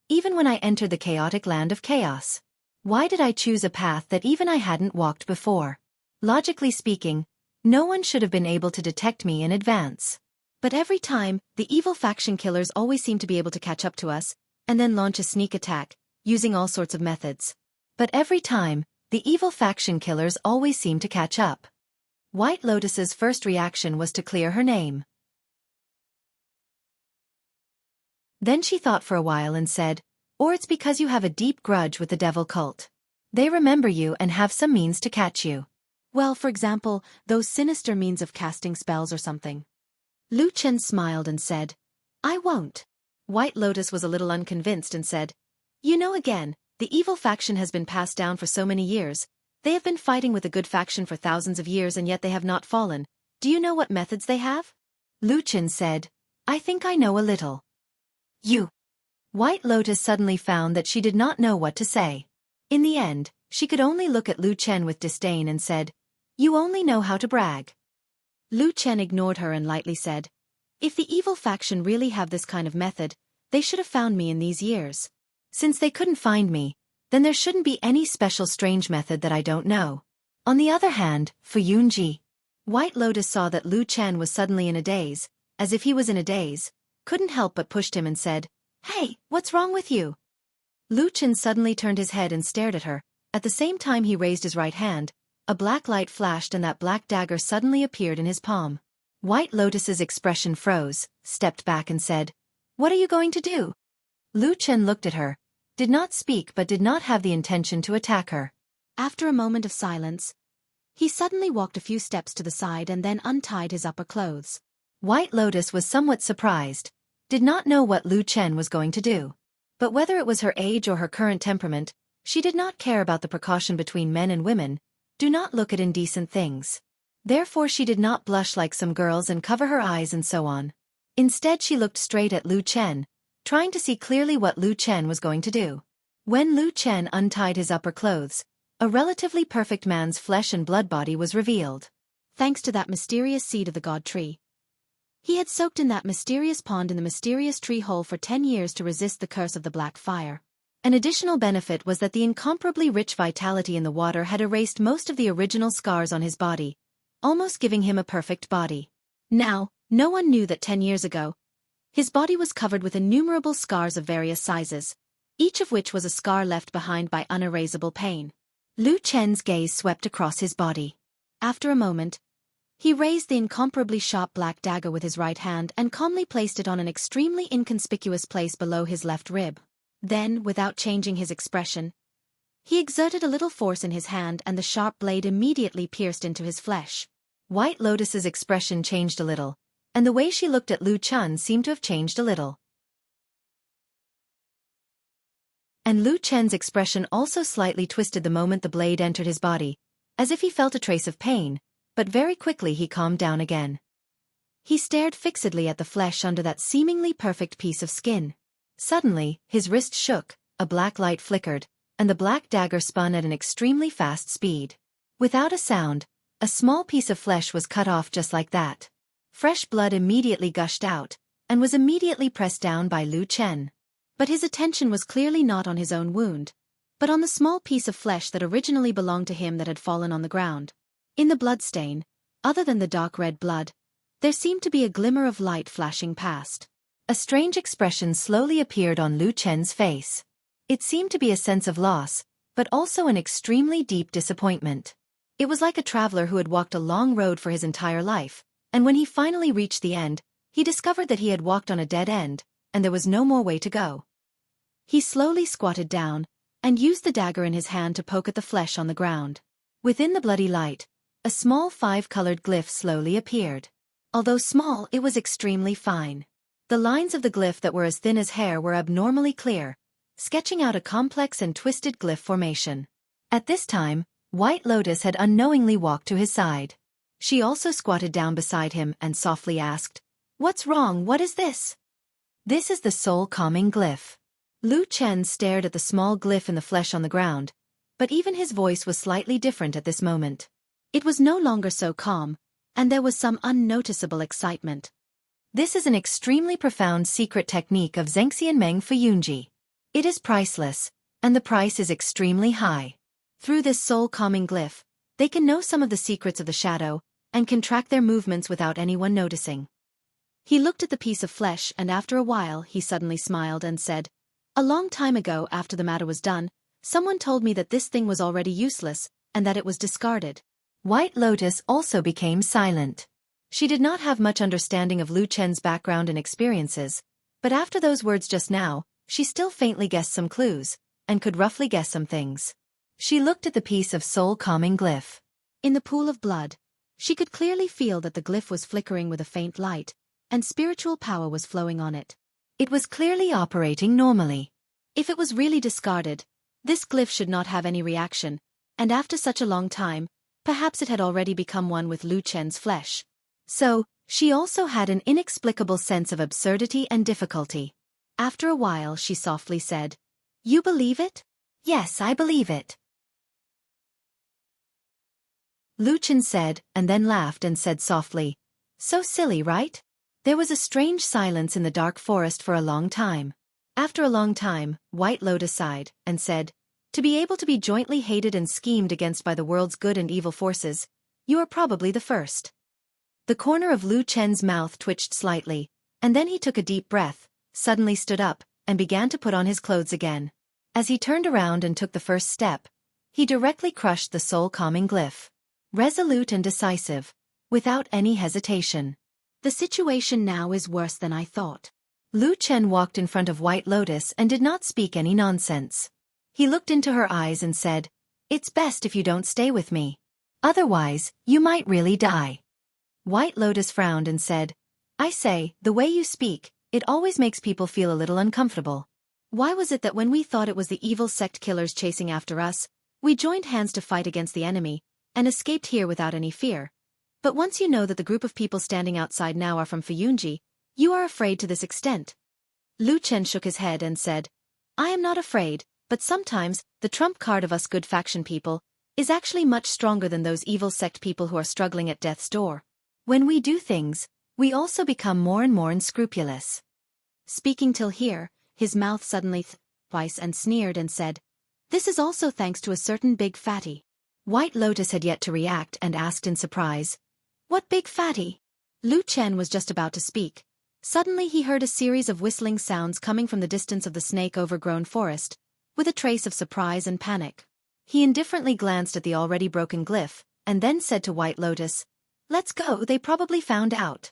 even when I entered the chaotic land of chaos? Why did I choose a path that even I hadn't walked before? Logically speaking, no one should have been able to detect me in advance. But every time, the evil faction killers always seem to be able to catch up to us, and then launch a sneak attack, using all sorts of methods. But every time, the evil faction killers always seem to catch up." White Lotus's first reaction was to clear her name. Then she thought for a while and said, "Or it's because you have a deep grudge with the devil cult. They remember you and have some means to catch you. Well, for example, those sinister means of casting spells or something." Lu Chen smiled and said, "I won't." White Lotus was a little unconvinced and said, "You know, again, the evil faction has been passed down for so many years. They have been fighting with the good faction for thousands of years and yet they have not fallen. Do you know what methods they have?" Lu Chen said, "I think I know a little." "You." White Lotus suddenly found that she did not know what to say. In the end, she could only look at Lu Chen with disdain and said, "You only know how to brag." Lu Chen ignored her and lightly said, "If the evil faction really have this kind of method, they should have found me in these years. Since they couldn't find me, then there shouldn't be any special strange method that I don't know. On the other hand, for Yunji." White Lotus saw that Lu Chen was suddenly in a daze, as if he was in a daze, couldn't help but pushed him and said, "Hey, what's wrong with you?" Lu Chen suddenly turned his head and stared at her. At the same time he raised his right hand. A black light flashed and that black dagger suddenly appeared in his palm. White Lotus's expression froze, stepped back and said, "What are you going to do?" Lu Chen looked at her, did not speak but did not have the intention to attack her. After a moment of silence, he suddenly walked a few steps to the side and then untied his upper clothes. White Lotus was somewhat surprised, did not know what Lu Chen was going to do. But whether it was her age or her current temperament, she did not care about the precaution between men and women. Do not look at indecent things. Therefore she did not blush like some girls and cover her eyes and so on. Instead she looked straight at Lu Chen, trying to see clearly what Lu Chen was going to do. When Lu Chen untied his upper clothes, a relatively perfect man's flesh and blood body was revealed. Thanks to that mysterious seed of the god tree. He had soaked in that mysterious pond in the mysterious tree hole for 10 years to resist the curse of the black fire. An additional benefit was that the incomparably rich vitality in the water had erased most of the original scars on his body, almost giving him a perfect body. Now, no one knew that 10 years ago, his body was covered with innumerable scars of various sizes, each of which was a scar left behind by unerasable pain. Lu Chen's gaze swept across his body. After a moment, he raised the incomparably sharp black dagger with his right hand and calmly placed it on an extremely inconspicuous place below his left rib. Then, without changing his expression, he exerted a little force in his hand and the sharp blade immediately pierced into his flesh. White Lotus's expression changed a little, and the way she looked at Lu Chen seemed to have changed a little. And Lu Chen's expression also slightly twisted the moment the blade entered his body, as if he felt a trace of pain, but very quickly he calmed down again. He stared fixedly at the flesh under that seemingly perfect piece of skin. Suddenly, his wrist shook, a black light flickered, and the black dagger spun at an extremely fast speed. Without a sound, a small piece of flesh was cut off just like that. Fresh blood immediately gushed out, and was immediately pressed down by Lu Chen. But his attention was clearly not on his own wound, but on the small piece of flesh that originally belonged to him that had fallen on the ground. In the bloodstain, other than the dark red blood, there seemed to be a glimmer of light flashing past. A strange expression slowly appeared on Lu Chen's face. It seemed to be a sense of loss, but also an extremely deep disappointment. It was like a traveler who had walked a long road for his entire life, and when he finally reached the end, he discovered that he had walked on a dead end, and there was no more way to go. He slowly squatted down, and used the dagger in his hand to poke at the flesh on the ground. Within the bloody light, a small 5-colored glyph slowly appeared. Although small, it was extremely fine. The lines of the glyph that were as thin as hair were abnormally clear, sketching out a complex and twisted glyph formation. At this time, White Lotus had unknowingly walked to his side. She also squatted down beside him and softly asked, "What's wrong? What is this?" "This is the soul-calming glyph." Lu Chen stared at the small glyph in the flesh on the ground, but even his voice was slightly different at this moment. It was no longer so calm, and there was some unnoticeable excitement. "This is an extremely profound secret technique of Xianxia Meng Fuyunji. It is priceless, and the price is extremely high. Through this soul-calming glyph, they can know some of the secrets of the shadow, and can track their movements without anyone noticing." He looked at the piece of flesh and after a while he suddenly smiled and said, "A long time ago after the matter was done, someone told me that this thing was already useless, and that it was discarded." White Lotus also became silent. She did not have much understanding of Lu Chen's background and experiences, but after those words just now, she still faintly guessed some clues, and could roughly guess some things. She looked at the piece of soul-calming glyph. In the pool of blood, she could clearly feel that the glyph was flickering with a faint light, and spiritual power was flowing on it. It was clearly operating normally. If it was really discarded, this glyph should not have any reaction, and after such a long time, perhaps it had already become one with Lu Chen's flesh. So, she also had an inexplicable sense of absurdity and difficulty. After a while she softly said, "You believe it?" "Yes, I believe it." Lu Chen said, and then laughed and said softly, "So silly, right?" There was a strange silence in the dark forest for a long time. After a long time, White Lotus sighed, and said, "To be able to be jointly hated and schemed against by the world's good and evil forces, you are probably the first." The corner of Lu Chen's mouth twitched slightly, and then he took a deep breath, suddenly stood up, and began to put on his clothes again. As he turned around and took the first step, he directly crushed the soul-calming glyph. Resolute and decisive, without any hesitation. "The situation now is worse than I thought." Lu Chen walked in front of White Lotus and did not speak any nonsense. He looked into her eyes and said, "It's best if you don't stay with me. Otherwise, you might really die." White Lotus frowned and said, "I say, the way you speak, it always makes people feel a little uncomfortable. Why was it that when we thought it was the evil sect killers chasing after us, we joined hands to fight against the enemy, and escaped here without any fear? But once you know that the group of people standing outside now are from Fuyunji, you are afraid to this extent." Lu Chen shook his head and said, "I am not afraid, but sometimes, the trump card of us good faction people, is actually much stronger than those evil sect people who are struggling at death's door. When we do things, we also become more and more unscrupulous." Speaking till here, his mouth suddenly twice and sneered and said, "This is also thanks to a certain big fatty." White Lotus had yet to react and asked in surprise, "What big fatty?" Lu Chen was just about to speak. Suddenly he heard a series of whistling sounds coming from the distance of the snake-overgrown forest, with a trace of surprise and panic. He indifferently glanced at the already broken glyph, and then said to White Lotus, "Let's go, they probably found out."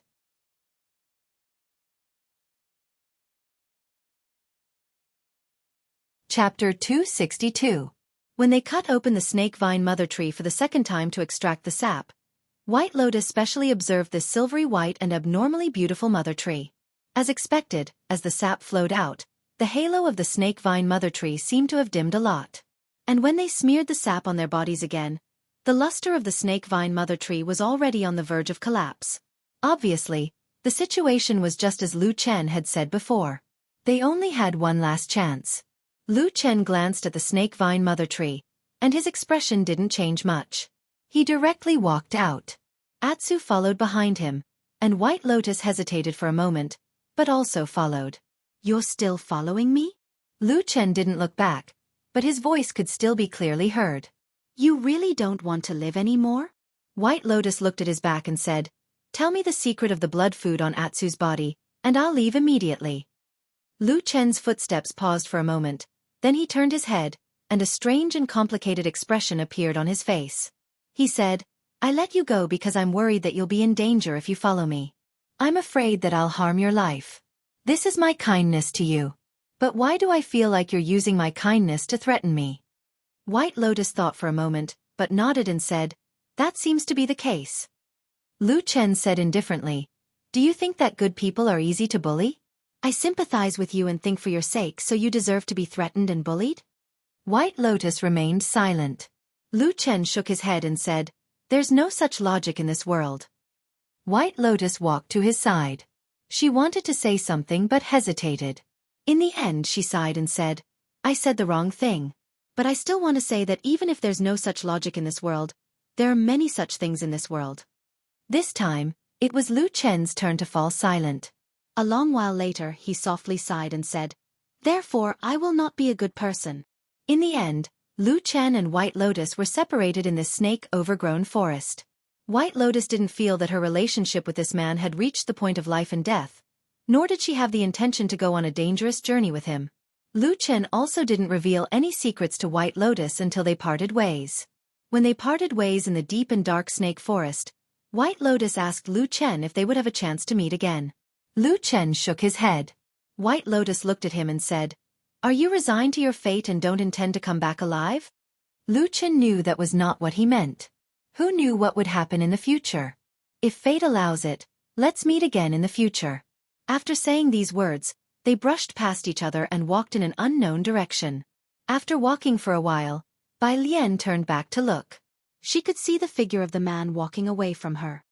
Chapter 262. When they cut open the snake vine mother tree for the second time to extract the sap, White Lotus specially observed this silvery white and abnormally beautiful mother tree. As expected, as the sap flowed out, the halo of the snake vine mother tree seemed to have dimmed a lot. And when they smeared the sap on their bodies again, the luster of the snake vine mother tree was already on the verge of collapse. Obviously, The situation was just as Lu Chen had said before. They only had one last chance. Lu Chen glanced at the snake vine mother tree, and his expression didn't change much. He directly walked out. Atsu followed behind him, and White Lotus hesitated for a moment, but also followed. "You're still following me?" Lu Chen didn't look back, but his voice could still be clearly heard. "You really don't want to live anymore?" White Lotus looked at his back and said, "Tell me the secret of the blood food on Atsu's body, and I'll leave immediately." Lu Chen's footsteps paused for a moment, then he turned his head, and a strange and complicated expression appeared on his face. He said, "I let you go because I'm worried that you'll be in danger if you follow me. I'm afraid that I'll harm your life. This is my kindness to you. But why do I feel like you're using my kindness to threaten me?" White Lotus thought for a moment, but nodded and said, "That seems to be the case." Lu Chen said indifferently, "Do you think that good people are easy to bully? I sympathize with you and think for your sake so you deserve to be threatened and bullied?" White Lotus remained silent. Lu Chen shook his head and said, "There's no such logic in this world." White Lotus walked to his side. She wanted to say something but hesitated. In the end she sighed and said, "I said the wrong thing. But I still want to say that even if there's no such logic in this world, there are many such things in this world." This time, it was Lu Chen's turn to fall silent. A long while later he softly sighed and said, "Therefore I will not be a good person." In the end, Lu Chen and White Lotus were separated in this snake-overgrown forest. White Lotus didn't feel that her relationship with this man had reached the point of life and death, nor did she have the intention to go on a dangerous journey with him. Lu Chen also didn't reveal any secrets to White Lotus until they parted ways. When they parted ways in the deep and dark snake forest, White Lotus asked Lu Chen if they would have a chance to meet again. Lu Chen shook his head. White Lotus looked at him and said, "Are you resigned to your fate and don't intend to come back alive?" Lu Chen knew that was not what he meant. Who knew what would happen in the future? "If fate allows it, let's meet again in the future." After saying these words, they brushed past each other and walked in an unknown direction. After walking for a while, Bai Lian turned back to look. She could see the figure of the man walking away from her.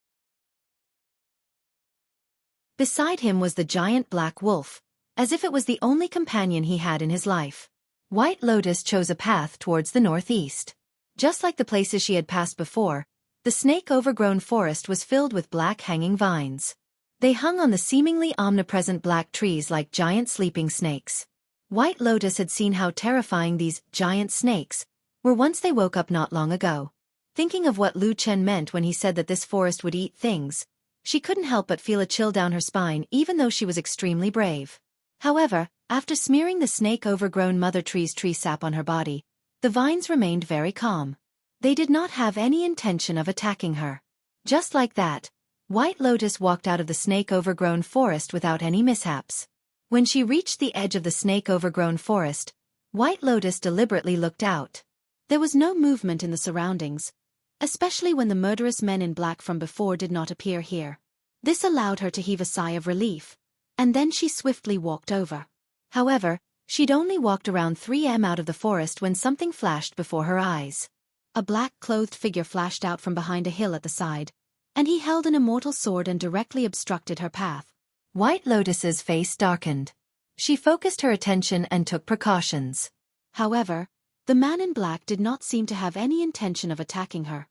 Beside him was the giant black wolf, as if it was the only companion he had in his life. White Lotus chose a path towards the northeast. Just like the places she had passed before, the snake-overgrown forest was filled with black hanging vines. They hung on the seemingly omnipresent black trees like giant sleeping snakes. White Lotus had seen how terrifying these giant snakes were once they woke up not long ago. Thinking of what Lu Chen meant when he said that this forest would eat things, she couldn't help but feel a chill down her spine even though she was extremely brave. However, after smearing the snake-overgrown mother tree's tree sap on her body, the vines remained very calm. They did not have any intention of attacking her. Just like that, White Lotus walked out of the snake-overgrown forest without any mishaps. When she reached the edge of the snake-overgrown forest, White Lotus deliberately looked out. There was no movement in the surroundings, especially when the murderous men in black from before did not appear here. This allowed her to heave a sigh of relief, and then she swiftly walked over. However, she'd only walked around 3 m out of the forest when something flashed before her eyes. A black-clothed figure flashed out from behind a hill at the side, and he held an immortal sword and directly obstructed her path. White Lotus's face darkened. She focused her attention and took precautions. However, the man in black did not seem to have any intention of attacking her.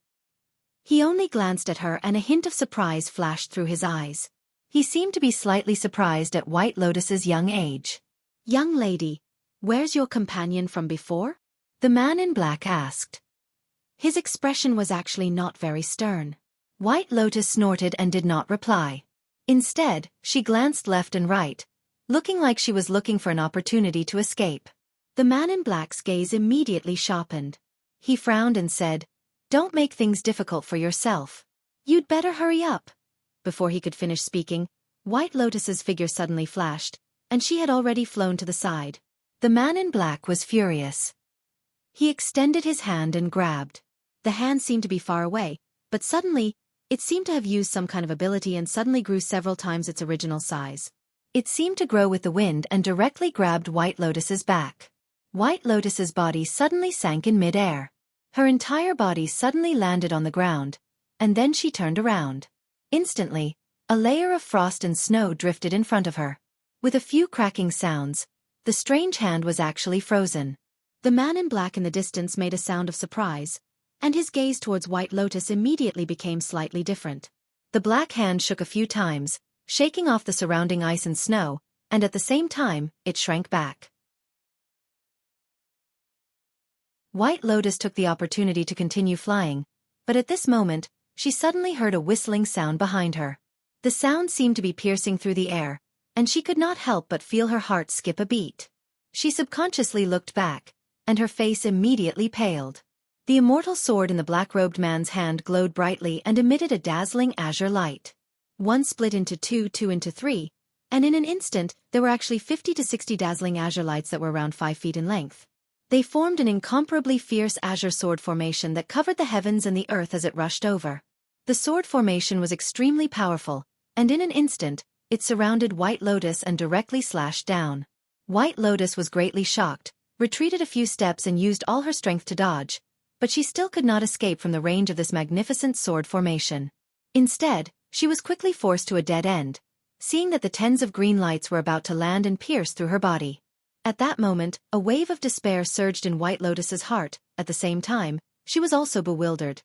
He only glanced at her and a hint of surprise flashed through his eyes. He seemed to be slightly surprised at White Lotus's young age. "Young lady, where's your companion from before?" the man in black asked. His expression was actually not very stern. White Lotus snorted and did not reply. Instead, she glanced left and right, looking like she was looking for an opportunity to escape. The man in black's gaze immediately sharpened. He frowned and said, "Don't make things difficult for yourself. You'd better hurry up." Before he could finish speaking, White Lotus's figure suddenly flashed, and she had already flown to the side. The man in black was furious. He extended his hand and grabbed. The hand seemed to be far away, but suddenly, it seemed to have used some kind of ability and suddenly grew several times its original size. It seemed to grow with the wind and directly grabbed White Lotus's back. White Lotus's body suddenly sank in mid-air. Her entire body suddenly landed on the ground, and then she turned around. Instantly, A layer of frost and snow drifted in front of her. With a few cracking sounds, the strange hand was actually frozen. The man in black in the distance made a sound of surprise, and his gaze towards White Lotus immediately became slightly different. The black hand shook a few times, shaking off the surrounding ice and snow, and at the same time, it shrank back. White Lotus took the opportunity to continue flying, but at this moment, she suddenly heard a whistling sound behind her. The sound seemed to be piercing through the air, and she could not help but feel her heart skip a beat. She subconsciously looked back, and her face immediately paled. The immortal sword in the black-robed man's hand glowed brightly and emitted a dazzling azure light. One split into two, two into three, and in an instant, there were actually 50 to 60 dazzling azure lights that were around 5 feet in length. They formed an incomparably fierce azure sword formation that covered the heavens and the earth as it rushed over. The sword formation was extremely powerful, and in an instant, it surrounded White Lotus and directly slashed down. White Lotus was greatly shocked, retreated a few steps and used all her strength to dodge, but she still could not escape from the range of this magnificent sword formation. Instead, she was quickly forced to a dead end, seeing that the tens of green lights were about to land and pierce through her body. At that moment, a wave of despair surged in White Lotus's heart. At the same time, she was also bewildered.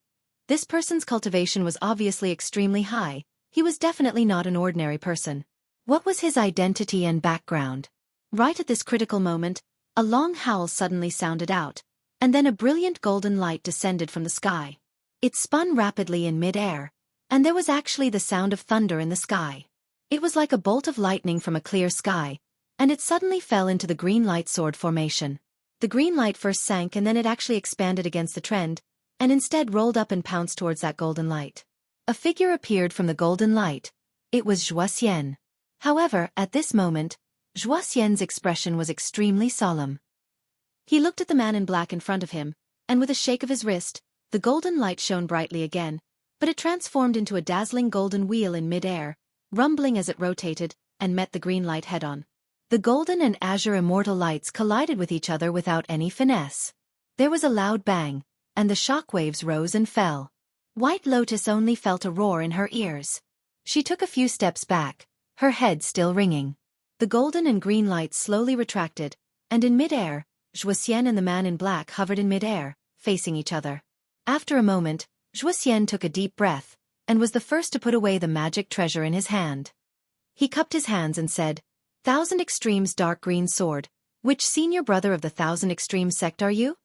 This person's cultivation was obviously extremely high. He was definitely not an ordinary person. What was his identity and background? Right at this critical moment, a long howl suddenly sounded out, and then a brilliant golden light descended from the sky. It spun rapidly in mid-air, and there was actually the sound of thunder in the sky. It was like a bolt of lightning from a clear sky, and it suddenly fell into the green light sword formation. The green light first sank and then it actually expanded against the trend, and instead rolled up and pounced towards that golden light. A figure appeared from the golden light. It was Xianxia. However, at this moment, Xianxia's expression was extremely solemn. He looked at the man in black in front of him, and with a shake of his wrist, the golden light shone brightly again, but it transformed into a dazzling golden wheel in mid-air, rumbling as it rotated, and met the green light head-on. The golden and azure immortal lights collided with each other without any finesse. There was a loud bang, and the shock waves rose and fell. White Lotus only felt a roar in her ears. She took a few steps back, her head still ringing. The golden and green lights slowly retracted, and in mid-air, Xianxia and the man in black hovered in mid-air, facing each other. After a moment, Xianxia took a deep breath, and was the first to put away the magic treasure in his hand. He cupped his hands and said, "Thousand Extremes dark green sword, which senior brother of the Thousand Extremes sect are you?"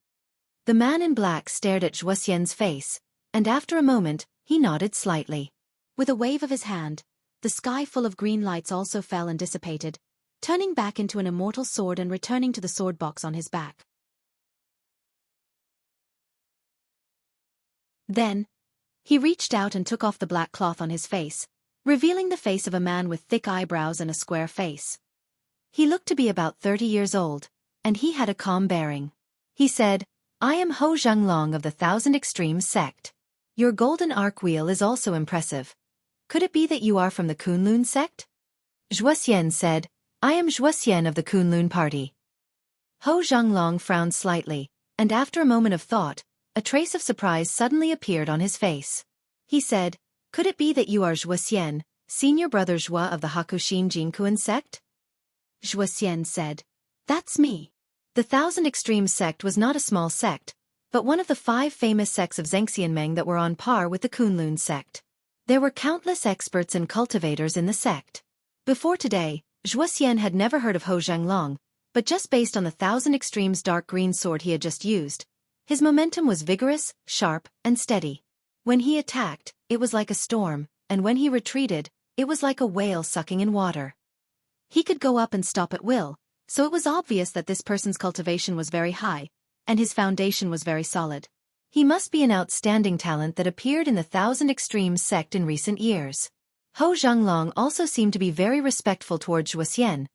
The man in black stared at Xianxia's face, and after a moment, he nodded slightly. With a wave of his hand, the sky full of green lights also fell and dissipated, turning back into an immortal sword and returning to the sword box on his back. Then, he reached out and took off the black cloth on his face, revealing the face of a man with thick eyebrows and a square face. He looked to be about 30 years old, and he had a calm bearing. He said, "I am Ho Zhenglong of the Thousand Extremes sect. Your golden arc wheel is also impressive. Could it be that you are from the Kunlun sect?" Xianxia said, "I am Xianxia of the Kunlun party." Ho Zhenglong frowned slightly, and after a moment of thought, a trace of surprise suddenly appeared on his face. He said, "Could it be that you are Xianxia, senior brother Zhua of the Hakushin Jinkuan sect?" Xianxia said, "That's me." The Thousand Extremes sect was not a small sect, but one of the 5 famous sects of Zhengxianmeng that were on par with the Kunlun sect. There were countless experts and cultivators in the sect. Before today, Xianxia had never heard of Ho Zhenglong, but just based on the Thousand Extremes dark green sword he had just used, his momentum was vigorous, sharp, and steady. When he attacked, it was like a storm, and when he retreated, it was like a whale sucking in water. He could go up and stop at will, so it was obvious that this person's cultivation was very high, and his foundation was very solid. He must be an outstanding talent that appeared in the Thousand Extremes sect in recent years. Ho Zhenglong also seemed to be very respectful towards Xianxia,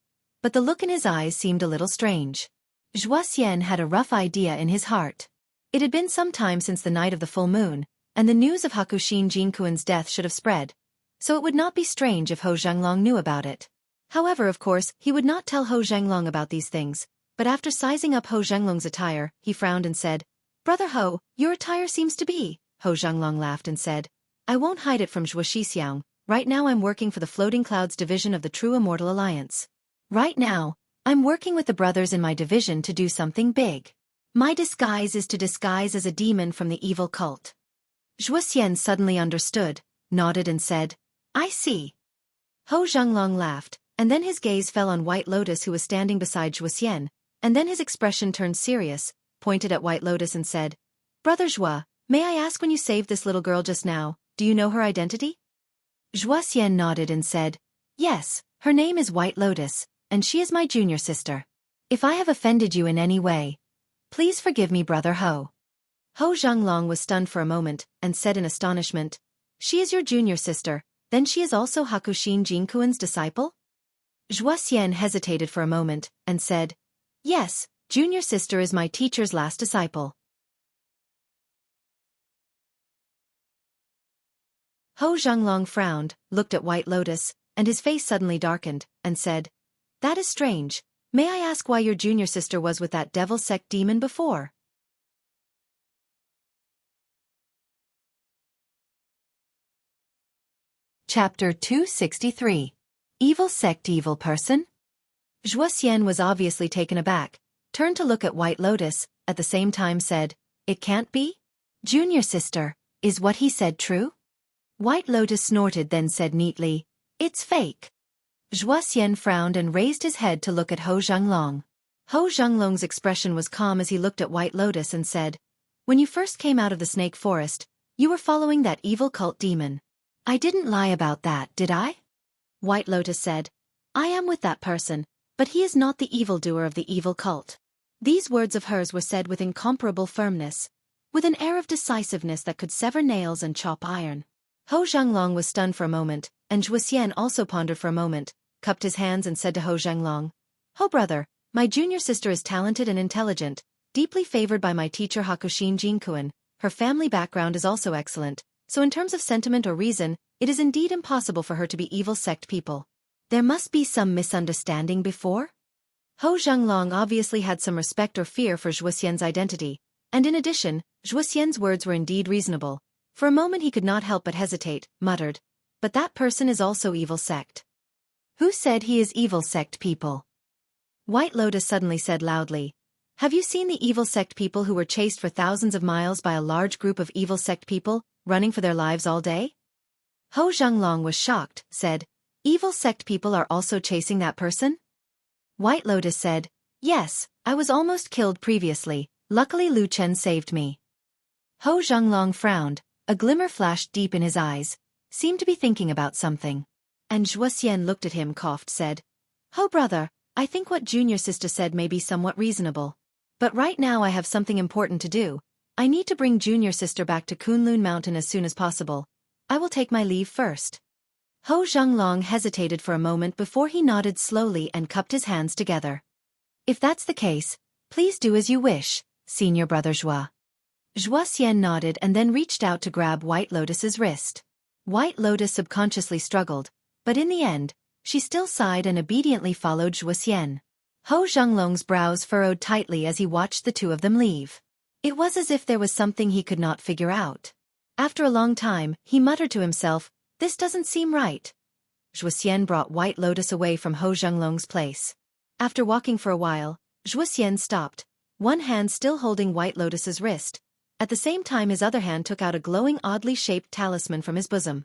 but the look in his eyes seemed a little strange. Xianxia had a rough idea in his heart. It had been some time since the night of the full moon, and the news of Hakushin Jinkuan's death should have spread, so it would not be strange if Ho Zhenglong knew about it. However, of course, he would not tell Ho Zhenglong about these things, but after sizing up Ho Zhenglong's attire, he frowned and said, "Brother Ho, your attire seems to be." Ho Zhenglong laughed and said, "I won't hide it from Zhuo Xixiang, Right now I'm working for the Floating Clouds division of the True Immortal Alliance. Right now, I'm working with the brothers in my division to do something big. My disguise is to disguise as a demon from the evil cult. Wuxia suddenly understood, nodded and said, I see. Hou Zhenglong laughed, and then his gaze fell on White Lotus who was standing beside Wuxia, and then his expression turned serious, pointed at White Lotus and said, Brother Zhua, may I ask when you saved this little girl just now, do you know her identity? Wuxia nodded and said, Yes, her name is White Lotus, and she is my junior sister. If I have offended you in any way, please forgive me, Brother Hou. Hou Zhenglong was stunned for a moment, and said in astonishment, She is your junior sister, then she is also Hakushin Jinkuan's disciple? Wuxia hesitated for a moment, and said, Yes, junior sister is my teacher's last disciple. Hou Zhenglong frowned, looked at White Lotus, and his face suddenly darkened, and said, That is strange. May I ask why your junior sister was with that devil sect demon before? Chapter 263. Evil Sect Evil Person? Wuxia was obviously taken aback, turned to look at White Lotus, at the same time said, It can't be? Junior sister, is what he said true? White Lotus snorted then said neatly, It's fake. Wuxia frowned and raised his head to look at Hou Zhenglong. Hou Zhenglong's expression was calm as he looked at White Lotus and said, When you first came out of the snake forest, you were following that evil cult demon. I didn't lie about that, did I? White Lotus said, I am with that person, but he is not the evildoer of the evil cult. These words of hers were said with incomparable firmness, with an air of decisiveness that could sever nails and chop iron. Hou Zhenglong was stunned for a moment, and Wuxia also pondered for a moment, cupped his hands and said to Hou Zhenglong, Ho brother, my junior sister is talented and intelligent, deeply favored by my teacher Hakushin Jinkuan, her family background is also excellent, so in terms of sentiment or reason, it is indeed impossible for her to be evil sect people. There must be some misunderstanding before? Hou Zhenglong obviously had some respect or fear for Wuxia's identity, and in addition, Wuxia's words were indeed reasonable. For a moment he could not help but hesitate, muttered, But that person is also evil sect. Who said he is evil sect people? White Lotus suddenly said loudly, Have you seen the evil sect people who were chased for thousands of miles by a large group of evil sect people, running for their lives all day? Hou Zhenglong was shocked, said, Evil sect people are also chasing that person? White Lotus said, Yes, I was almost killed previously, luckily Lu Chen saved me. Hou Zhenglong frowned, a glimmer flashed deep in his eyes, seemed to be thinking about something. And Wuxia looked at him, coughed, said, Ho brother, I think what junior sister said may be somewhat reasonable. But right now I have something important to do. I need to bring junior sister back to Kunlun Mountain as soon as possible. I will take my leave first. Hou Zhenglong hesitated for a moment before he nodded slowly and cupped his hands together. If that's the case, please do as you wish, senior brother Zhua. Wuxia nodded and then reached out to grab White Lotus's wrist. White Lotus subconsciously struggled, but in the end, she still sighed and obediently followed Wuxia. Hou Zhenglong's brows furrowed tightly as he watched the two of them leave. It was as if there was something he could not figure out. After a long time, he muttered to himself, This doesn't seem right. Wuxia brought White Lotus away from Hou Zhenglong's place. After walking for a while, Wuxia stopped, one hand still holding White Lotus's wrist. At the same time his other hand took out a glowing oddly shaped talisman from his bosom.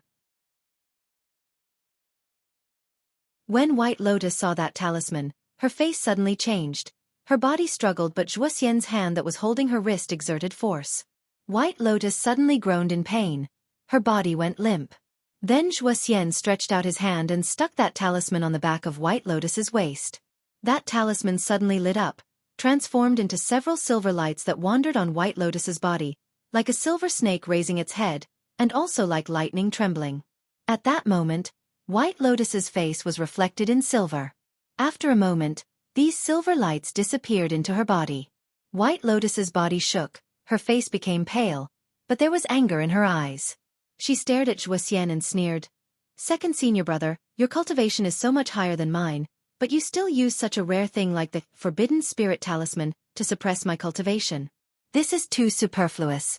When White Lotus saw that talisman, her face suddenly changed. Her body struggled but Wuxia's hand that was holding her wrist exerted force. White Lotus suddenly groaned in pain. Her body went limp. Then Wuxia stretched out his hand and stuck that talisman on the back of White Lotus's waist. That talisman suddenly lit up, transformed into several silver lights that wandered on White Lotus's body, like a silver snake raising its head, and also like lightning trembling. At that moment, White Lotus's face was reflected in silver. After a moment, these silver lights disappeared into her body. White Lotus's body shook, her face became pale, but there was anger in her eyes. She stared at Wuxia and sneered, Second senior brother, your cultivation is so much higher than mine, but you still use such a rare thing like the forbidden spirit talisman to suppress my cultivation. This is too superfluous.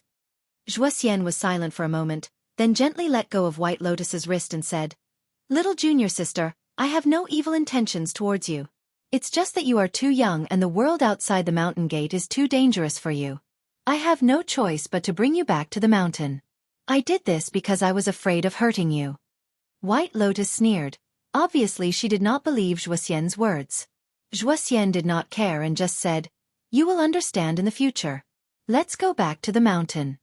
Wuxia was silent for a moment, then gently let go of White Lotus's wrist and said, "Little junior sister, I have no evil intentions towards you. It's just that you are too young and the world outside the mountain gate is too dangerous for you. I have no choice but to bring you back to the mountain. I did this because I was afraid of hurting you." White Lotus sneered. Obviously she did not believe Xian's words. Xian did not care and just said, "You will understand in the future. Let's go back to the mountain."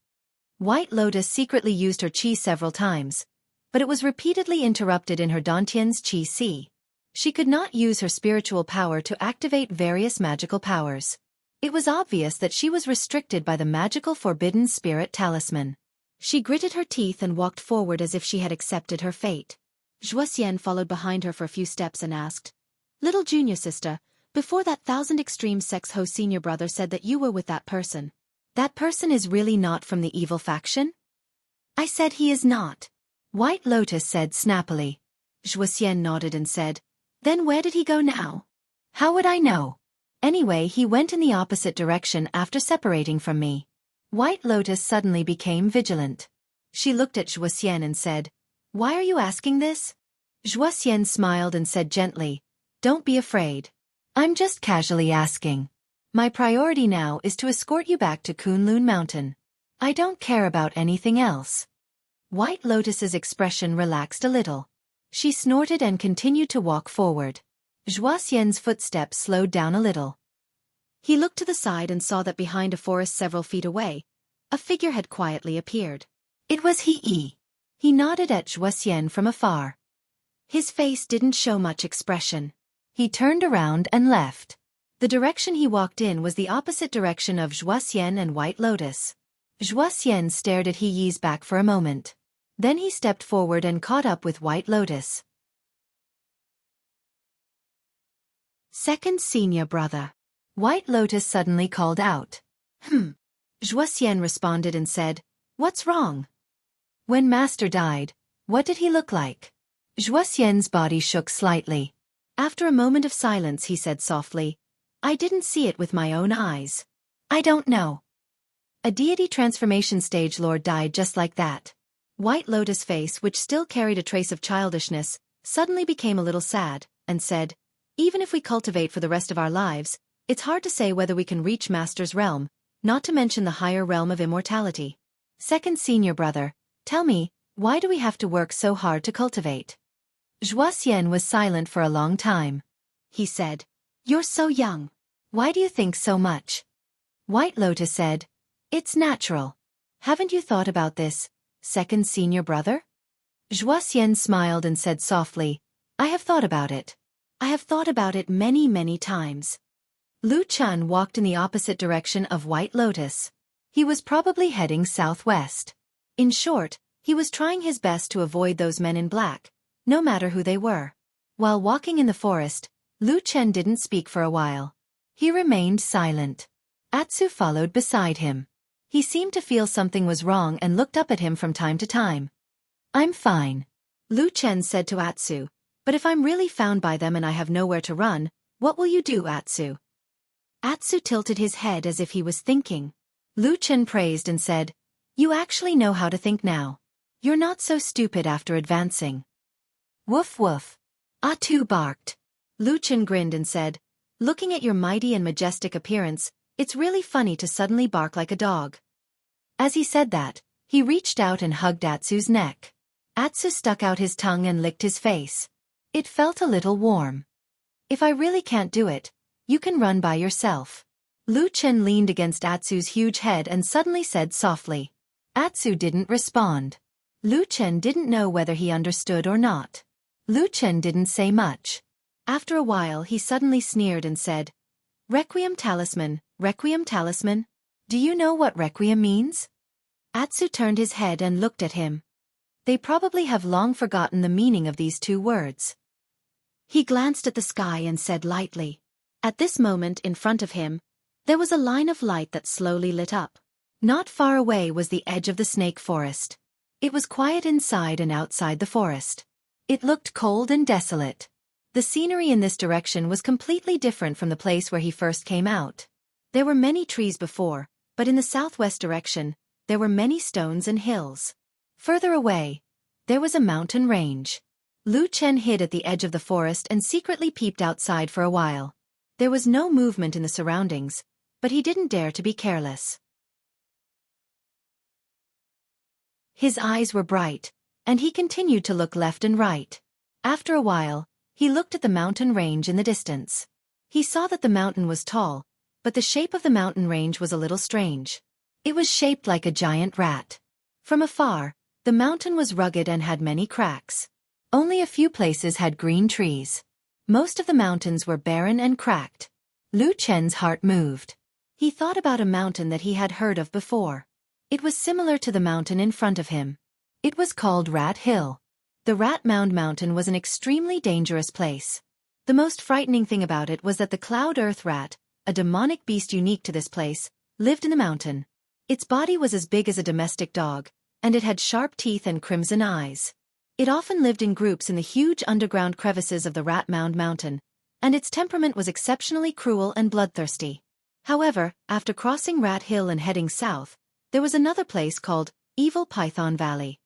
White Lotus secretly used her qi several times, but it was repeatedly interrupted in her Dantian's qi si. She could not use her spiritual power to activate various magical powers. It was obvious that she was restricted by the magical forbidden spirit talisman. She gritted her teeth and walked forward as if she had accepted her fate. Xian followed behind her for a few steps and asked, "Little junior sister, before that 1,000 extreme sex ho senior brother said that you were with that person. That person is really not from the evil faction?" "I said he is not," White Lotus said snappily. Xian nodded and said, "Then where did he go now?" "How would I know? Anyway, he went in the opposite direction after separating from me." White Lotus suddenly became vigilant. She looked at Xian and said, "Why are you asking this?" Xian smiled and said gently, "Don't be afraid. I'm just casually asking. My priority now is to escort you back to Kunlun Mountain. I don't care about anything else." White Lotus's expression relaxed a little. She snorted and continued to walk forward. Xian's footsteps slowed down a little. He looked to the side and saw that behind a forest several feet away, a figure had quietly appeared. It was he. He nodded at Xian from afar. His face didn't show much expression. He turned around and left. The direction he walked in was the opposite direction of Xian and White Lotus. Xian stared at He's back for a moment. Then he stepped forward and caught up with White Lotus. "Second senior brother." White Lotus suddenly called out. Xian responded and said, "What's wrong?" "When Master died, what did he look like?" Xian's body shook slightly. After a moment of silence he said softly, "I didn't see it with my own eyes. I don't know. A deity transformation stage lord died just like that." White Lotus' face, which still carried a trace of childishness, suddenly became a little sad, and said, "Even if we cultivate for the rest of our lives, it's hard to say whether we can reach Master's realm, not to mention the higher realm of immortality. Second senior brother, tell me, why do we have to work so hard to cultivate?" Xian was silent for a long time. He said, "You're so young. Why do you think so much?" White Lotus said, "It's natural. Haven't you thought about this, second senior brother?" Xian smiled and said softly, "I have thought about it. I have thought about it many, many times." Lu Chun walked in the opposite direction of White Lotus. He was probably heading southwest. In short, he was trying his best to avoid those men in black, no matter who they were. While walking in the forest, Lu Chen didn't speak for a while. He remained silent. Atsu followed beside him. He seemed to feel something was wrong and looked up at him from time to time. "I'm fine," Lu Chen said to Atsu, "but if I'm really found by them and I have nowhere to run, what will you do, Atsu?" Atsu tilted his head as if he was thinking. Lu Chen praised and said, "You actually know how to think now. You're not so stupid after advancing." "Woof woof." Atsu barked. Lu Chen grinned and said, "Looking at your mighty and majestic appearance, it's really funny to suddenly bark like a dog." As he said that, he reached out and hugged Atsu's neck. Atsu stuck out his tongue and licked his face. It felt a little warm. "If I really can't do it, you can run by yourself." Lu Chen leaned against Atsu's huge head and suddenly said softly. Atsu didn't respond. Lu Chen didn't know whether he understood or not. Lu Chen didn't say much. After a while he suddenly sneered and said, Requiem talisman, do you know what requiem means?" Atsu turned his head and looked at him. They probably have long forgotten the meaning of these two words. He glanced at the sky and said lightly. At this moment in front of him, there was a line of light that slowly lit up. Not far away was the edge of the snake forest. It was quiet inside and outside the forest. It looked cold and desolate. The scenery in this direction was completely different from the place where he first came out. There were many trees before, but in the southwest direction, there were many stones and hills. Further away, there was a mountain range. Lu Chen hid at the edge of the forest and secretly peeped outside for a while. There was no movement in the surroundings, but he didn't dare to be careless. His eyes were bright, and he continued to look left and right. After a while, he looked at the mountain range in the distance. He saw that the mountain was tall, but the shape of the mountain range was a little strange. It was shaped like a giant rat. From afar, the mountain was rugged and had many cracks. Only a few places had green trees. Most of the mountains were barren and cracked. Lu Chen's heart moved. He thought about a mountain that he had heard of before. It was similar to the mountain in front of him. It was called Rat Hill. The Rat Mound Mountain was an extremely dangerous place. The most frightening thing about it was that the Cloud Earth Rat, a demonic beast unique to this place, lived in the mountain. Its body was as big as a domestic dog, and it had sharp teeth and crimson eyes. It often lived in groups in the huge underground crevices of the Rat Mound Mountain, and its temperament was exceptionally cruel and bloodthirsty. However, after crossing Rat Hill and heading south, there was another place called Evil Python Valley.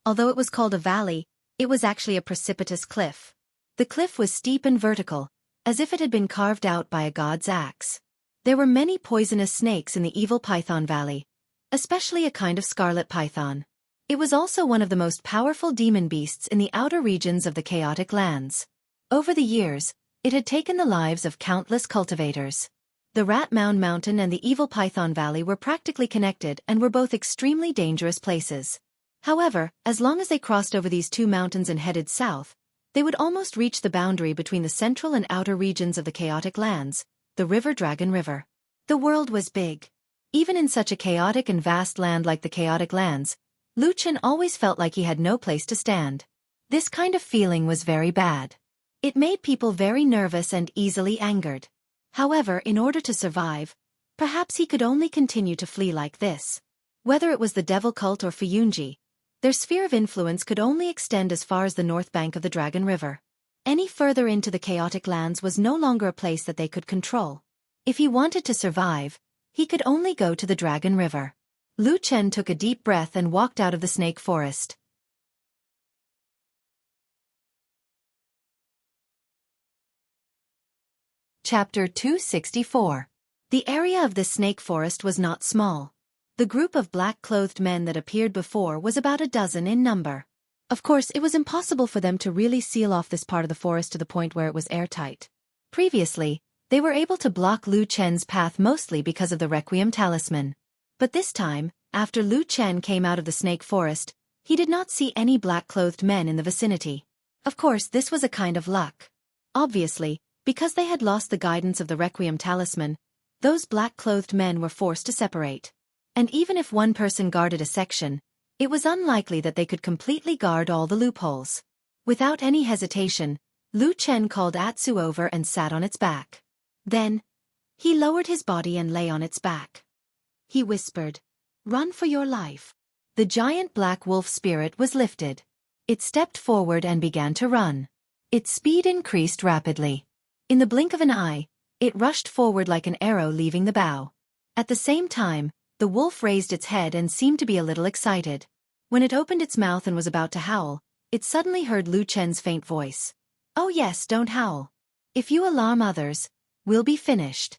Although it was called a valley, it was actually a precipitous cliff. The cliff was steep and vertical, as if it had been carved out by a god's axe. There were many poisonous snakes in the Evil Python Valley, especially a kind of scarlet python. It was also one of the most powerful demon beasts in the outer regions of the chaotic lands. Over the years, it had taken the lives of countless cultivators. The Rat Mound Mountain and the Evil Python Valley were practically connected and were both extremely dangerous places. However, as long as they crossed over these two mountains and headed south, they would almost reach the boundary between the central and outer regions of the chaotic lands, the River Dragon River. The world was big. Even in such a chaotic and vast land like the chaotic lands, Lu Chen always felt like he had no place to stand. This kind of feeling was very bad. It made people very nervous and easily angered. However, in order to survive, perhaps he could only continue to flee like this. Whether it was the devil cult or Fuyunji, their sphere of influence could only extend as far as the north bank of the Dragon River. Any further into the chaotic lands was no longer a place that they could control. If he wanted to survive, he could only go to the Dragon River. Lu Chen took a deep breath and walked out of the snake forest. Chapter 264. The area of this snake forest was not small. The group of black-clothed men that appeared before was about a dozen in number. Of course, it was impossible for them to really seal off this part of the forest to the point where it was airtight. Previously, they were able to block Lu Chen's path mostly because of the Requiem Talisman. But this time, after Lu Chen came out of the snake forest, he did not see any black-clothed men in the vicinity. Of course, this was a kind of luck. Obviously, because they had lost the guidance of the Requiem Talisman, those black-clothed men were forced to separate. And even if one person guarded a section, it was unlikely that they could completely guard all the loopholes. Without any hesitation, Lu Chen called Atsu over and sat on its back. Then, he lowered his body and lay on its back. He whispered, "Run for your life." The giant black wolf spirit was lifted. It stepped forward and began to run. Its speed increased rapidly. In the blink of an eye, it rushed forward like an arrow leaving the bow. At the same time, the wolf raised its head and seemed to be a little excited. When it opened its mouth and was about to howl, it suddenly heard Lu Chen's faint voice. "Oh yes, don't howl. If you alarm others, we'll be finished."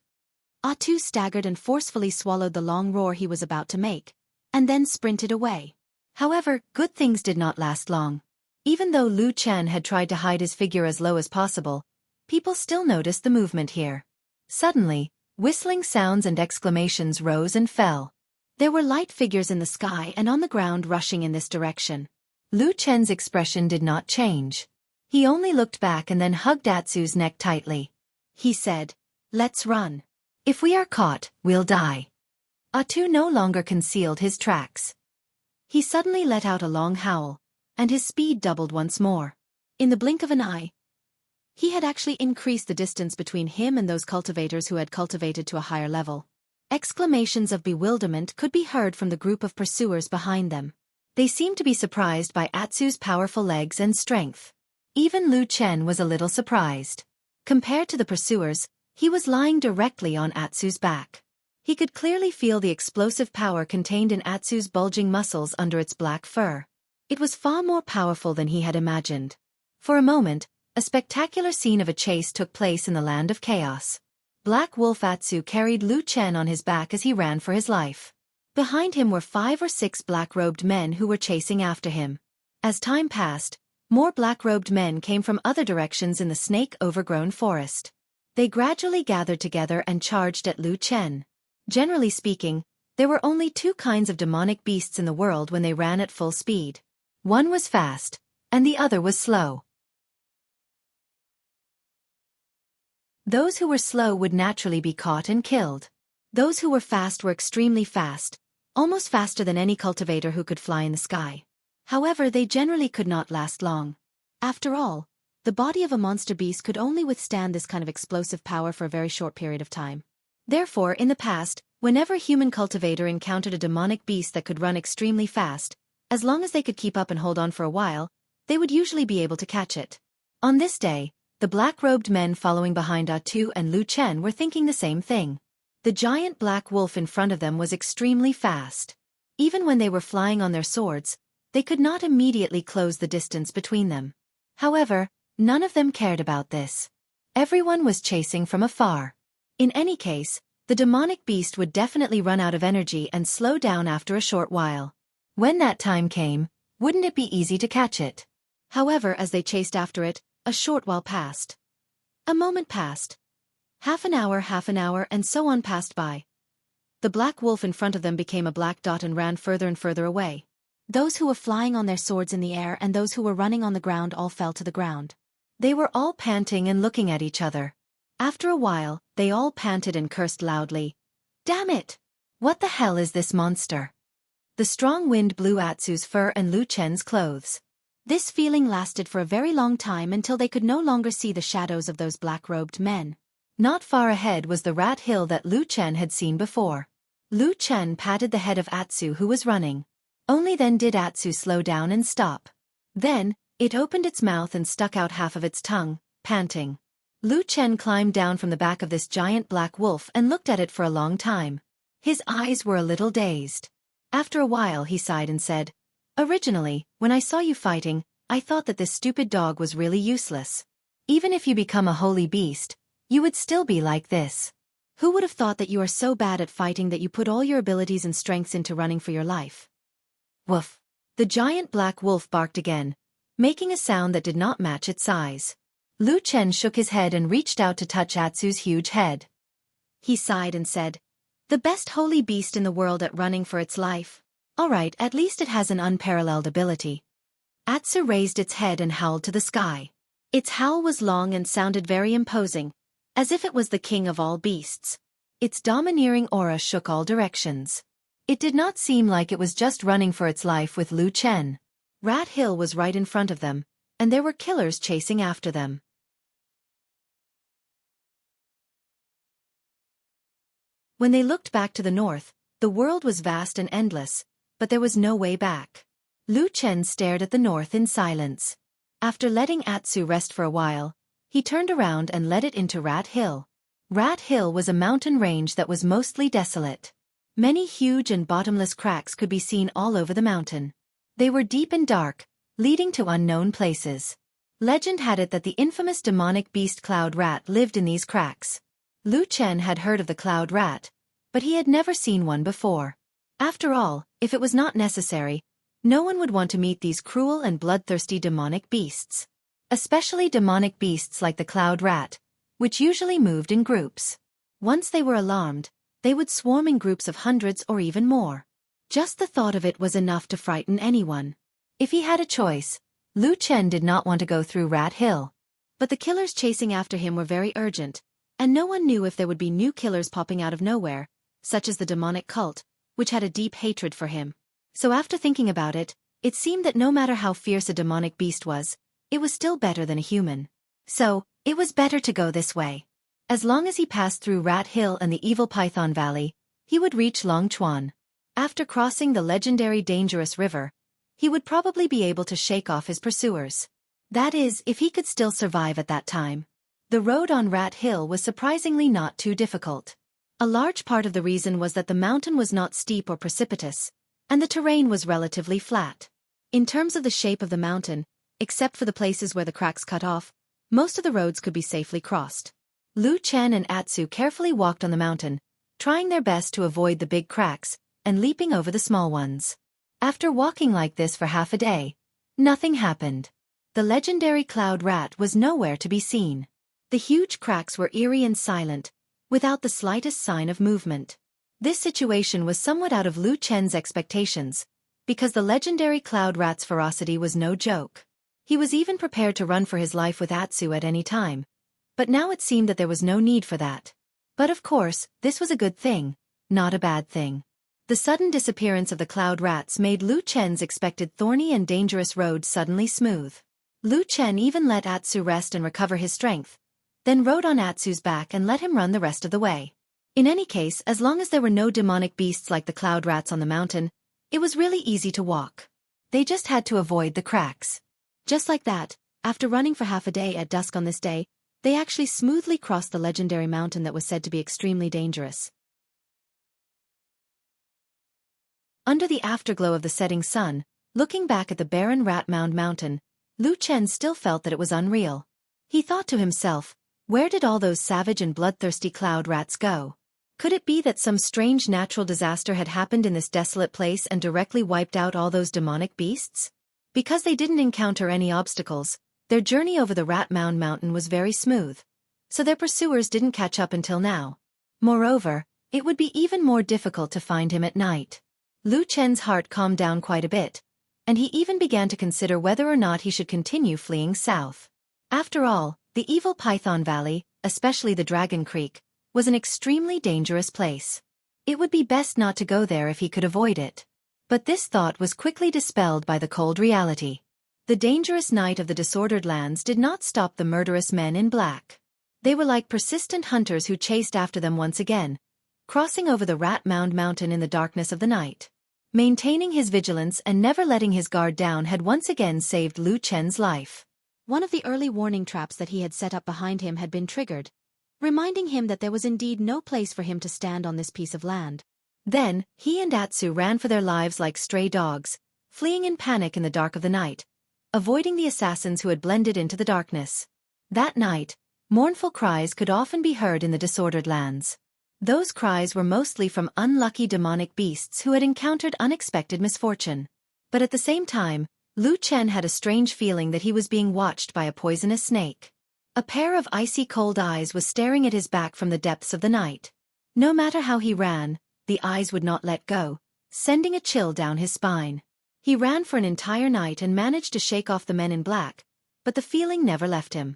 Atu staggered and forcefully swallowed the long roar he was about to make, and then sprinted away. However, good things did not last long. Even though Lu Chen had tried to hide his figure as low as possible, people still noticed the movement here. Suddenly, whistling sounds and exclamations rose and fell. There were light figures in the sky and on the ground rushing in this direction. Lu Chen's expression did not change. He only looked back and then hugged Atsu's neck tightly. He said, "Let's run. If we are caught, we'll die." Atu no longer concealed his tracks. He suddenly let out a long howl, and his speed doubled once more. In the blink of an eye, he had actually increased the distance between him and those cultivators who had cultivated to a higher level. Exclamations of bewilderment could be heard from the group of pursuers behind them. They seemed to be surprised by Atsu's powerful legs and strength. Even Lu Chen was a little surprised. Compared to the pursuers, he was lying directly on Atsu's back. He could clearly feel the explosive power contained in Atsu's bulging muscles under its black fur. It was far more powerful than he had imagined. For a moment, a spectacular scene of a chase took place in the land of chaos. Black Wolf Atsu carried Lu Chen on his back as he ran for his life. Behind him were 5 or 6 black-robed men who were chasing after him. As time passed, more black-robed men came from other directions in the snake-overgrown forest. They gradually gathered together and charged at Lu Chen. Generally speaking, there were only 2 kinds of demonic beasts in the world when they ran at full speed. One was fast, and the other was slow. Those who were slow would naturally be caught and killed. Those who were fast were extremely fast, almost faster than any cultivator who could fly in the sky. However, they generally could not last long. After all, the body of a monster beast could only withstand this kind of explosive power for a very short period of time. Therefore, in the past, whenever a human cultivator encountered a demonic beast that could run extremely fast, as long as they could keep up and hold on for a while, they would usually be able to catch it. On this day, the black-robed men following behind Atsu and Lu Chen were thinking the same thing. The giant black wolf in front of them was extremely fast. Even when they were flying on their swords, they could not immediately close the distance between them. However, none of them cared about this. Everyone was chasing from afar. In any case, the demonic beast would definitely run out of energy and slow down after a short while. When that time came, wouldn't it be easy to catch it? However, as they chased after it, a short while passed. A moment passed. Half an hour, and so on passed by. The black wolf in front of them became a black dot and ran further and further away. Those who were flying on their swords in the air and those who were running on the ground all fell to the ground. They were all panting and looking at each other. After a while, they all panted and cursed loudly. Damn it! What the hell is this monster? The strong wind blew Atsu's fur and Lu Chen's clothes. This feeling lasted for a very long time until they could no longer see the shadows of those black-robed men. Not far ahead was the rat hill that Lu Chen had seen before. Lu Chen patted the head of Atsu who was running. Only then did Atsu slow down and stop. Then, it opened its mouth and stuck out half of its tongue, panting. Lu Chen climbed down from the back of this giant black wolf and looked at it for a long time. His eyes were a little dazed. After a while he sighed and said, "Originally, when I saw you fighting, I thought that this stupid dog was really useless. Even if you become a holy beast, you would still be like this. Who would have thought that you are so bad at fighting that you put all your abilities and strengths into running for your life?" Woof! The giant black wolf barked again, making a sound that did not match its size. Lu Chen shook his head and reached out to touch Atsu's huge head. He sighed and said, "The best holy beast in the world at running for its life. All right, at least it has an unparalleled ability." Atsu raised its head and howled to the sky. Its howl was long and sounded very imposing, as if it was the king of all beasts. Its domineering aura shook all directions. It did not seem like it was just running for its life with Lu Chen. Rat Hill was right in front of them, and there were killers chasing after them. When they looked back to the north, the world was vast and endless, but there was no way back. Lu Chen stared at the north in silence. After letting Atsu rest for a while, he turned around and led it into Rat Hill. Rat Hill was a mountain range that was mostly desolate. Many huge and bottomless cracks could be seen all over the mountain. They were deep and dark, leading to unknown places. Legend had it that the infamous demonic beast Cloud Rat lived in these cracks. Lu Chen had heard of the Cloud Rat, but he had never seen one before. After all, if it was not necessary, no one would want to meet these cruel and bloodthirsty demonic beasts. Especially demonic beasts like the Cloud Rat, which usually moved in groups. Once they were alarmed, they would swarm in groups of hundreds or even more. Just the thought of it was enough to frighten anyone. If he had a choice, Lu Chen did not want to go through Rat Hill. But the killers chasing after him were very urgent, and no one knew if there would be new killers popping out of nowhere, such as the demonic cult, which had a deep hatred for him. So after thinking about it, it seemed that no matter how fierce a demonic beast was, it was still better than a human. So, it was better to go this way. As long as he passed through Rat Hill and the evil Python Valley, he would reach Longchuan. After crossing the legendary dangerous river, he would probably be able to shake off his pursuers. That is, if he could still survive at that time. The road on Rat Hill was surprisingly not too difficult. A large part of the reason was that the mountain was not steep or precipitous, and the terrain was relatively flat. In terms of the shape of the mountain, except for the places where the cracks cut off, most of the roads could be safely crossed. Lu Chen and Atsu carefully walked on the mountain, trying their best to avoid the big cracks and leaping over the small ones. After walking like this for half a day, nothing happened. The legendary cloud rat was nowhere to be seen. The huge cracks were eerie and silent, without the slightest sign of movement. This situation was somewhat out of Lu Chen's expectations, because the legendary cloud rat's ferocity was no joke. He was even prepared to run for his life with Atsu at any time, but now it seemed that there was no need for that. But of course, this was a good thing, not a bad thing. The sudden disappearance of the cloud rats made Lu Chen's expected thorny and dangerous road suddenly smooth. Lu Chen even let Atsu rest and recover his strength, then rode on Atsu's back and let him run the rest of the way. In any case, as long as there were no demonic beasts like the cloud rats on the mountain, it was really easy to walk. They just had to avoid the cracks. Just like that, after running for half a day at dusk on this day, they actually smoothly crossed the legendary mountain that was said to be extremely dangerous. Under the afterglow of the setting sun, looking back at the barren rat mound mountain, Lu Chen still felt that it was unreal. He thought to himself, where did all those savage and bloodthirsty cloud rats go? Could it be that some strange natural disaster had happened in this desolate place and directly wiped out all those demonic beasts? Because they didn't encounter any obstacles, their journey over the Rat Mound Mountain was very smooth, so their pursuers didn't catch up until now. Moreover, it would be even more difficult to find him at night. Lu Chen's heart calmed down quite a bit, and he even began to consider whether or not he should continue fleeing south. After all, the evil Python Valley, especially the Dragon Creek, was an extremely dangerous place. It would be best not to go there if he could avoid it. But this thought was quickly dispelled by the cold reality. The dangerous night of the disordered lands did not stop the murderous men in black. They were like persistent hunters who chased after them once again, crossing over the Rat Mound Mountain in the darkness of the night. Maintaining his vigilance and never letting his guard down had once again saved Lu Chen's life. One of the early warning traps that he had set up behind him had been triggered, reminding him that there was indeed no place for him to stand on this piece of land. Then, he and Atsu ran for their lives like stray dogs, fleeing in panic in the dark of the night, avoiding the assassins who had blended into the darkness. That night, mournful cries could often be heard in the disordered lands. Those cries were mostly from unlucky demonic beasts who had encountered unexpected misfortune. But at the same time, Lu Chen had a strange feeling that he was being watched by a poisonous snake. A pair of icy cold eyes was staring at his back from the depths of the night. No matter how he ran, the eyes would not let go, sending a chill down his spine. He ran for an entire night and managed to shake off the men in black, but the feeling never left him.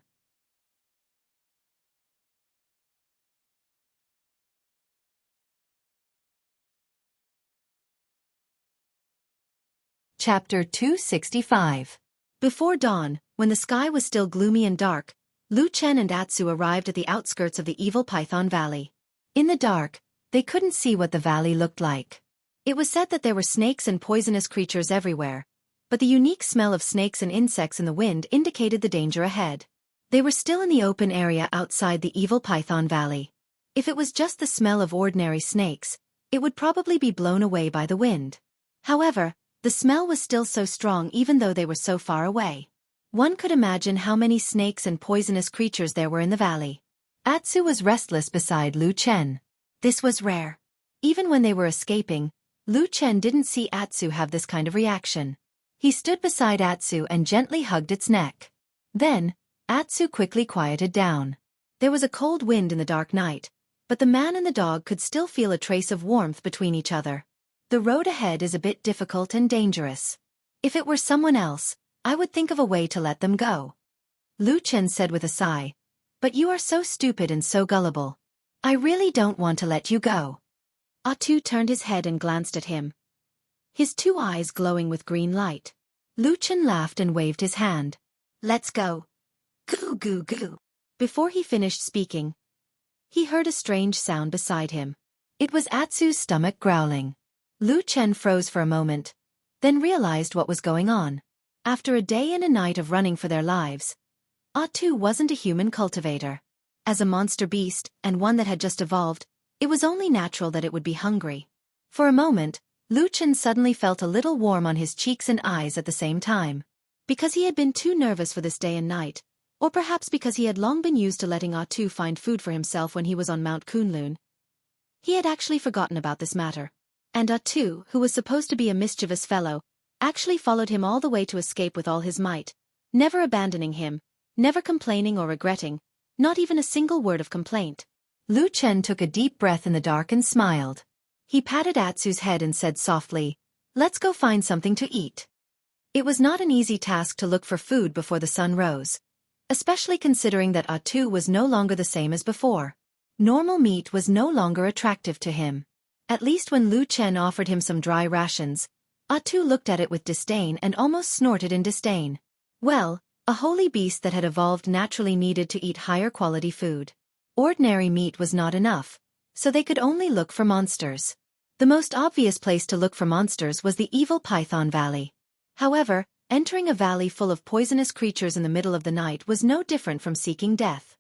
Chapter 265. Before dawn, when the sky was still gloomy and dark, Lu Chen and Atsu arrived at the outskirts of the evil Python Valley. In the dark, they couldn't see what the valley looked like. It was said that there were snakes and poisonous creatures everywhere, but the unique smell of snakes and insects in the wind indicated the danger ahead. They were still in the open area outside the evil Python Valley. If it was just the smell of ordinary snakes, it would probably be blown away by the wind. However, the smell was still so strong even though they were so far away. One could imagine how many snakes and poisonous creatures there were in the valley. Atsu was restless beside Lu Chen. This was rare. Even when they were escaping, Lu Chen didn't see Atsu have this kind of reaction. He stood beside Atsu and gently hugged its neck. Then, Atsu quickly quieted down. There was a cold wind in the dark night, but the man and the dog could still feel a trace of warmth between each other. The road ahead is a bit difficult and dangerous. If it were someone else, I would think of a way to let them go. Lu Chen said with a sigh, but you are so stupid and so gullible. I really don't want to let you go. Atsu turned his head and glanced at him, his two eyes glowing with green light. Lu Chen laughed and waved his hand. Let's go. Goo goo goo. Before he finished speaking, he heard a strange sound beside him. It was Atsu's stomach growling. Lu Chen froze for a moment, then realized what was going on. After a day and a night of running for their lives, Atsu wasn't a human cultivator. As a monster beast, and one that had just evolved, It was only natural that it would be hungry. For a moment, Lu Chen suddenly felt a little warm on his cheeks and eyes at the same time. Because he had been too nervous for this day and night, or perhaps because he had long been used to letting A2 find food for himself when he was on Mount Kunlun, he had actually forgotten about this matter. And A2, who was supposed to be a mischievous fellow, actually followed him all the way to escape with all his might, never abandoning him, never complaining or regretting, not even a single word of complaint. Lu Chen took a deep breath in the dark and smiled. He patted Atsu's head and said softly, "Let's go find something to eat." It was not an easy task to look for food before the sun rose, especially considering that A2 was no longer the same as before. Normal meat was no longer attractive to him. At least when Lu Chen offered him some dry rations, A2 looked at it with disdain and almost snorted in disdain. Well, a holy beast that had evolved naturally needed to eat higher quality food. Ordinary meat was not enough, so they could only look for monsters. The most obvious place to look for monsters was the evil Python Valley. However, entering a valley full of poisonous creatures in the middle of the night was no different from seeking death.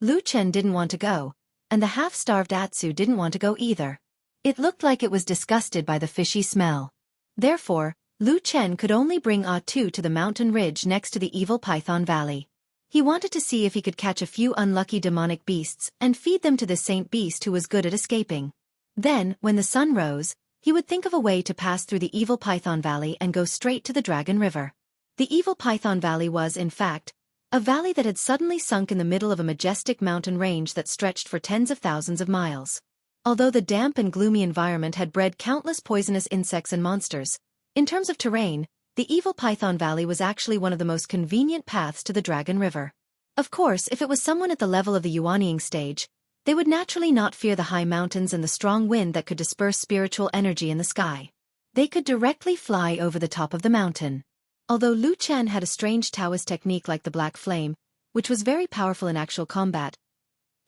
Lu Chen didn't want to go, and the half-starved Atsu didn't want to go either. It looked like it was disgusted by the fishy smell. Therefore, Lu Chen could only bring A2 to the mountain ridge next to the evil Python Valley. He wanted to see if he could catch a few unlucky demonic beasts and feed them to the saint beast who was good at escaping. Then, when the sun rose, he would think of a way to pass through the evil Python Valley and go straight to the Dragon River. The evil Python Valley was, in fact, a valley that had suddenly sunk in the middle of a majestic mountain range that stretched for tens of thousands of miles. Although the damp and gloomy environment had bred countless poisonous insects and monsters, in terms of terrain, the evil Python Valley was actually one of the most convenient paths to the Dragon River. Of course, if it was someone at the level of the Yuanying stage, they would naturally not fear the high mountains and the strong wind that could disperse spiritual energy in the sky. They could directly fly over the top of the mountain. Although Lu Chen had a strange Taoist technique like the Black Flame, which was very powerful in actual combat,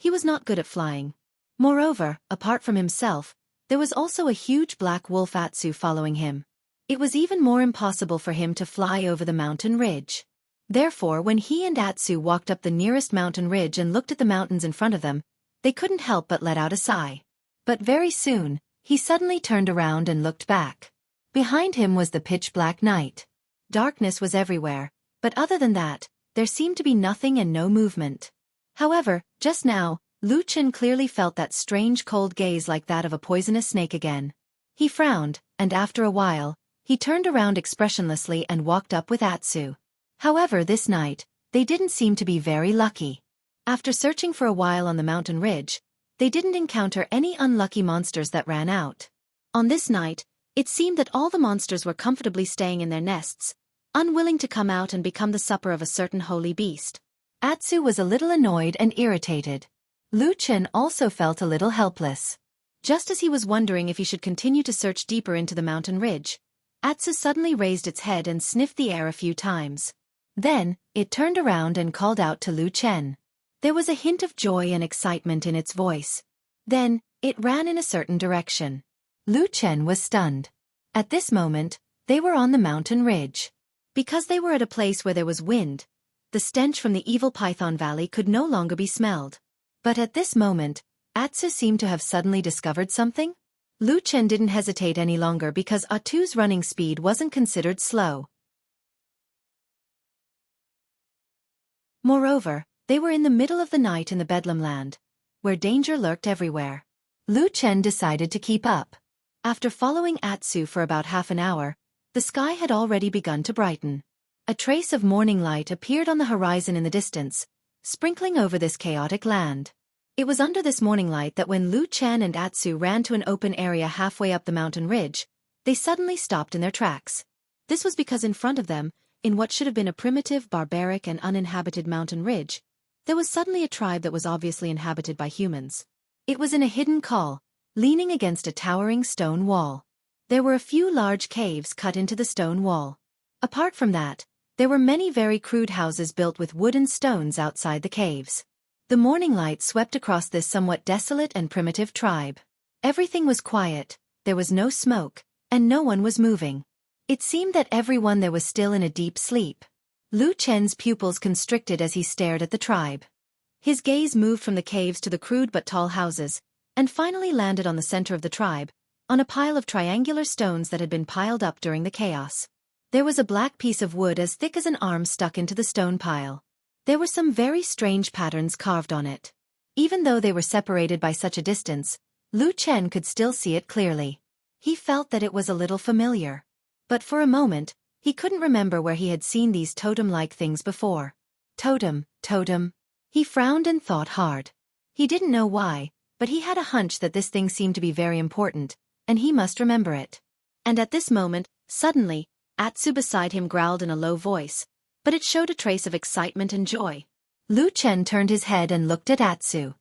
he was not good at flying. Moreover, apart from himself, there was also a huge black wolf Atsu following him. It was even more impossible for him to fly over the mountain ridge. Therefore, when he and Atsu walked up the nearest mountain ridge and looked at the mountains in front of them, they couldn't help but let out a sigh. But very soon, he suddenly turned around and looked back. Behind him was the pitch-black night. Darkness was everywhere, but other than that, there seemed to be nothing and no movement. However, just now, Lu Chen clearly felt that strange cold gaze like that of a poisonous snake again. He frowned, and after a while, he turned around expressionlessly and walked up with Atsu. However, this night, they didn't seem to be very lucky. After searching for a while on the mountain ridge, they didn't encounter any unlucky monsters that ran out. On this night, it seemed that all the monsters were comfortably staying in their nests, unwilling to come out and become the supper of a certain holy beast. Atsu was a little annoyed and irritated. Lu Chen also felt a little helpless. Just as he was wondering if he should continue to search deeper into the mountain ridge, Atsu suddenly raised its head and sniffed the air a few times. Then, it turned around and called out to Lu Chen. There was a hint of joy and excitement in its voice. Then, it ran in a certain direction. Lu Chen was stunned. At this moment, they were on the mountain ridge. Because they were at a place where there was wind, the stench from the evil Python Valley could no longer be smelled. But at this moment, Atsu seemed to have suddenly discovered something. Lu Chen didn't hesitate any longer because Atu's running speed wasn't considered slow. Moreover, they were in the middle of the night in the Bedlam land, where danger lurked everywhere. Lu Chen decided to keep up. After following Atsu for about half an hour, the sky had already begun to brighten. A trace of morning light appeared on the horizon in the distance, sprinkling over this chaotic land. It was under this morning light that when Lu Chen and Atsu ran to an open area halfway up the mountain ridge, they suddenly stopped in their tracks. This was because in front of them, in what should have been a primitive, barbaric and uninhabited mountain ridge, there was suddenly a tribe that was obviously inhabited by humans. It was in a hidden call, leaning against a towering stone wall. There were a few large caves cut into the stone wall. Apart from that, there were many very crude houses built with wood and stones outside the caves. The morning light swept across this somewhat desolate and primitive tribe. Everything was quiet, there was no smoke, and no one was moving. It seemed that everyone there was still in a deep sleep. Lu Chen's pupils constricted as he stared at the tribe. His gaze moved from the caves to the crude but tall houses, and finally landed on the center of the tribe, on a pile of triangular stones that had been piled up during the chaos. There was a black piece of wood as thick as an arm stuck into the stone pile. There were some very strange patterns carved on it. Even though they were separated by such a distance, Lu Chen could still see it clearly. He felt that it was a little familiar. But for a moment, he couldn't remember where he had seen these totem-like things before. Totem. He frowned and thought hard. He didn't know why, but he had a hunch that this thing seemed to be very important, and he must remember it. And at this moment, suddenly, Atsu beside him growled in a low voice, but it showed a trace of excitement and joy. Lu Chen turned his head and looked at Atsu.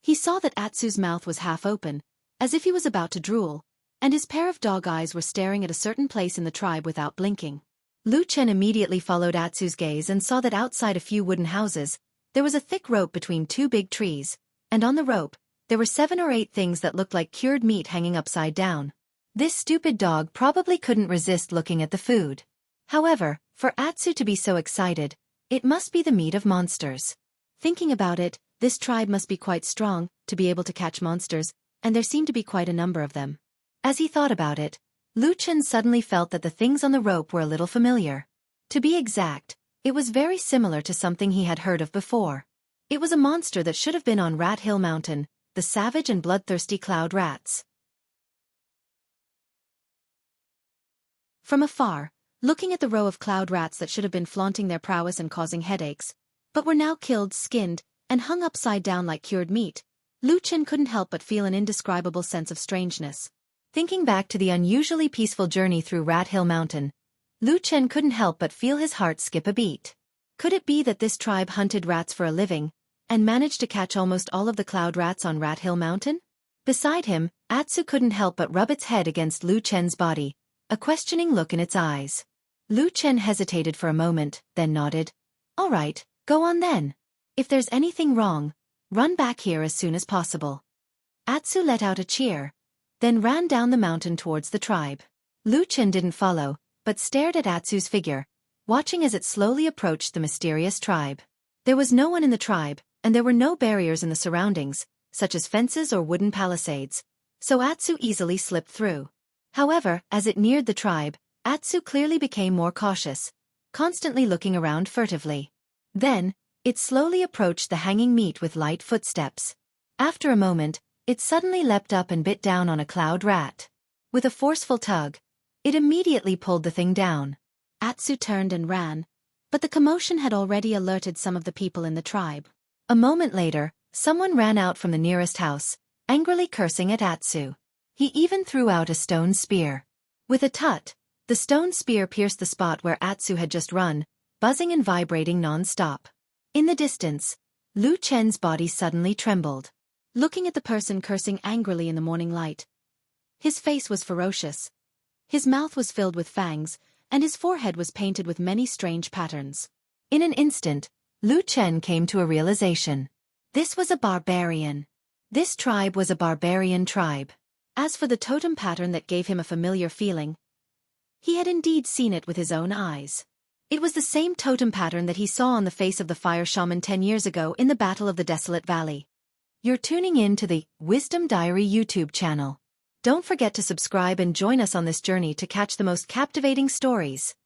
He saw that Atsu's mouth was half open, as if he was about to drool, and his pair of dog eyes were staring at a certain place in the tribe without blinking. Lu Chen immediately followed Atsu's gaze and saw that outside a few wooden houses, there was a thick rope between two big trees, and on the rope, there were 7 or 8 things that looked like cured meat hanging upside down. This stupid dog probably couldn't resist looking at the food. However, for Atsu to be so excited, it must be the meat of monsters. Thinking about it, this tribe must be quite strong, to be able to catch monsters, and there seemed to be quite a number of them. As he thought about it, Lu Chen suddenly felt that the things on the rope were a little familiar. To be exact, it was very similar to something he had heard of before. It was a monster that should have been on Rat Hill Mountain, the savage and bloodthirsty cloud rats. From afar, looking at the row of cloud rats that should have been flaunting their prowess and causing headaches, but were now killed, skinned, and hung upside down like cured meat, Lu Chen couldn't help but feel an indescribable sense of strangeness. Thinking back to the unusually peaceful journey through Rat Hill Mountain, Lu Chen couldn't help but feel his heart skip a beat. Could it be that this tribe hunted rats for a living, and managed to catch almost all of the cloud rats on Rat Hill Mountain? Beside him, Atsu couldn't help but rub its head against Lu Chen's body, a questioning look in its eyes. Lu Chen hesitated for a moment, then nodded. All right, go on then. If there's anything wrong, run back here as soon as possible. Atsu let out a cheer, then ran down the mountain towards the tribe. Lu Chen didn't follow, but stared at Atsu's figure, watching as it slowly approached the mysterious tribe. There was no one in the tribe, and there were no barriers in the surroundings, such as fences or wooden palisades, so Atsu easily slipped through. However, as it neared the tribe, Atsu clearly became more cautious, constantly looking around furtively. Then, it slowly approached the hanging meat with light footsteps. After a moment, it suddenly leapt up and bit down on a cloud rat. With a forceful tug, it immediately pulled the thing down. Atsu turned and ran, but the commotion had already alerted some of the people in the tribe. A moment later, someone ran out from the nearest house, angrily cursing at Atsu. He even threw out a stone spear. With a tut, the stone spear pierced the spot where Atsu had just run, buzzing and vibrating non-stop. In the distance, Lu Chen's body suddenly trembled. Looking at the person cursing angrily in the morning light, his face was ferocious. His mouth was filled with fangs, and his forehead was painted with many strange patterns. In an instant, Lu Chen came to a realization. This was a barbarian. This tribe was a barbarian tribe. As for the totem pattern that gave him a familiar feeling, he had indeed seen it with his own eyes. It was the same totem pattern that he saw on the face of the fire shaman 10 years ago in the Battle of the Desolate Valley. You're tuning in to the Wisdom Diary YouTube channel. Don't forget to subscribe and join us on this journey to catch the most captivating stories.